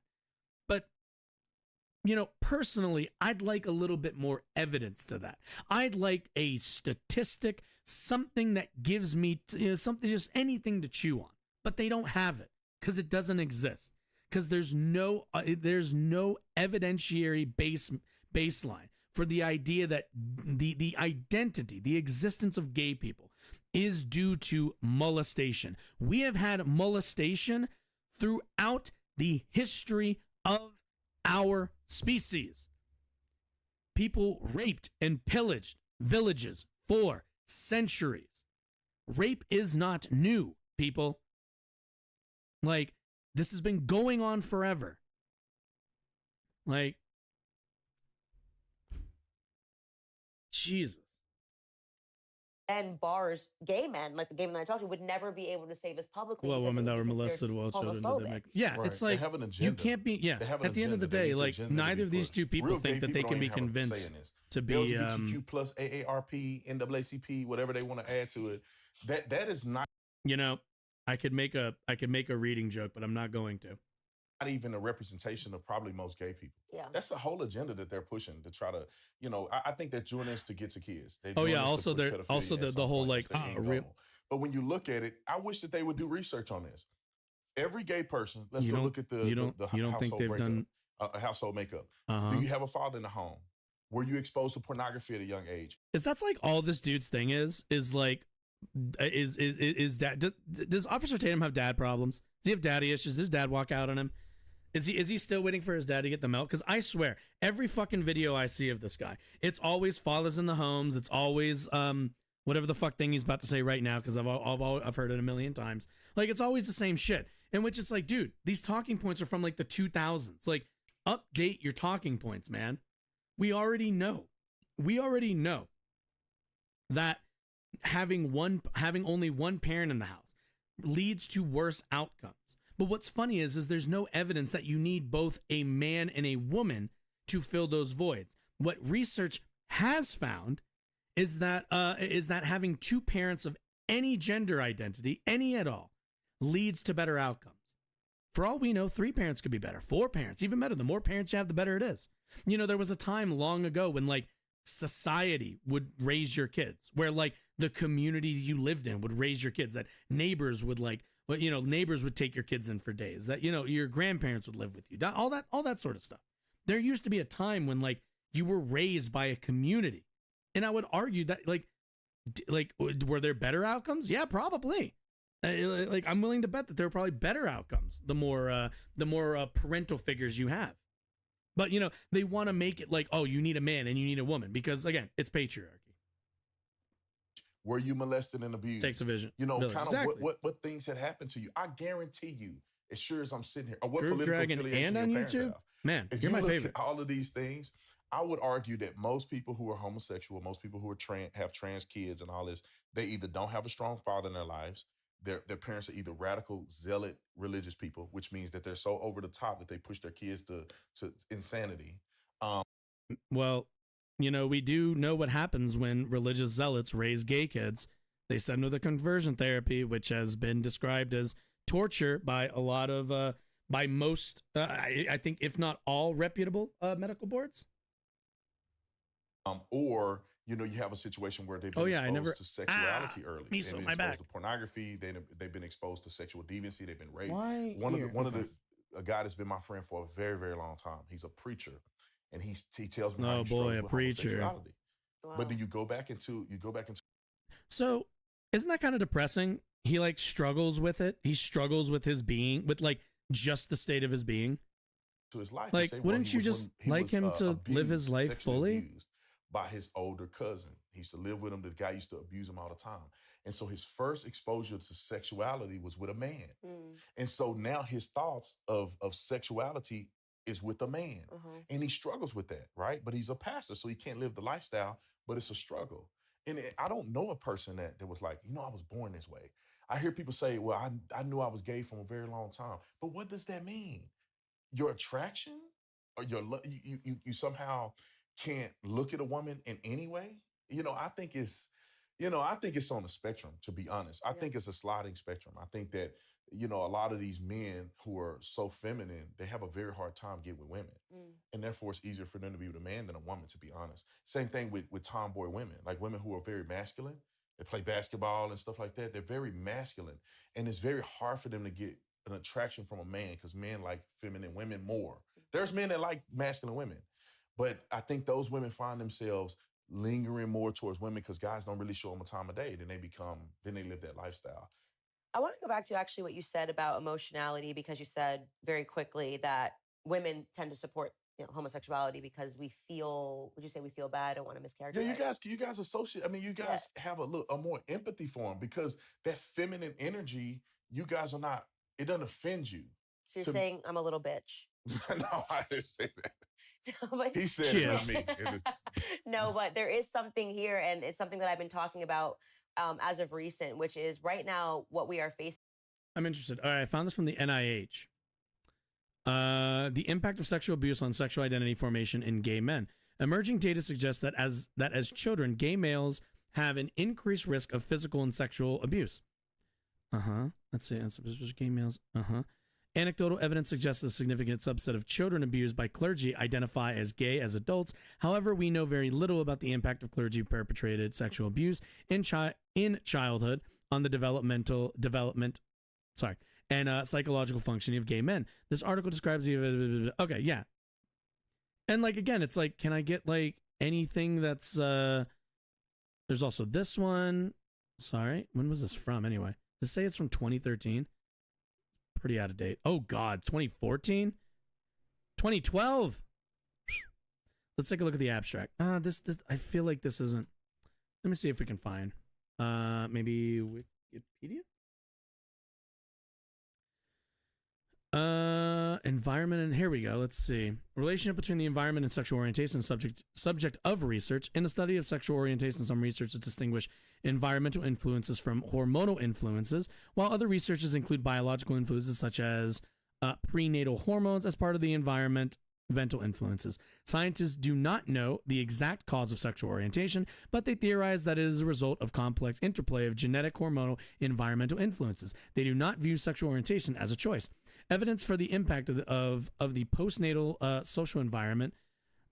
[SPEAKER 3] But, you know, personally, I'd like a little bit more evidence to that. I'd like a statistic, something that gives me, something, just anything to chew on. But they don't have it because it doesn't exist. Because there's no evidentiary baseline for the idea that the identity, the existence of gay people is due to molestation. We have had molestation throughout the history of our species. People raped and pillaged villages for centuries. Rape is not new, people. Like, this has been going on forever. Like, Jesus.
[SPEAKER 5] And bars, gay men, like the gay men that I talked to, would never be able to say this publicly.
[SPEAKER 3] Well,
[SPEAKER 5] because
[SPEAKER 3] women that were
[SPEAKER 5] because
[SPEAKER 3] molested
[SPEAKER 5] they're
[SPEAKER 3] while children did
[SPEAKER 5] homophobic.
[SPEAKER 3] make. Yeah,
[SPEAKER 8] Right.
[SPEAKER 3] it's
[SPEAKER 8] They
[SPEAKER 3] like
[SPEAKER 8] have an
[SPEAKER 3] you
[SPEAKER 8] agenda.
[SPEAKER 3] can't be. Yeah,
[SPEAKER 8] They have an
[SPEAKER 3] at the end of the
[SPEAKER 8] agenda. They
[SPEAKER 3] day,
[SPEAKER 8] need the
[SPEAKER 3] like
[SPEAKER 8] agenda to
[SPEAKER 3] neither
[SPEAKER 8] be
[SPEAKER 3] of these
[SPEAKER 8] pushed.
[SPEAKER 3] two people
[SPEAKER 8] Real
[SPEAKER 3] think
[SPEAKER 8] gay
[SPEAKER 3] that they
[SPEAKER 8] people
[SPEAKER 3] can
[SPEAKER 8] don't
[SPEAKER 3] be
[SPEAKER 8] even have a say
[SPEAKER 3] convinced
[SPEAKER 8] in this.
[SPEAKER 3] to be.
[SPEAKER 8] LGBTQ plus AARP, NAACP, whatever they want to add to it. That is not.
[SPEAKER 3] You know, I could make a reading joke, but I'm not going to.
[SPEAKER 8] Not even a representation of probably most gay people.
[SPEAKER 5] Yeah.
[SPEAKER 8] That's the whole agenda that they're pushing to try to, I think they're doing this to get to kids. They're
[SPEAKER 3] Oh
[SPEAKER 8] doing
[SPEAKER 3] yeah,
[SPEAKER 8] this to
[SPEAKER 3] also
[SPEAKER 8] push
[SPEAKER 3] they're
[SPEAKER 8] pedophilia
[SPEAKER 3] also
[SPEAKER 8] at
[SPEAKER 3] the
[SPEAKER 8] some
[SPEAKER 3] whole
[SPEAKER 8] point.
[SPEAKER 3] like
[SPEAKER 8] That's their end
[SPEAKER 3] real.
[SPEAKER 8] goal. But when you look at it, I wish that they would do research on this. Every gay person, let's
[SPEAKER 3] You
[SPEAKER 8] go
[SPEAKER 3] don't-
[SPEAKER 8] look at the
[SPEAKER 3] you don't think
[SPEAKER 8] household
[SPEAKER 3] they've
[SPEAKER 8] breakup,
[SPEAKER 3] done-
[SPEAKER 8] household makeup.
[SPEAKER 3] Uh-huh.
[SPEAKER 8] Do you have a father in the home? Were you exposed to pornography at a young age?
[SPEAKER 3] That's like all this dude's thing is like is that does Officer Tatum have dad problems? Does he have daddy issues? Does his dad walk out on him? Is he still waiting for his dad to get the milk? Because I swear, every fucking video I see of this guy, it's always fathers in the homes. It's always whatever the fuck thing he's about to say right now, because I've heard it a million times. Like, it's always the same shit. In which it's like, dude, these talking points are from like the 2000s. Like, update your talking points, man. We already know that having only one parent in the house leads to worse outcomes. But what's funny is there's no evidence that you need both a man and a woman to fill those voids. What research has found is that having two parents of any gender identity, any at all, leads to better outcomes. For all we know, 3 parents could be better. 4 parents, even better. The more parents you have, the better it is. You know, there was a time long ago when like society would raise your kids, where like the community you lived in would raise your kids, that neighbors would like, well, you know, neighbors would take your kids in for days, that, you know, your grandparents would live with you, all that sort of stuff. There used to be a time when like you were raised by a community. And I would argue that like were there better outcomes? Yeah, probably. Like, I'm willing to bet that there are probably better outcomes the more parental figures you have. But, you know, they want to make it like, oh, you need a man and you need a woman because, again, it's patriarchy.
[SPEAKER 8] Were you molested and abused?
[SPEAKER 3] Takes a vision.
[SPEAKER 8] You know,
[SPEAKER 3] village.
[SPEAKER 8] kind
[SPEAKER 3] Exactly.
[SPEAKER 8] of what things had happened to you. I guarantee you, as sure as I'm sitting here, or what
[SPEAKER 3] Drew
[SPEAKER 8] political
[SPEAKER 3] Dragon
[SPEAKER 8] affiliation
[SPEAKER 3] and
[SPEAKER 8] your
[SPEAKER 3] on
[SPEAKER 8] parents
[SPEAKER 3] YouTube?
[SPEAKER 8] have.
[SPEAKER 3] Man,
[SPEAKER 8] If
[SPEAKER 3] you're
[SPEAKER 8] you
[SPEAKER 3] my
[SPEAKER 8] look
[SPEAKER 3] favorite.
[SPEAKER 8] at all of these things, I would argue that most people who are homosexual, most people who are have trans kids and all this, they either don't have a strong father in their lives. Their parents are either radical, zealot, religious people, which means that they're so over the top that they push their kids to insanity.
[SPEAKER 3] Well, you know, we do know what happens when religious zealots raise gay kids. They send them to conversion therapy, which has been described as torture by a lot of, by most, I think, if not all reputable medical boards.
[SPEAKER 8] Or, you know, you have a situation where they've been exposed to sexuality early.
[SPEAKER 3] Me
[SPEAKER 8] They've
[SPEAKER 3] so
[SPEAKER 8] been
[SPEAKER 3] my
[SPEAKER 8] exposed
[SPEAKER 3] back.
[SPEAKER 8] to pornography. They've been exposed to sexual deviancy. They've been raped.
[SPEAKER 3] Why
[SPEAKER 8] One
[SPEAKER 3] here?
[SPEAKER 8] of a guy that's been my friend for a very, very long time. He's a preacher, and he tells me how
[SPEAKER 3] Oh
[SPEAKER 8] he
[SPEAKER 3] boy,
[SPEAKER 8] struggles
[SPEAKER 3] a
[SPEAKER 8] with
[SPEAKER 3] preacher.
[SPEAKER 8] homosexuality.
[SPEAKER 5] Wow.
[SPEAKER 8] But then you go back into
[SPEAKER 3] So isn't that kind of depressing? He like struggles with it. He struggles with his being, with like just the state of his being.
[SPEAKER 8] to his life.
[SPEAKER 3] Like,
[SPEAKER 8] Say, well,
[SPEAKER 3] wouldn't
[SPEAKER 8] he
[SPEAKER 3] you
[SPEAKER 8] was
[SPEAKER 3] just
[SPEAKER 8] when he
[SPEAKER 3] like
[SPEAKER 8] was,
[SPEAKER 3] him to live his
[SPEAKER 8] abused,
[SPEAKER 3] life
[SPEAKER 8] sexually
[SPEAKER 3] fully?
[SPEAKER 8] abused by his older cousin. He used to live with him. The guy used to abuse him all the time. And so his first exposure to sexuality was with a man. And so now his thoughts of sexuality is with a man. And he struggles with that, right? But he's a pastor, so he can't live the lifestyle, but it's a struggle. And I don't know a person that was like, I was born this way. I hear people say, well, I knew I was gay from a very long time. But what does that mean? Your attraction or you somehow can't look at a woman in any way? I think it's on a spectrum, to be honest. I think it's a sliding spectrum. I think that, a lot of these men who are so feminine, they have a very hard time getting with women. And therefore it's easier for them to be with a man than a woman, to be honest. Same thing with tomboy women, like women who are very masculine. They play basketball and stuff like that. They're very masculine. And it's very hard for them to get an attraction from a man because men like feminine women more. There's men that like masculine women. But I think those women find themselves lingering more towards women because guys don't really show them a time of day. Then they live that lifestyle.
[SPEAKER 5] I want to go back to actually what you said about emotionality, because you said very quickly that women tend to support homosexuality because we feel, would you say we feel bad? I don't want to mischaracterize.
[SPEAKER 8] Yeah, you guys associate. I mean, you guys have a more empathy for them because that feminine energy, you guys are not, it doesn't offend you.
[SPEAKER 5] So you're saying I'm a little bitch.
[SPEAKER 8] No, I didn't say that.
[SPEAKER 5] But
[SPEAKER 8] he said it, not me.
[SPEAKER 5] No, but there is something here, and it's something that I've been talking about as of recent, which is right now what we are facing.
[SPEAKER 3] I'm interested. All right, I found this from the NIH. The impact of sexual abuse on sexual identity formation in gay men. Emerging data suggests that as children, gay males have an increased risk of physical and sexual abuse. Let's see. Gay males. Anecdotal evidence suggests a significant subset of children abused by clergy identify as gay as adults. However, we know very little about the impact of clergy perpetrated sexual abuse in childhood on the development and psychological functioning of gay men. This article describes the okay, yeah. And like again, it's like, can I get like anything that's there's also this one. Sorry, when was this from anyway? Does it say it's from 2013? Pretty out of date. Oh God, 2014? 2012. Let's take a look at the abstract. This I feel like this isn't. Let me see if we can find maybe Wikipedia. Environment, and here we go. Let's see. Relationship between the environment and sexual orientation, subject of research. In the study of sexual orientation, some researchers distinguish environmental influences from hormonal influences, while other researchers include biological influences such as prenatal hormones as part of the environmental influences. Scientists do not know the exact cause of sexual orientation, but they theorize that it is a result of complex interplay of genetic, hormonal, environmental influences. They do not view sexual orientation as a choice. Evidence for the impact of the postnatal social environment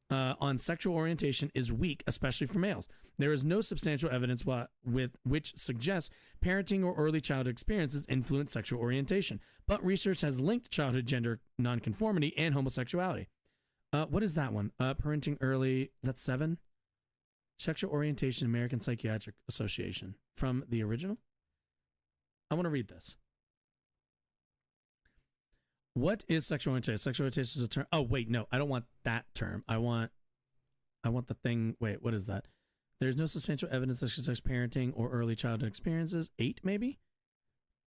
[SPEAKER 3] on sexual orientation is weak, especially for males. There is no substantial evidence which suggests parenting or early childhood experiences influence sexual orientation, but research has linked childhood gender nonconformity and homosexuality. What is that one? Parenting early, that's 7? Sexual Orientation, American Psychiatric Association. From the original? I want to read this. What is sexual orientation? Sexual orientation is a term. Oh, wait, no, I don't want that term. I want the thing. Wait, what is that? There's no substantial evidence that suggests parenting or early childhood experiences. 8, maybe?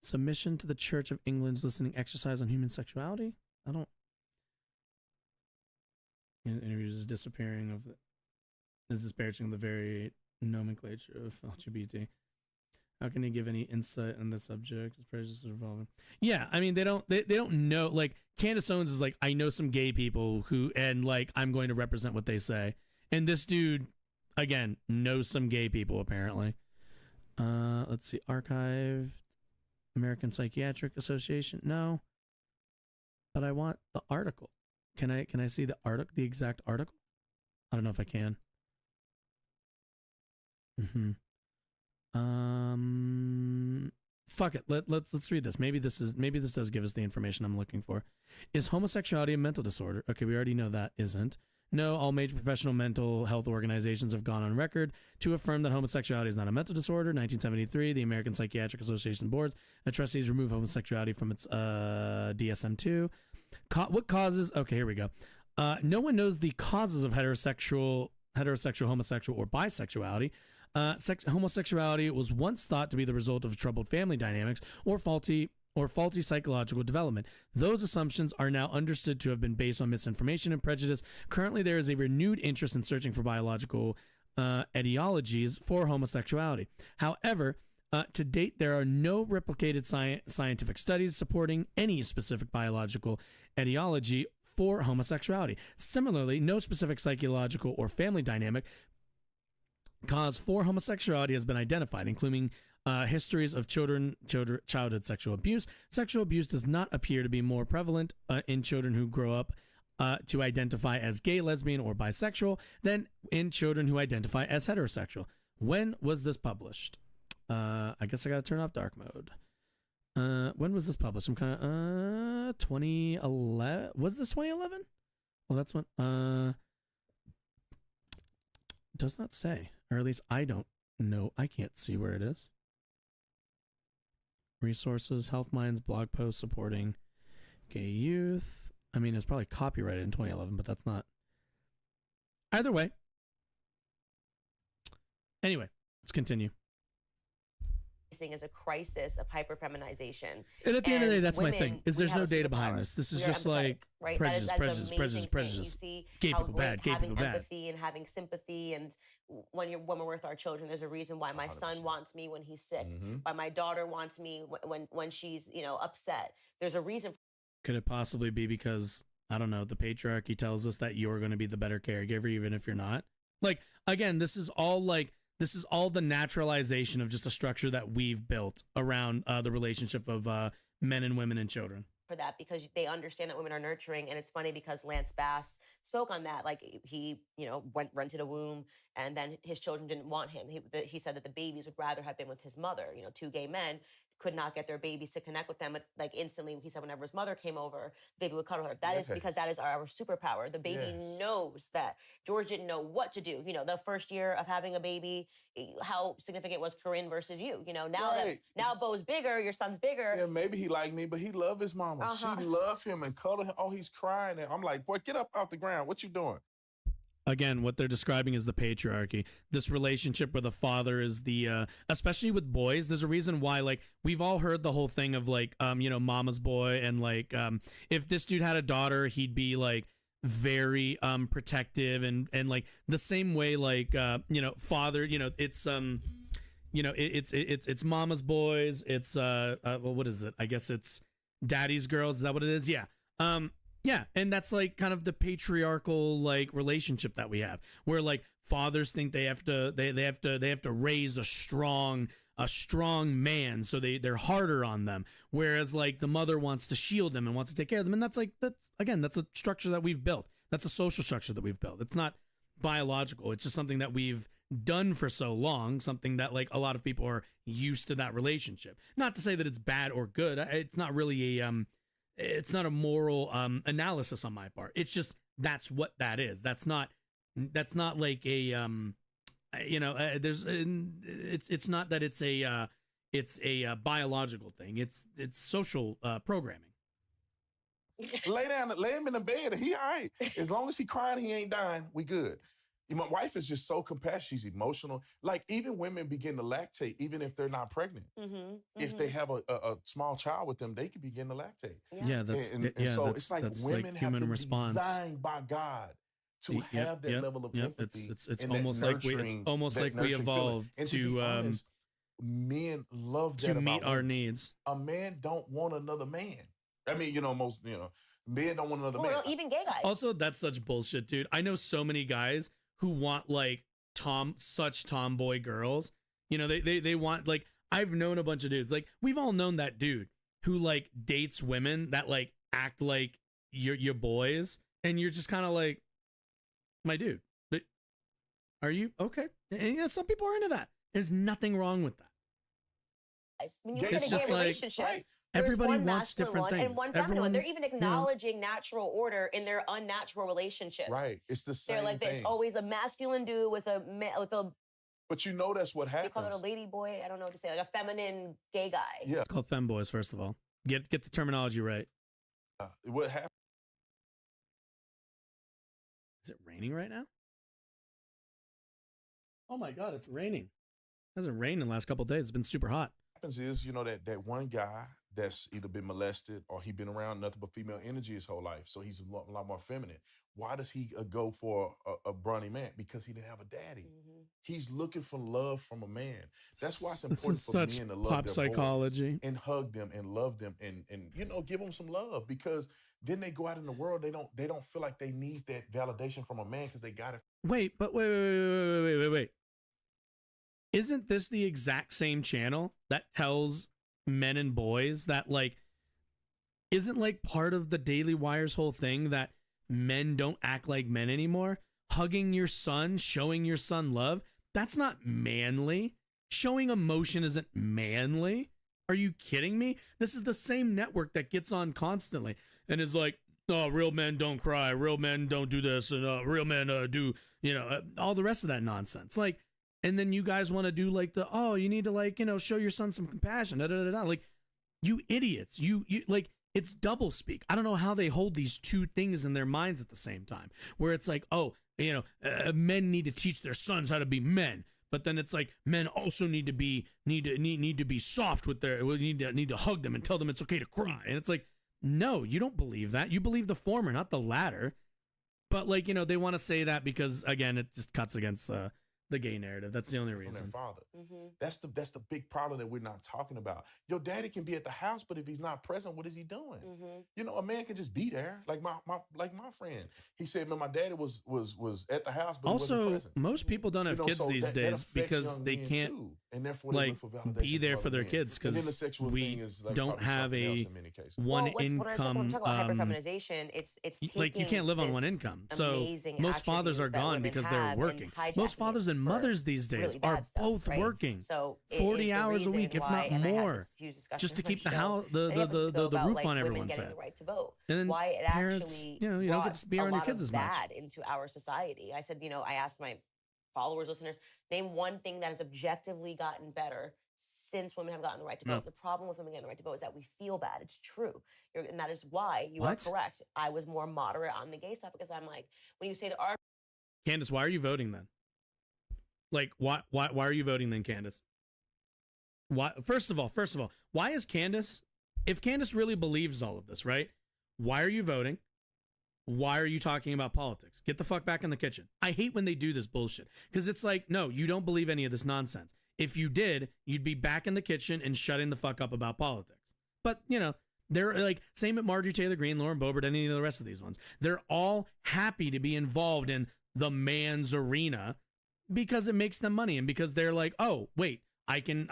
[SPEAKER 3] Submission to the Church of England's listening exercise on human sexuality? I don't. Interviews is disappearing of is disparaging of the very nomenclature of LGBT. How can you give any insight on the subject? Is prejudice evolving? Yeah, I mean they don't know. Like Candace Owens is like, I know some gay people who, and like I'm going to represent what they say. And this dude, again, knows some gay people apparently. Let's see, archived American Psychiatric Association. No, but I want the article. Can I see the article, the exact article? I don't know if I can. Fuck it. Let's read this. Maybe this does give us the information I'm looking for. Is homosexuality a mental disorder? Okay, we already know that isn't. No, all major professional mental health organizations have gone on record to affirm that homosexuality is not a mental disorder. 1973, the American Psychiatric Association boards of trustees removed homosexuality from its DSM-2. What causes? Okay, here we go. No one knows the causes of heterosexual, homosexual, or bisexuality. Homosexuality was once thought to be the result of troubled family dynamics or faulty psychological development. Those assumptions are now understood to have been based on misinformation and prejudice. Currently, there is a renewed interest in searching for biological etiologies for homosexuality. However, to date, there are no replicated scientific studies supporting any specific biological etiology for homosexuality. Similarly, no specific psychological or family dynamic cause for homosexuality has been identified, including histories of childhood sexual abuse. Sexual abuse does not appear to be more prevalent in children who grow up to identify as gay, lesbian, or bisexual than in children who identify as heterosexual. When was this published? I guess I gotta turn off dark mode. When was this published? I'm kind of 2011. Was this 2011? Well, that's when. Does not say, or at least I don't know. I can't see where it is. Resources, Health Minds, blog post supporting gay youth. I mean, it's probably copyrighted in 2011, but that's not. Either way. Anyway, let's continue.
[SPEAKER 5] As a crisis of hyperfeminization.
[SPEAKER 3] And at the end of the day, that's my
[SPEAKER 5] women,
[SPEAKER 3] thing. Is there's
[SPEAKER 5] we
[SPEAKER 3] no
[SPEAKER 5] have a
[SPEAKER 3] data behind
[SPEAKER 5] superpower.
[SPEAKER 3] this. This is
[SPEAKER 5] We are
[SPEAKER 3] just
[SPEAKER 5] empathetic,
[SPEAKER 3] like
[SPEAKER 5] right?
[SPEAKER 3] prejudice,
[SPEAKER 5] that is
[SPEAKER 3] prejudice,
[SPEAKER 5] an
[SPEAKER 3] prejudice,
[SPEAKER 5] amazing
[SPEAKER 3] prejudice.
[SPEAKER 5] thing. You see
[SPEAKER 3] Gay
[SPEAKER 5] how
[SPEAKER 3] people
[SPEAKER 5] great
[SPEAKER 3] bad, gay
[SPEAKER 5] having
[SPEAKER 3] people bad.
[SPEAKER 5] empathy and having sympathy, and when we're with our children, there's a reason why my son wants me when he's sick, why my daughter wants me when she's upset. There's a reason.
[SPEAKER 3] Could it possibly be because, I don't know, the patriarchy tells us that you're going to be the better caregiver even if you're not? Like, again, this is all the naturalization of just a structure that we've built around the relationship of men and women and children.
[SPEAKER 5] For that, because they understand that women are nurturing. And it's funny because Lance Bass spoke on that. Like, he rented a womb, and then his children didn't want him. He said that the babies would rather have been with his mother. Two gay men could not get their babies to connect with them. But like instantly, he said whenever his mother came over, the baby would cuddle her. That is because that is our superpower. The baby knows that. George didn't know what to do. The first year of having a baby, how significant was Corinne versus you? Now Bo's bigger, your son's bigger.
[SPEAKER 8] Yeah, maybe he liked me, but he loved his mama. She loved him and cuddled him. Oh, he's crying. And I'm like, boy, get up off the ground. What you doing?
[SPEAKER 3] Again, what they're describing is the patriarchy. This relationship where the father is the, especially with boys, there's a reason why, like, we've all heard the whole thing of, like, mama's boy. And, like, if this dude had a daughter, he'd be, like, very protective and like the same way, like, father, it's, it's mama's boys. It's, well, what is it? I guess it's daddy's girls. Is that what it is? Yeah. Yeah, and that's like kind of the patriarchal like relationship that we have, where like fathers think they have to raise a strong man, so they're harder on them, whereas like the mother wants to shield them and wants to take care of them, and that's a structure that we've built. That's a social structure that we've built. It's not biological. It's just something that we've done for so long, something that like a lot of people are used to that relationship. Not to say that it's bad or good. It's not really a it's not a moral analysis on my part. It's just that's what that is. That's not like a there's it's not that it's a biological thing. It's social programming.
[SPEAKER 8] Lay him in the bed. He all right. As long as he crying, he ain't dying. We good. My wife is just so compassionate. She's emotional. Like, even women begin to lactate, even if they're not pregnant. If they have a small child with them, they can begin to lactate.
[SPEAKER 3] Yeah, that's
[SPEAKER 8] it's like women
[SPEAKER 3] like human
[SPEAKER 8] have been
[SPEAKER 3] response.
[SPEAKER 8] designed by God to have that level of empathy.
[SPEAKER 3] It's almost like we evolved
[SPEAKER 8] to honest, men love that
[SPEAKER 3] to meet
[SPEAKER 8] about
[SPEAKER 3] our
[SPEAKER 8] women.
[SPEAKER 3] needs.
[SPEAKER 8] A man don't want another man. I mean, men don't want another man.
[SPEAKER 5] No, even gay guys.
[SPEAKER 3] Also, that's such bullshit, dude. I know so many guys who want like such tomboy girls. They want, like, I've known a bunch of dudes. Like, we've all known that dude who like dates women that like act like your boys, and you're just kind of like, my dude, but are you okay? And some people are into that. There's nothing wrong with that.
[SPEAKER 5] When you're in a gay relationship,
[SPEAKER 8] right.
[SPEAKER 3] Everybody wants different things.
[SPEAKER 5] And one feminine one. They're even acknowledging natural order in their unnatural relationships.
[SPEAKER 8] Right. It's the same
[SPEAKER 5] They're like,
[SPEAKER 8] thing.
[SPEAKER 5] it's always a masculine dude with a.
[SPEAKER 8] But that's what happens.
[SPEAKER 5] They call it a lady boy. I don't know what to say. Like a feminine gay guy.
[SPEAKER 8] Yeah.
[SPEAKER 3] It's called femboys, first of all. Get the terminology right.
[SPEAKER 8] What happened?
[SPEAKER 3] Is it raining right now? Oh my God, it's raining. It hasn't rained in the last couple of days. It's been super hot.
[SPEAKER 8] Happens is, that one guy that's either been molested or he been around nothing but female energy his whole life, so he's a lot more feminine. Why does he go for a brawny man? Because he didn't have a daddy. He's looking for love from a man. That's why it's
[SPEAKER 3] This
[SPEAKER 8] important
[SPEAKER 3] is
[SPEAKER 8] for
[SPEAKER 3] such
[SPEAKER 8] men to love
[SPEAKER 3] pop
[SPEAKER 8] their
[SPEAKER 3] psychology.
[SPEAKER 8] boys and hug them and love them and give them some love, because then they go out in the world, they don't feel like they need that validation from a man because they got it.
[SPEAKER 3] Wait, but wait. Isn't this the exact same channel that tells men and boys that, like, isn't like part of the Daily Wire's whole thing that men don't act like men anymore? Hugging your son, showing your son love, that's not manly. Showing emotion isn't manly. Are you kidding me? This is the same network that gets on constantly and is like, oh, real men don't cry, real men don't do this, and real men do, all the rest of that nonsense. Like, and then you guys want to do like you need to, like, show your son some compassion. Like, you idiots. You like, it's double speak. I don't know how they hold these two things in their minds at the same time, where it's like, men need to teach their sons how to be men. But then it's like men also need to be soft with their, need to hug them and tell them it's okay to cry. And it's like, no, you don't believe that. You believe the former, not the latter. But, like, they want to say that because, again, it just cuts against the gay narrative. That's the only reason.
[SPEAKER 8] From their father. That's the big problem that we're not talking about. Your daddy can be at the house, but if he's not present, what is he doing? A man can just be there. Like my friend, he said, man, my daddy was at the house, but
[SPEAKER 3] also,
[SPEAKER 8] he wasn't present.
[SPEAKER 3] Most people don't have kids these days because they can't
[SPEAKER 8] and therefore
[SPEAKER 3] like be there for their kids because we don't have a one income.
[SPEAKER 5] When we talk about hyperfeminization, it's
[SPEAKER 3] like you can't live on one income. So most fathers are gone because they're working. Most fathers and mothers these days are both working.
[SPEAKER 5] So
[SPEAKER 3] 40 hours a week, if not more, just to keep the house, the roof on everyone's head. And then
[SPEAKER 5] why it
[SPEAKER 3] parents,
[SPEAKER 5] actually
[SPEAKER 3] you don't get to be around your kids as much.
[SPEAKER 5] bad into our society. I said, I asked my followers, listeners, name one thing that has objectively gotten better since women have gotten the right to vote. The problem with women getting the right to vote is that we feel bad. It's true. And that is why you are correct. I was more moderate on the gay stuff because I'm like, when you say the argument.
[SPEAKER 3] Candace, why are you voting then? Like, why are you voting then, Candace? Why? First of all, why is Candace, if Candace really believes all of this, right? Why are you voting? Why are you talking about politics? Get the fuck back in the kitchen. I hate when they do this bullshit because it's like, no, you don't believe any of this nonsense. If you did, you'd be back in the kitchen and shutting the fuck up about politics. But, they're like, same at Marjorie Taylor Greene, Lauren Boebert, any of the rest of these ones. They're all happy to be involved in the man's arena because it makes them money and because they're like, oh, wait, I can,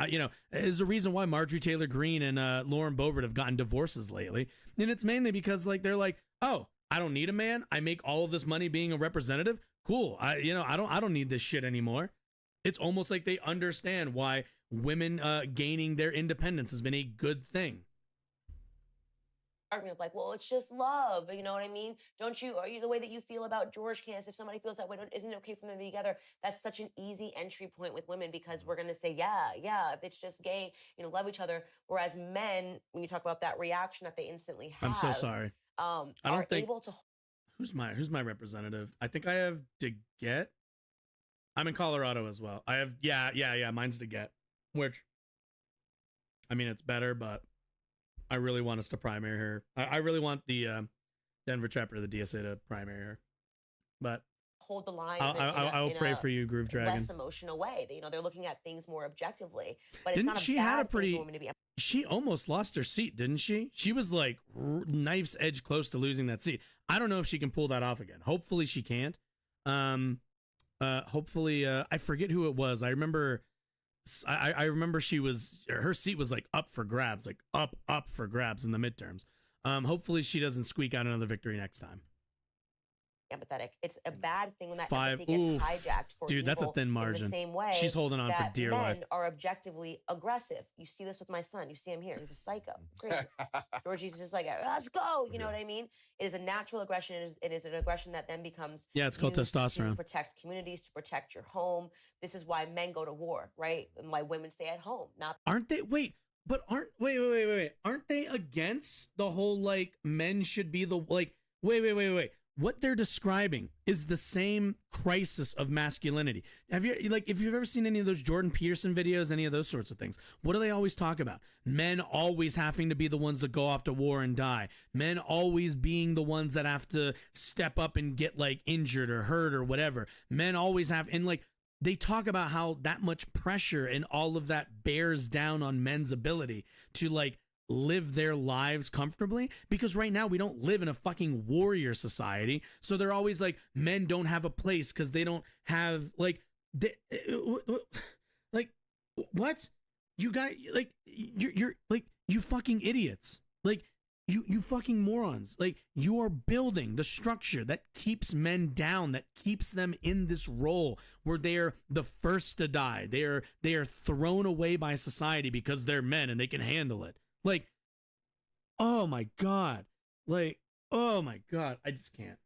[SPEAKER 3] there's a reason why Marjorie Taylor Greene and Lauren Boebert have gotten divorces lately. And it's mainly because, like, they're like, oh, I don't need a man. I make all of this money being a representative. Cool. I don't need this shit anymore. It's almost like they understand why women gaining their independence has been a good thing.
[SPEAKER 5] Argument of like, well, it's just love. You know what I mean? Are you the way that you feel about George, Candace? If somebody feels that way, isn't it okay for them to be together? That's such an easy entry point with women because we're going to say, yeah, if it's just gay, love each other. Whereas men, when you talk about that reaction that they instantly have.
[SPEAKER 3] I'm so sorry.
[SPEAKER 5] I
[SPEAKER 3] don't think
[SPEAKER 5] able to.
[SPEAKER 3] Who's my representative? I think I have DeGette. I'm in Colorado as well. I have mine's DeGette, which I mean it's better, but I really want us to primary her. I really want the Denver chapter of the DSA to primary her, but
[SPEAKER 5] hold the line.
[SPEAKER 3] I'll pray for you, Groove Dragon.
[SPEAKER 5] Less emotional way. They're looking at things more objectively. But
[SPEAKER 3] didn't
[SPEAKER 5] it's not
[SPEAKER 3] she
[SPEAKER 5] a bad
[SPEAKER 3] had a
[SPEAKER 5] thing
[SPEAKER 3] pretty?
[SPEAKER 5] for women to be.
[SPEAKER 3] She almost lost her seat, didn't she? She was like knife's edge close to losing that seat. I don't know if she can pull that off again. Hopefully she can't. Hopefully, I forget who it was. I remember her seat was like up for grabs, like up for grabs in the midterms. Hopefully she doesn't squeak out another victory next time.
[SPEAKER 5] Empathetic. It's a bad thing when that
[SPEAKER 3] 5.
[SPEAKER 5] empathy gets hijacked for
[SPEAKER 3] dude, that's a thin margin.
[SPEAKER 5] In the same way
[SPEAKER 3] she's holding on for dear life.
[SPEAKER 5] Men are objectively aggressive. You see this with my son. You see him here. He's a psycho. Crazy. Georgie's just like, let's go. You know what I mean? It is a natural aggression. It is an aggression that then becomes
[SPEAKER 3] it's called testosterone.
[SPEAKER 5] To protect communities, to protect your home. This is why men go to war, right? And why women stay at home.
[SPEAKER 3] Aren't they? Wait. Aren't they against the whole like men should be the like? Wait. what they're describing is the same crisis of masculinity. Have you, like, if you've ever seen any of those Jordan Peterson videos, any of those sorts of things, what do they always talk about? Men always having to be the ones that go off to war and die. Men always being the ones that have to step up and get like injured or hurt or whatever. Men always have, and like, they talk about how that much pressure and all of that bears down on men's ability to like live their lives comfortably, because right now we don't live in a fucking warrior society. So they're always like, men don't have a place because they don't have like like what? You guys, like, you're like, you fucking idiots. Like, you fucking morons. Like, you are building the structure that keeps men down, that keeps them in this role where they're the first to die. They are thrown away by society because they're men and they can handle it. Like, oh my God. Like, oh my God. I just can't.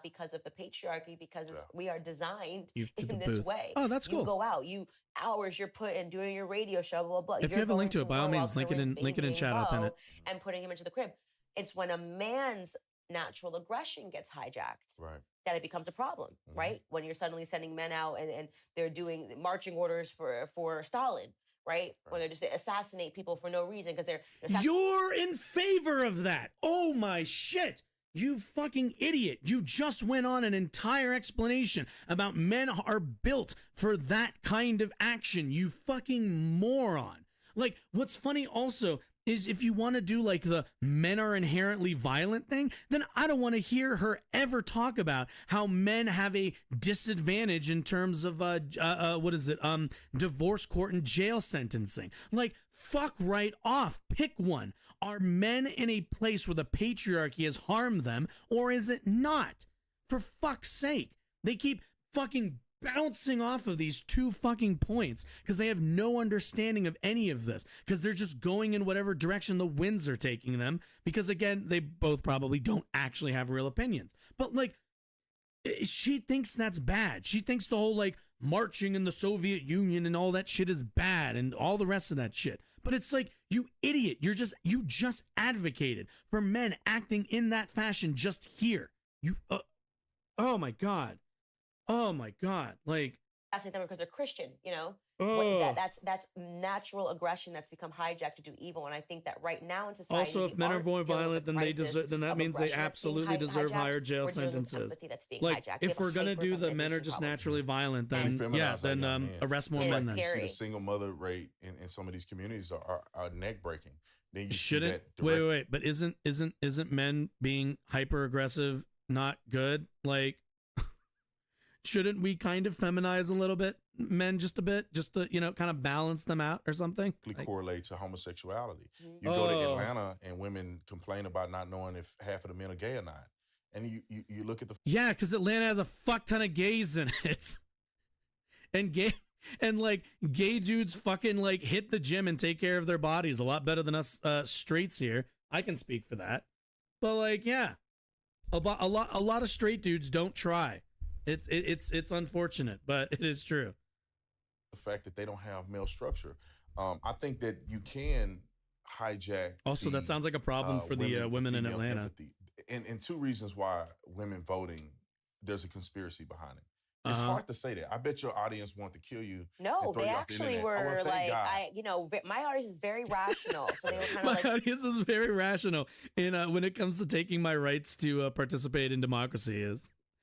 [SPEAKER 5] Because of the patriarchy, because we are designed
[SPEAKER 3] To
[SPEAKER 5] in
[SPEAKER 3] the
[SPEAKER 5] this
[SPEAKER 3] booth.
[SPEAKER 5] way.
[SPEAKER 3] Oh, that's cool.
[SPEAKER 5] You go out, hours you're putting doing your radio show, blah, blah, blah.
[SPEAKER 3] If you have a link to it, by all means, link it in chat. I'll pin it.
[SPEAKER 5] And putting him into the crib. It's when a man's natural aggression gets hijacked that it becomes a problem, right? When you're suddenly sending men out and they're doing marching orders for Stalin, right? When they're just assassinate people for no reason because they're
[SPEAKER 3] You're in favor of that. Oh my shit. You fucking idiot. You just went on an entire explanation about men are built for that kind of action. You fucking moron. Like, what's funny also is if you want to do like the men are inherently violent thing, then I don't want to hear her ever talk about how men have a disadvantage in terms of divorce court and jail sentencing. Like, fuck right off. Pick one. Are men in a place where the patriarchy has harmed them, or is it not? For fuck's sake. They keep fucking bouncing off of these two fucking points because they have no understanding of any of this, because they're just going in whatever direction the winds are taking them, because again, they both probably don't actually have real opinions. But like, she thinks that's bad. She thinks the whole like marching in the Soviet Union and all that shit is bad and all the rest of that shit. But it's like, you idiot, you just advocated for men acting in that fashion just here. You oh my God. Oh my God. Like,
[SPEAKER 5] assassinate them because they're Christian, you know?
[SPEAKER 3] Oh.
[SPEAKER 5] That's natural aggression that's become hijacked to do evil. And I think that right now in society,
[SPEAKER 3] also, if men are more violent, then they deserve. Then that means they absolutely deserve higher jail sentences. Like, if we're gonna do the men are just naturally violent, then yeah, then arrest more men. Then
[SPEAKER 8] the single mother rate in some of these communities are neck breaking. Then you
[SPEAKER 3] shouldn't wait, but isn't men being hyper aggressive not good? Like, shouldn't we kind of feminize a little bit men just a bit, just to, kind of balance them out or something?
[SPEAKER 8] Correlate to homosexuality. You go to Atlanta and women complain about not knowing if half of the men are gay or not. And you look at the...
[SPEAKER 3] Yeah, because Atlanta has a fuck ton of gays in it. And gay dudes fucking like hit the gym and take care of their bodies a lot better than us straights here. I can speak for that. But like, yeah, a lot of straight dudes don't try. It's unfortunate, but it is true.
[SPEAKER 8] The fact that they don't have male structure. I think that you can hijack.
[SPEAKER 3] Also, that sounds like a problem for the women in Atlanta.
[SPEAKER 8] And two reasons why women voting, there's a conspiracy behind it. It's hard to say that. I bet your audience want to kill you.
[SPEAKER 5] No, they actually were like, my audience is very rational. So they were kind of
[SPEAKER 3] my audience is very rational in when it comes to taking my rights to participate in democracy.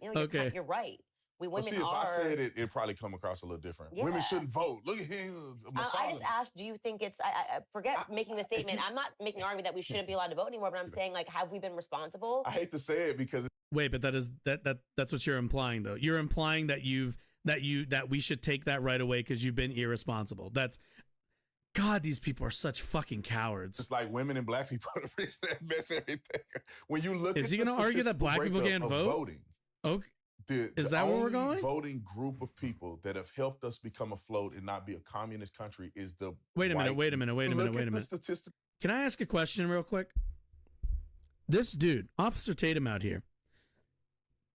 [SPEAKER 3] Okay.
[SPEAKER 5] You're right. Women
[SPEAKER 8] if I said it, it'd probably come across a little different.
[SPEAKER 5] Yeah.
[SPEAKER 8] Women shouldn't vote. Look at him.
[SPEAKER 5] I just asked, do you think it's, I forget making the statement. I'm not making an argument that we shouldn't be allowed to vote anymore, but I'm saying, like, have we been responsible?
[SPEAKER 8] I hate to say it because...
[SPEAKER 3] Wait, but that's what you're implying, though. You're implying that that we should take that right away because you've been irresponsible. God, these people are such fucking cowards.
[SPEAKER 8] It's like women and black people that mess everything. When you look,
[SPEAKER 3] is he going to argue that black people can't vote?
[SPEAKER 8] Voting.
[SPEAKER 3] Okay. Is that where we're going?
[SPEAKER 8] Voting group of people that have helped us become afloat and not be a communist country is the...
[SPEAKER 3] Wait a minute.
[SPEAKER 8] Statistics.
[SPEAKER 3] Can I ask a question real quick? This dude, Officer Tatum out here,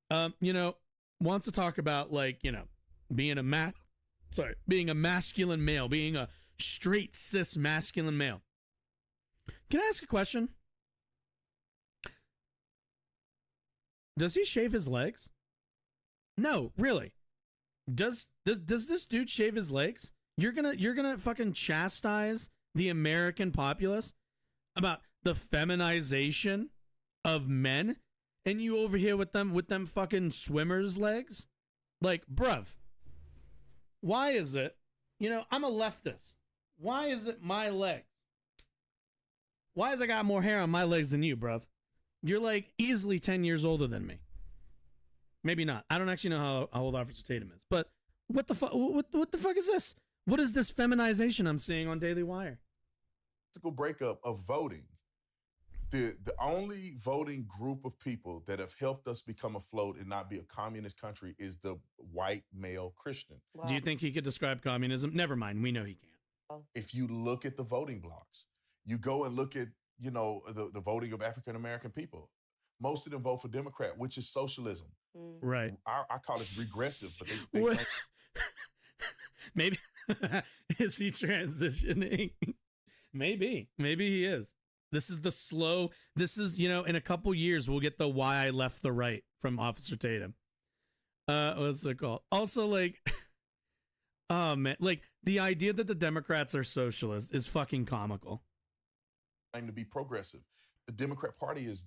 [SPEAKER 3] wants to talk about being a masculine male, being a straight cis masculine male. Can I ask a question? Does he shave his legs? No, really. Does this dude shave his legs? You're gonna fucking chastise the American populace about the feminization of men, and you over here with them fucking swimmers' legs? Like, bruv, why is it, I'm a leftist. Why is it my legs? Why has I got more hair on my legs than you, bruv? You're like easily 10 years older than me. Maybe not. I don't actually know how old Officer Tatum is. But what the fuck? What the fuck is this? What is this feminization I'm seeing on Daily Wire?
[SPEAKER 8] Political breakup of voting. The only voting group of people that have helped us become afloat and not be a communist country is the white male Christian.
[SPEAKER 5] Wow.
[SPEAKER 3] Do you think he could describe communism? Never mind. We know he can't.
[SPEAKER 8] If you look at the voting blocks, you go and look at, the voting of African American people. Most of them vote for Democrat, which is socialism.
[SPEAKER 3] Right.
[SPEAKER 8] I call it regressive, but they
[SPEAKER 3] maybe is he transitioning? Maybe he is. This is in a couple years we'll get the why I left the right from Officer Tatum. What's it called? Also, like, oh man, like the idea that the Democrats are socialist is fucking comical.
[SPEAKER 8] To be progressive. The Democrat Party is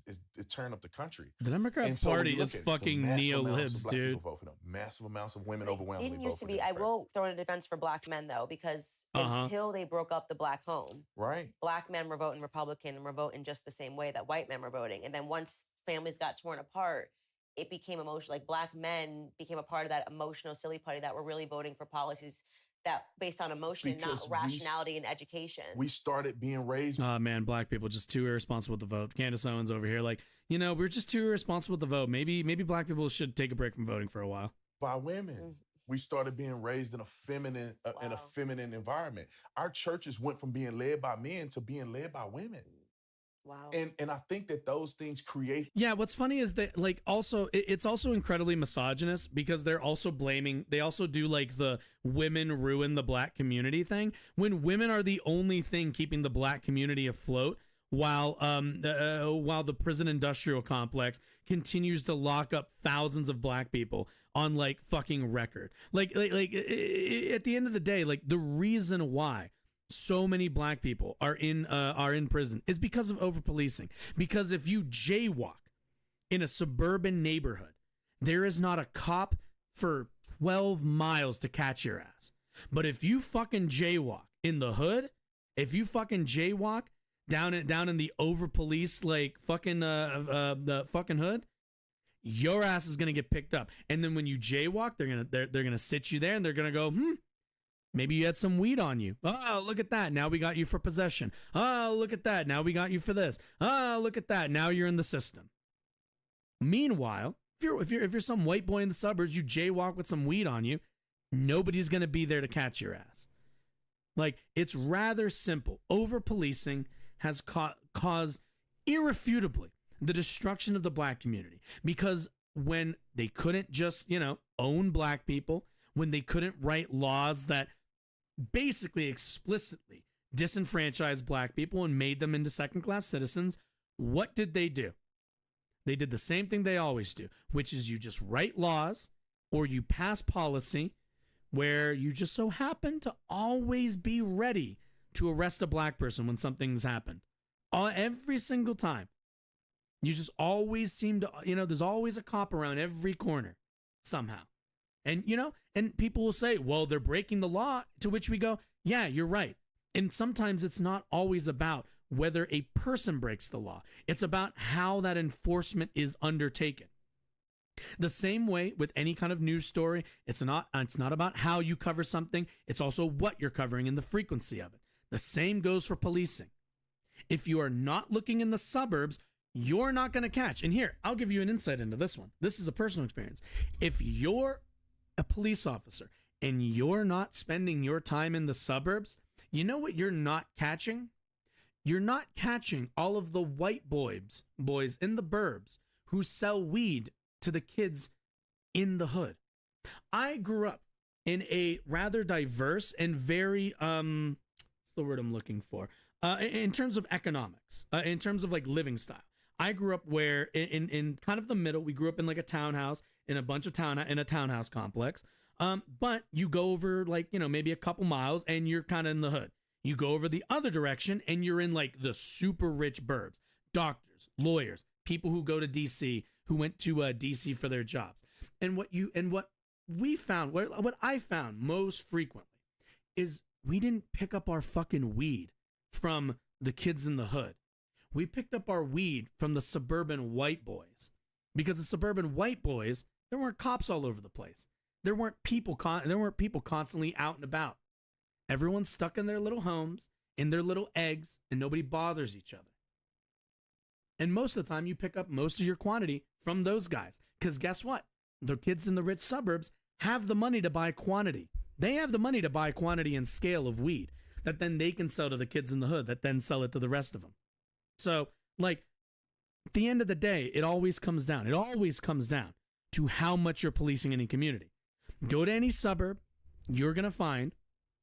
[SPEAKER 8] tearing up the country.
[SPEAKER 3] The Democrat Party is fucking neo-libs, dude.
[SPEAKER 8] Vote for them. Massive amounts of women overwhelmingly.
[SPEAKER 5] It didn't used to be. I will throw in a defense for black men though, because until they broke up the black home,
[SPEAKER 8] right,
[SPEAKER 5] black men were voting Republican and were voting just the same way that white men were voting. And then once families got torn apart, it became emotional. Like black men became a part of that emotional, silly party that were really voting for policies that based on emotion and not rationality and education.
[SPEAKER 8] We started being raised.
[SPEAKER 3] Oh man, black people just too irresponsible to vote. Candace Owens over here, like, we're just too irresponsible to vote. Maybe black people should take a break from voting for a while.
[SPEAKER 8] By women. We started being raised in a feminine environment. Our churches went from being led by men to being led by women.
[SPEAKER 5] Wow.
[SPEAKER 8] And I think that those things create.
[SPEAKER 3] Yeah, what's funny is that, like, also it's also incredibly misogynist because they also do like the women ruin the black community thing when women are the only thing keeping the black community afloat while the prison industrial complex continues to lock up thousands of black people on like fucking record. Like at the end of the day, like the reason why so many black people are in prison is because of over policing. Because if you jaywalk in a suburban neighborhood, there is not a cop for 12 miles to catch your ass. But if you fucking jaywalk in the hood, if you fucking jaywalk down in the over police like fucking the fucking hood, your ass is gonna get picked up. And then when you jaywalk, they're gonna sit you there and they're gonna go, maybe you had some weed on you. Oh, look at that. Now we got you for possession. Oh, look at that. Now we got you for this. Oh, look at that. Now you're in the system. Meanwhile, if you're some white boy in the suburbs, you jaywalk with some weed on you, nobody's going to be there to catch your ass. Like, it's rather simple. Over-policing has caused irrefutably the destruction of the black community because when they couldn't just, own black people, when they couldn't write laws that basically explicitly disenfranchised black people and made them into second-class citizens, what did they do? They did the same thing they always do, which is you just write laws or you pass policy where you just so happen to always be ready to arrest a black person when something's happened. Every single time. You just always seem to, there's always a cop around every corner somehow. And, and people will say, well, they're breaking the law, to which we go, yeah, you're right. And sometimes it's not always about whether a person breaks the law. It's about how that enforcement is undertaken. The same way with any kind of news story, it's not about how you cover something. It's also what you're covering and the frequency of it. The same goes for policing. If you are not looking in the suburbs, you're not going to catch. And here, I'll give you an insight into this one. This is a personal experience. If you're a police officer and you're not spending your time in the suburbs, you know what you're not catching? You're not catching all of the white boys in the burbs who sell weed to the kids in the hood. I grew up in a rather diverse and very, what's the word I'm looking for? In terms of economics, in terms of like living style. I grew up where in kind of the middle. We grew up in like a townhouse, in a bunch of in a townhouse complex. But you go over like, you know, maybe a couple miles and you're kind of in the hood. You go over the other direction and you're in like the super rich burbs, doctors, lawyers, people who go to DC, who went to DC for their jobs. And what I found most frequently is we didn't pick up our fucking weed from the kids in the hood. We picked up our weed from the suburban white boys, because the suburban white boys, there weren't cops all over the place. There weren't people constantly out and about. Everyone's stuck in their little homes, in their little eggs, and nobody bothers each other. And most of the time, you pick up most of your quantity from those guys. Because guess what? The kids in the rich suburbs have the money to buy quantity. They have the money to buy quantity and scale of weed that then they can sell to the kids in the hood, that then sell it to the rest of them. So, like, at the end of the day, it always comes down to how much you're policing any community. Go to any suburb, you're going to find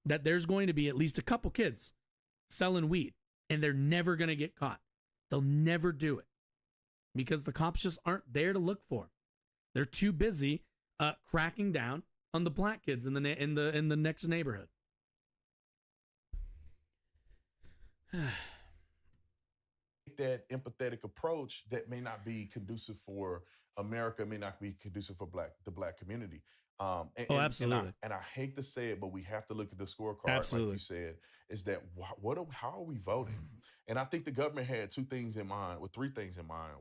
[SPEAKER 3] that there's going to be at least a couple kids selling weed, and they're never going to get caught. They'll never do it because the cops just aren't there to look for them. They're too busy cracking down on the black kids in the next neighborhood.
[SPEAKER 8] That empathetic approach that may not be conducive for America, may not be conducive for the black community.
[SPEAKER 3] Absolutely.
[SPEAKER 8] And I hate to say it, but we have to look at the scorecard,
[SPEAKER 3] absolutely.
[SPEAKER 8] like you said, is that how are we voting? And I think the government had three things in mind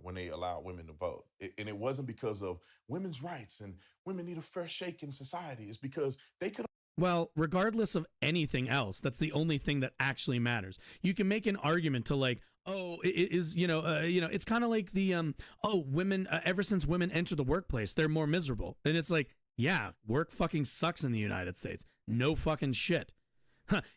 [SPEAKER 8] when they allowed women to vote. And it wasn't because of women's rights and women need a fair shake in society. It's because they could.
[SPEAKER 3] Well, regardless of anything else, that's the only thing that actually matters. You can make an argument to like, oh, it is, it's kind of like the, women, ever since women enter the workplace, they're more miserable. And it's like, yeah, work fucking sucks in the United States. No fucking shit.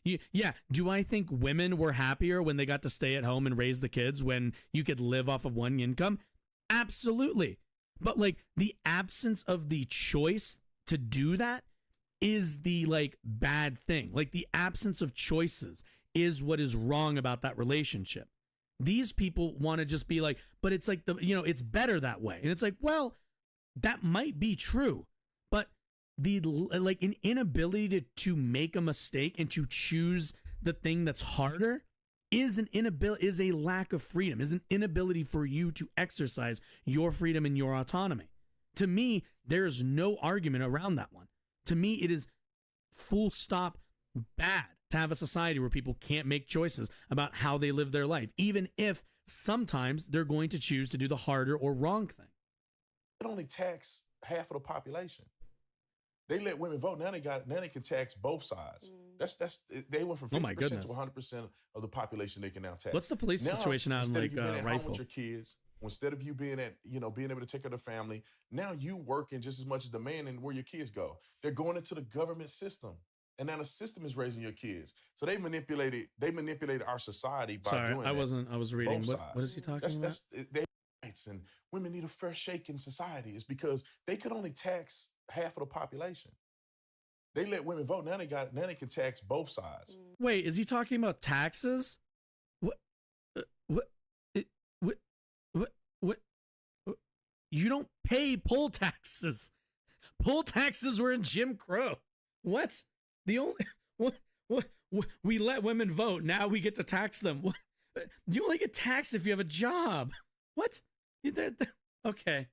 [SPEAKER 3] Yeah. Do I think women were happier when they got to stay at home and raise the kids when you could live off of one income? Absolutely. But like the absence of the choice to do that is the like bad thing. Like the absence of choices is what is wrong about that relationship. These people want to just be like, but it's like it's better that way. And it's like, well, that might be true, but the like an inability to make a mistake and to choose the thing that's harder is a lack of freedom, is an inability for you to exercise your freedom and your autonomy. To me, there's no argument around that one. To me, it is full stop bad to have a society where people can't make choices about how they live their life, even if sometimes they're going to choose to do the harder or wrong thing.
[SPEAKER 8] It only tax half of the population. They let women vote. Now they can tax both sides. They went from 50% to 100% of the population they can now tax.
[SPEAKER 3] What's the police situation out in like Rifle?
[SPEAKER 8] With your kids, instead of you being being able to take care of the family, now you working just as much as the man and where your kids go. They're going into the government system. And now the system is raising your kids. So they manipulated our society by doing that.
[SPEAKER 3] I was reading. What is he talking about?
[SPEAKER 8] They rights and women need a fair shake in society. It's because they could only tax half of the population. They let women vote. Now they can tax both sides.
[SPEAKER 3] Wait, is he talking about taxes? What? You don't pay poll taxes. Poll taxes were in Jim Crow. What? The only we let women vote. Now we get to tax them. What? You only get taxed if you have a job. What? Okay.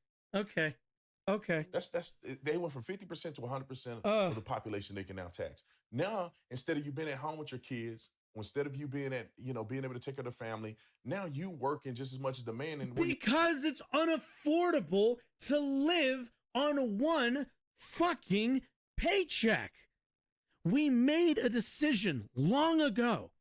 [SPEAKER 8] That's they went from 50% to 100% of the population they can now tax. Now, instead of you being at home with your kids, instead of you being able to take care of the family, now you working just as much as the man.
[SPEAKER 3] Because it's unaffordable to live on one fucking paycheck. We made a decision long ago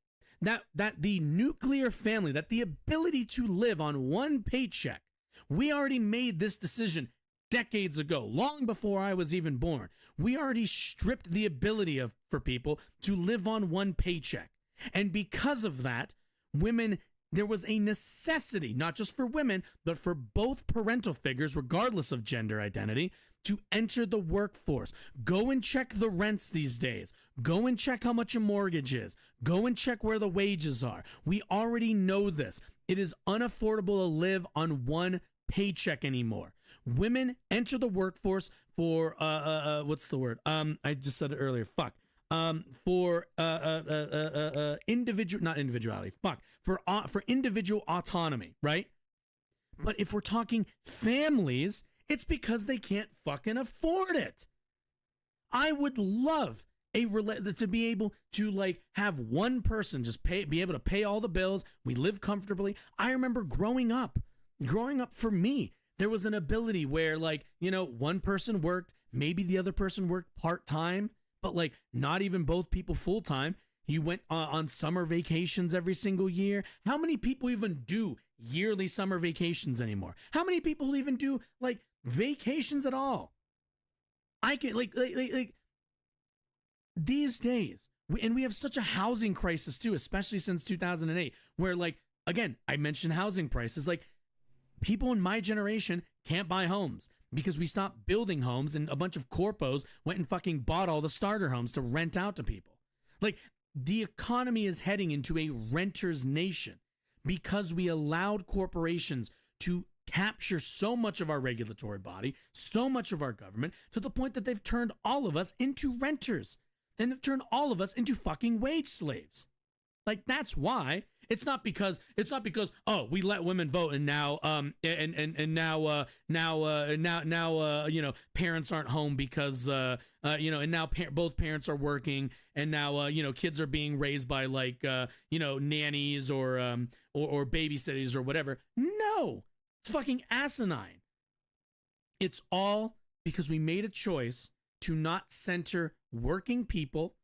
[SPEAKER 3] that the nuclear family, that the ability to live on one paycheck, we already made this decision decades ago, long before I was even born. We already stripped the ability for people to live on one paycheck. And because of that, women there was a necessity, not just for women, but for both parental figures, regardless of gender identity, to enter the workforce. Go and check the rents these days. Go and check how much a mortgage is. Go and check where the wages are. We already know this. It is unaffordable to live on one paycheck anymore. Women enter the workforce for what's the word? I just said it earlier. Fuck. For individual, not individuality. Fuck. For individual autonomy, right? But if we're talking families, it's because they can't fucking afford it. I would love to be able to like have one person just be able to pay all the bills. We live comfortably. I remember growing up for me, there was an ability where like, you know, one person worked, maybe the other person worked part-time, but like not even both people full-time. You went on summer vacations every single year. How many people even do yearly summer vacations anymore? How many people even do like vacations at all? I can like these days, and we have such a housing crisis too, especially since 2008, where like, again, I mentioned housing prices. Like people in my generation can't buy homes because we stopped building homes and a bunch of corpos went and fucking bought all the starter homes to rent out to people. Like the economy is heading into a renter's nation because we allowed corporations to capture so much of our regulatory body, so much of our government, to the point that they've turned all of us into renters and they've turned all of us into fucking wage slaves. Like that's why. It's not because oh, we let women vote and now now you know, parents aren't home because you know, and now both parents are working and now you know, kids are being raised by like you know, nannies or babysitters or whatever. No. It's fucking asinine. It's all because we made a choice to not center working people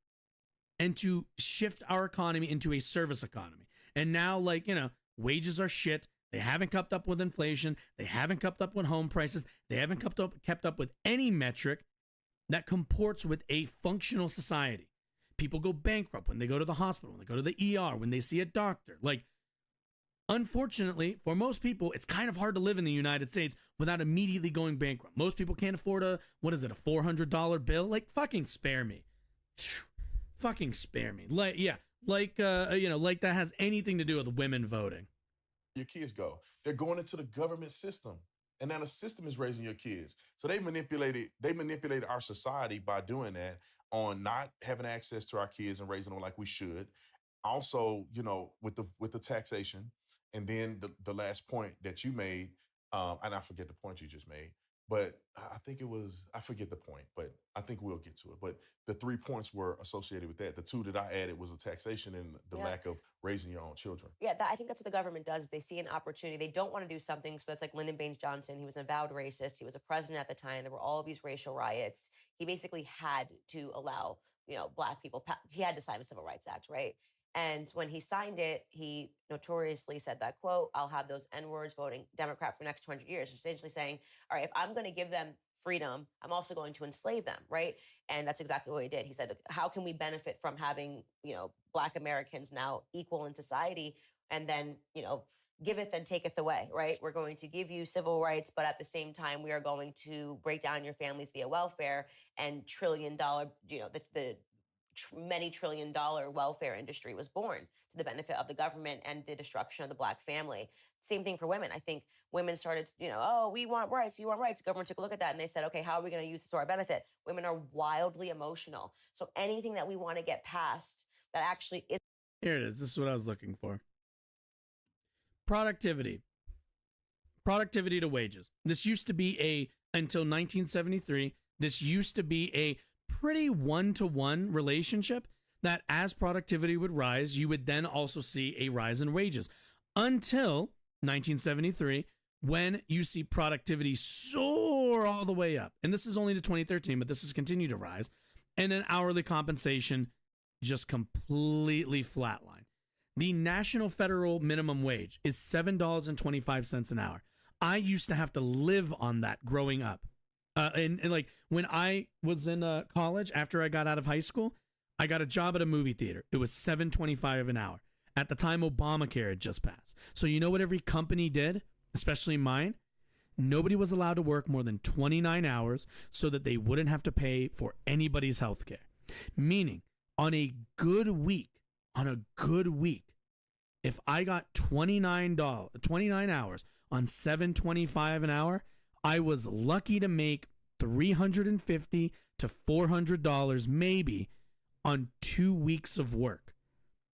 [SPEAKER 3] and to shift our economy into a service economy. And now, like, you know, wages are shit. They haven't kept up with inflation. They haven't kept up with home prices. They haven't kept up with any metric that comports with a functional society. People go bankrupt when they go to the hospital, when they go to the ER, when they see a doctor. Like, unfortunately, for most people, it's kind of hard to live in the United States without immediately going bankrupt. Most people can't afford a $400 bill? Like, fucking spare me. Fucking spare me. Like, yeah. Like, you know, like that has anything to do with women voting.
[SPEAKER 8] Your kids go. They're going into the government system. And now the system is raising your kids. So they manipulated our society by doing that, on not having access to our kids and raising them like we should. Also, you know, with the taxation. And then the last point that you made, and I forget the point you just made, but I forget the point, but I think we'll get to it. But the 3 points were associated with that. The 2 that I added was a taxation and the lack of raising your own children.
[SPEAKER 5] Yeah, I think that's what the government does. They see an opportunity. They don't want to do something. So that's like Lyndon Baines Johnson. He was an avowed racist. He was a president at the time. There were all of these racial riots. He basically had to allow, you know, Black people. He had to sign the Civil Rights Act, right? And when he signed it, he notoriously said that, quote, "I'll have those N-words voting Democrat for the next 200 years." Essentially saying, all right, if I'm going to give them freedom, I'm also going to enslave them, right? And that's exactly what he did. He said, how can we benefit from having, you know, Black Americans now equal in society, and then, you know, giveth and taketh away, right? We're going to give you civil rights, but at the same time, we are going to break down your families via welfare and $1 trillion, you know, the many $1 trillion welfare industry was born to the benefit of the government and the destruction of the Black family. Same thing for women. I think women started, you know, oh, we want rights, you want rights. The government took a look at that and they said, okay, how are we going to use this to our benefit? Women are wildly emotional. So anything that we want to get past that actually is.
[SPEAKER 3] Here it is. This is what I was looking for. Productivity. Productivity to wages. This used to be until 1973, this used to be a pretty one-to-one relationship, that as productivity would rise, you would then also see a rise in wages, until 1973, when you see productivity soar all the way up. And this is only to 2013, but this has continued to rise. And then hourly compensation just completely flatline. The national federal minimum wage is $7.25 an hour. I used to have to live on that growing up. And like when I was in college, after I got out of high school, I got a job at a movie theater. It was $7.25 an hour. At the time, Obamacare had just passed. So you know what every company did, especially mine? Nobody was allowed to work more than 29 hours so that they wouldn't have to pay for anybody's health care. Meaning, on a good week, if I got $29, 29 hours on $7.25 an hour, I was lucky to make $350 to $400 maybe on 2 weeks of work.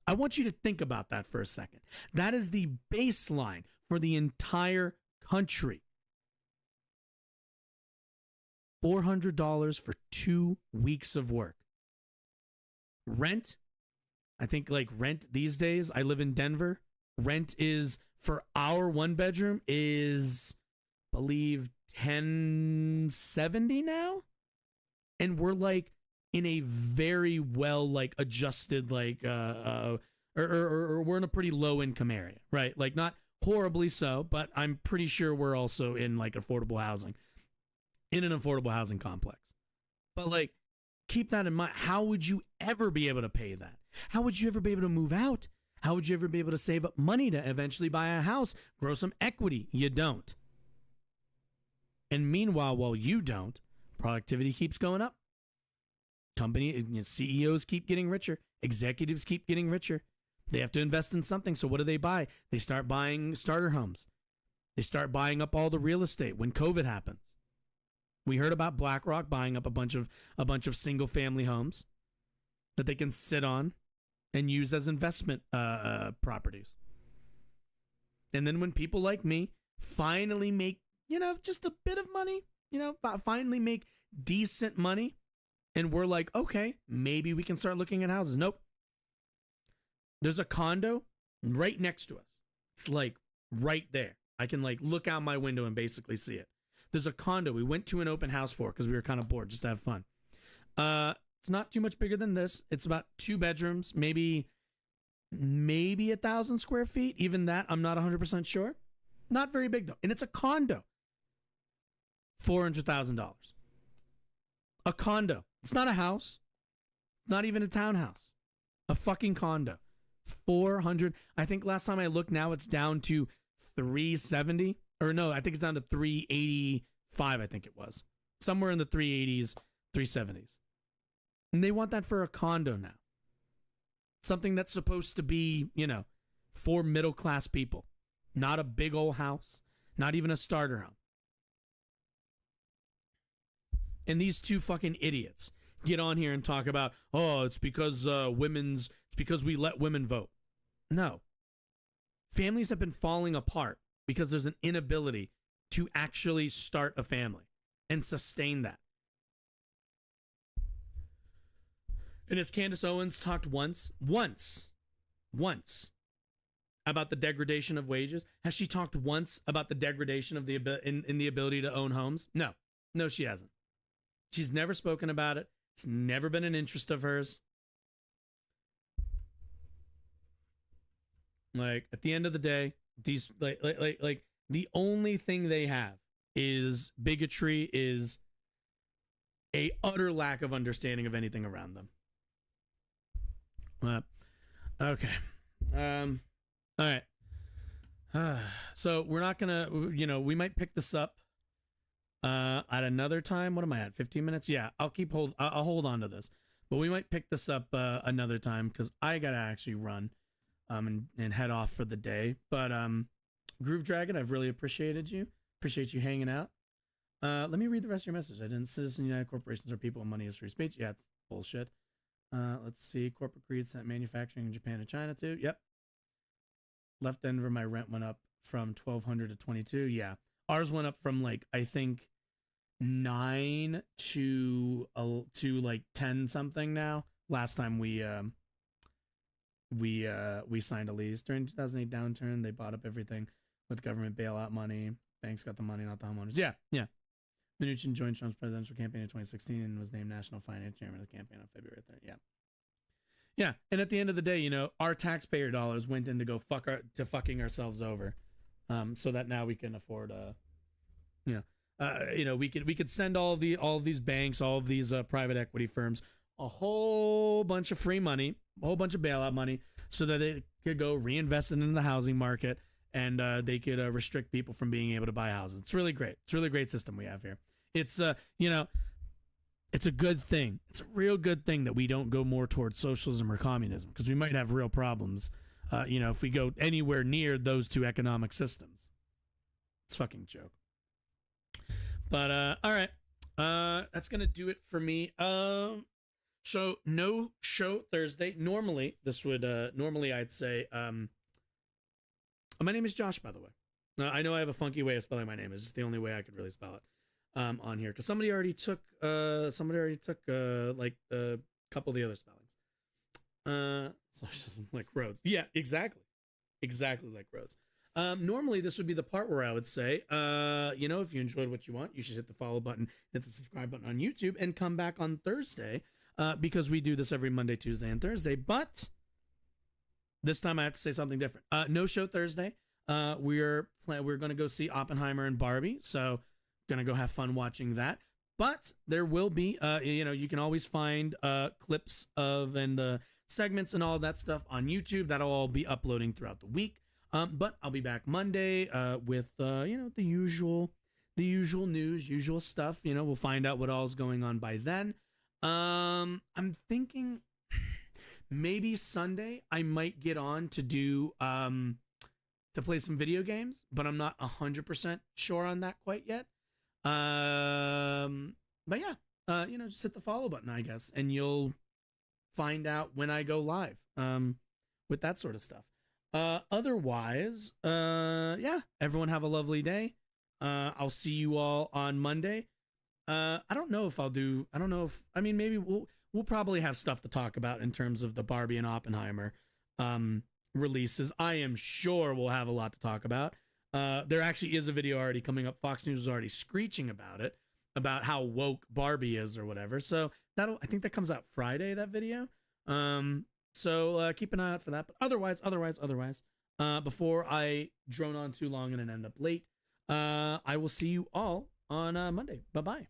[SPEAKER 3] I want you to think about that for a second. That is the baseline for the entire country. $400 for 2 weeks of work. Rent, I think like rent these days, I live in Denver. Rent is, for our 1-bedroom, is, I believe, $10.70 now. And we're like in a very well like adjusted like or we're in a pretty low income area, right? Like not horribly so, but I'm pretty sure we're also in like affordable housing, in an affordable housing complex. But like, keep that in mind. How would you ever be able to pay that? How would you ever be able to move out? How would you ever be able to save up money to eventually buy a house, grow some equity? You don't. And meanwhile, while you don't, productivity keeps going up. Company CEOs keep getting richer. Executives keep getting richer. They have to invest in something. So what do? They start buying starter homes. They start buying up all the real estate when COVID happens. We heard about BlackRock buying up a bunch of single family homes that they can sit on and use as investment properties. And then when people like me finally make, just a bit of money, finally make decent money, and we're like, okay, maybe we can start looking at houses. Nope. There's a condo right next to us. It's like right there. I can like look out my window and basically see it. There's a condo we went to an open house for because we were kind of bored, just to have fun. It's not too much bigger than this. It's about 2 bedrooms, maybe 1,000 square feet. Even that, I'm not 100% sure. Not very big though. And it's a condo. $400,000. A condo. It's not a house. Not even a townhouse. A fucking condo. 400. I think last time I looked, now it's down to 370. Or no, I think it's down to 385, I think it was. Somewhere in the 380s, 370s. And they want that for a condo now. Something that's supposed to be, for middle class people. Not a big old house. Not even a starter home. And these two fucking idiots get on here and talk about, it's because it's because we let women vote. No. Families have been falling apart because there's an inability to actually start a family and sustain that. And as Candace Owens talked once about the degradation of wages, has she talked once about the degradation of in the ability to own homes? No, she hasn't. She's never spoken about it. It's never been an interest of hers. Like, at the end of the day, these like the only thing they have is bigotry, is a utter lack of understanding of anything around them. Okay. All right. So we're not gonna, we might pick this up at another time. What am I at? 15 minutes? Yeah, I'll hold on to this. But we might pick this up another time because I gotta actually run and head off for the day. But Groove Dragon, I've really appreciate you hanging out. Let me read the rest of your message. I didn't. Citizen United Corporations are people and money is free speech. Yeah, it's bullshit. Let's see. Corporate greed sent manufacturing in Japan and China too. Yep. Left Denver, my rent went up from $1,200 to $2,200. Yeah, ours went up from like, I think, 9 to like 10 something now. Last time we signed a lease during 2008 downturn. They bought up everything with government bailout money. Banks got the money, not the homeowners. Yeah. Mnuchin joined Trump's presidential campaign in 2016 and was named national finance chairman of the campaign on February 3rd. Yeah. And at the end of the day, our taxpayer dollars went in to go fucking ourselves over, so that now we can afford we could send all of these banks, all of these private equity firms a whole bunch of free money, a whole bunch of bailout money, so that could go reinvest it in the housing market, and they could restrict people from being able to buy houses. It's really great. It's a really great system we have here. It's it's a good thing. It's a real good thing that we don't go more towards socialism or communism, because we might have real problems, if we go anywhere near those two economic systems. It's a fucking joke. But all right, that's gonna do it for me. So no show Thursday. Normally I'd say, my name is Josh, by the way. I know I have a funky way of spelling my name. It's just the only way I could really spell it on here, because somebody already took like a couple of the other spellings. So it's just like Rhodes. Yeah, exactly like Rhodes. Normally this would be the part where I would say, if you enjoyed what you want, you should hit the follow button, hit the subscribe button on YouTube, and come back on Thursday, because we do this every Monday, Tuesday, and Thursday. But this time I have to say something different. No show Thursday. We're going to go see Oppenheimer and Barbie, so gonna go have fun watching that. But there will be, you can always find clips of and segments and all of that stuff on YouTube. That'll all be uploading throughout the week. But I'll be back Monday with the usual news, usual stuff. We'll find out what all's going on by then. I'm thinking maybe Sunday I might get on to do to play some video games, but I'm not 100% sure on that quite yet. But yeah, just hit the follow button, I guess, and you'll find out when I go live with that sort of stuff. Otherwise, everyone have a lovely day. I'll see you all on Monday. I don't know if maybe we'll probably have stuff to talk about in terms of the Barbie and Oppenheimer releases. I am sure we'll have a lot to talk about. There actually is a video already coming up. Fox News is already screeching about it, about how woke Barbie is or whatever. So I think that comes out Friday, that video. So keep an eye out for that. But otherwise, before I drone on too long and end up late, I will see you all on Monday. Bye-bye.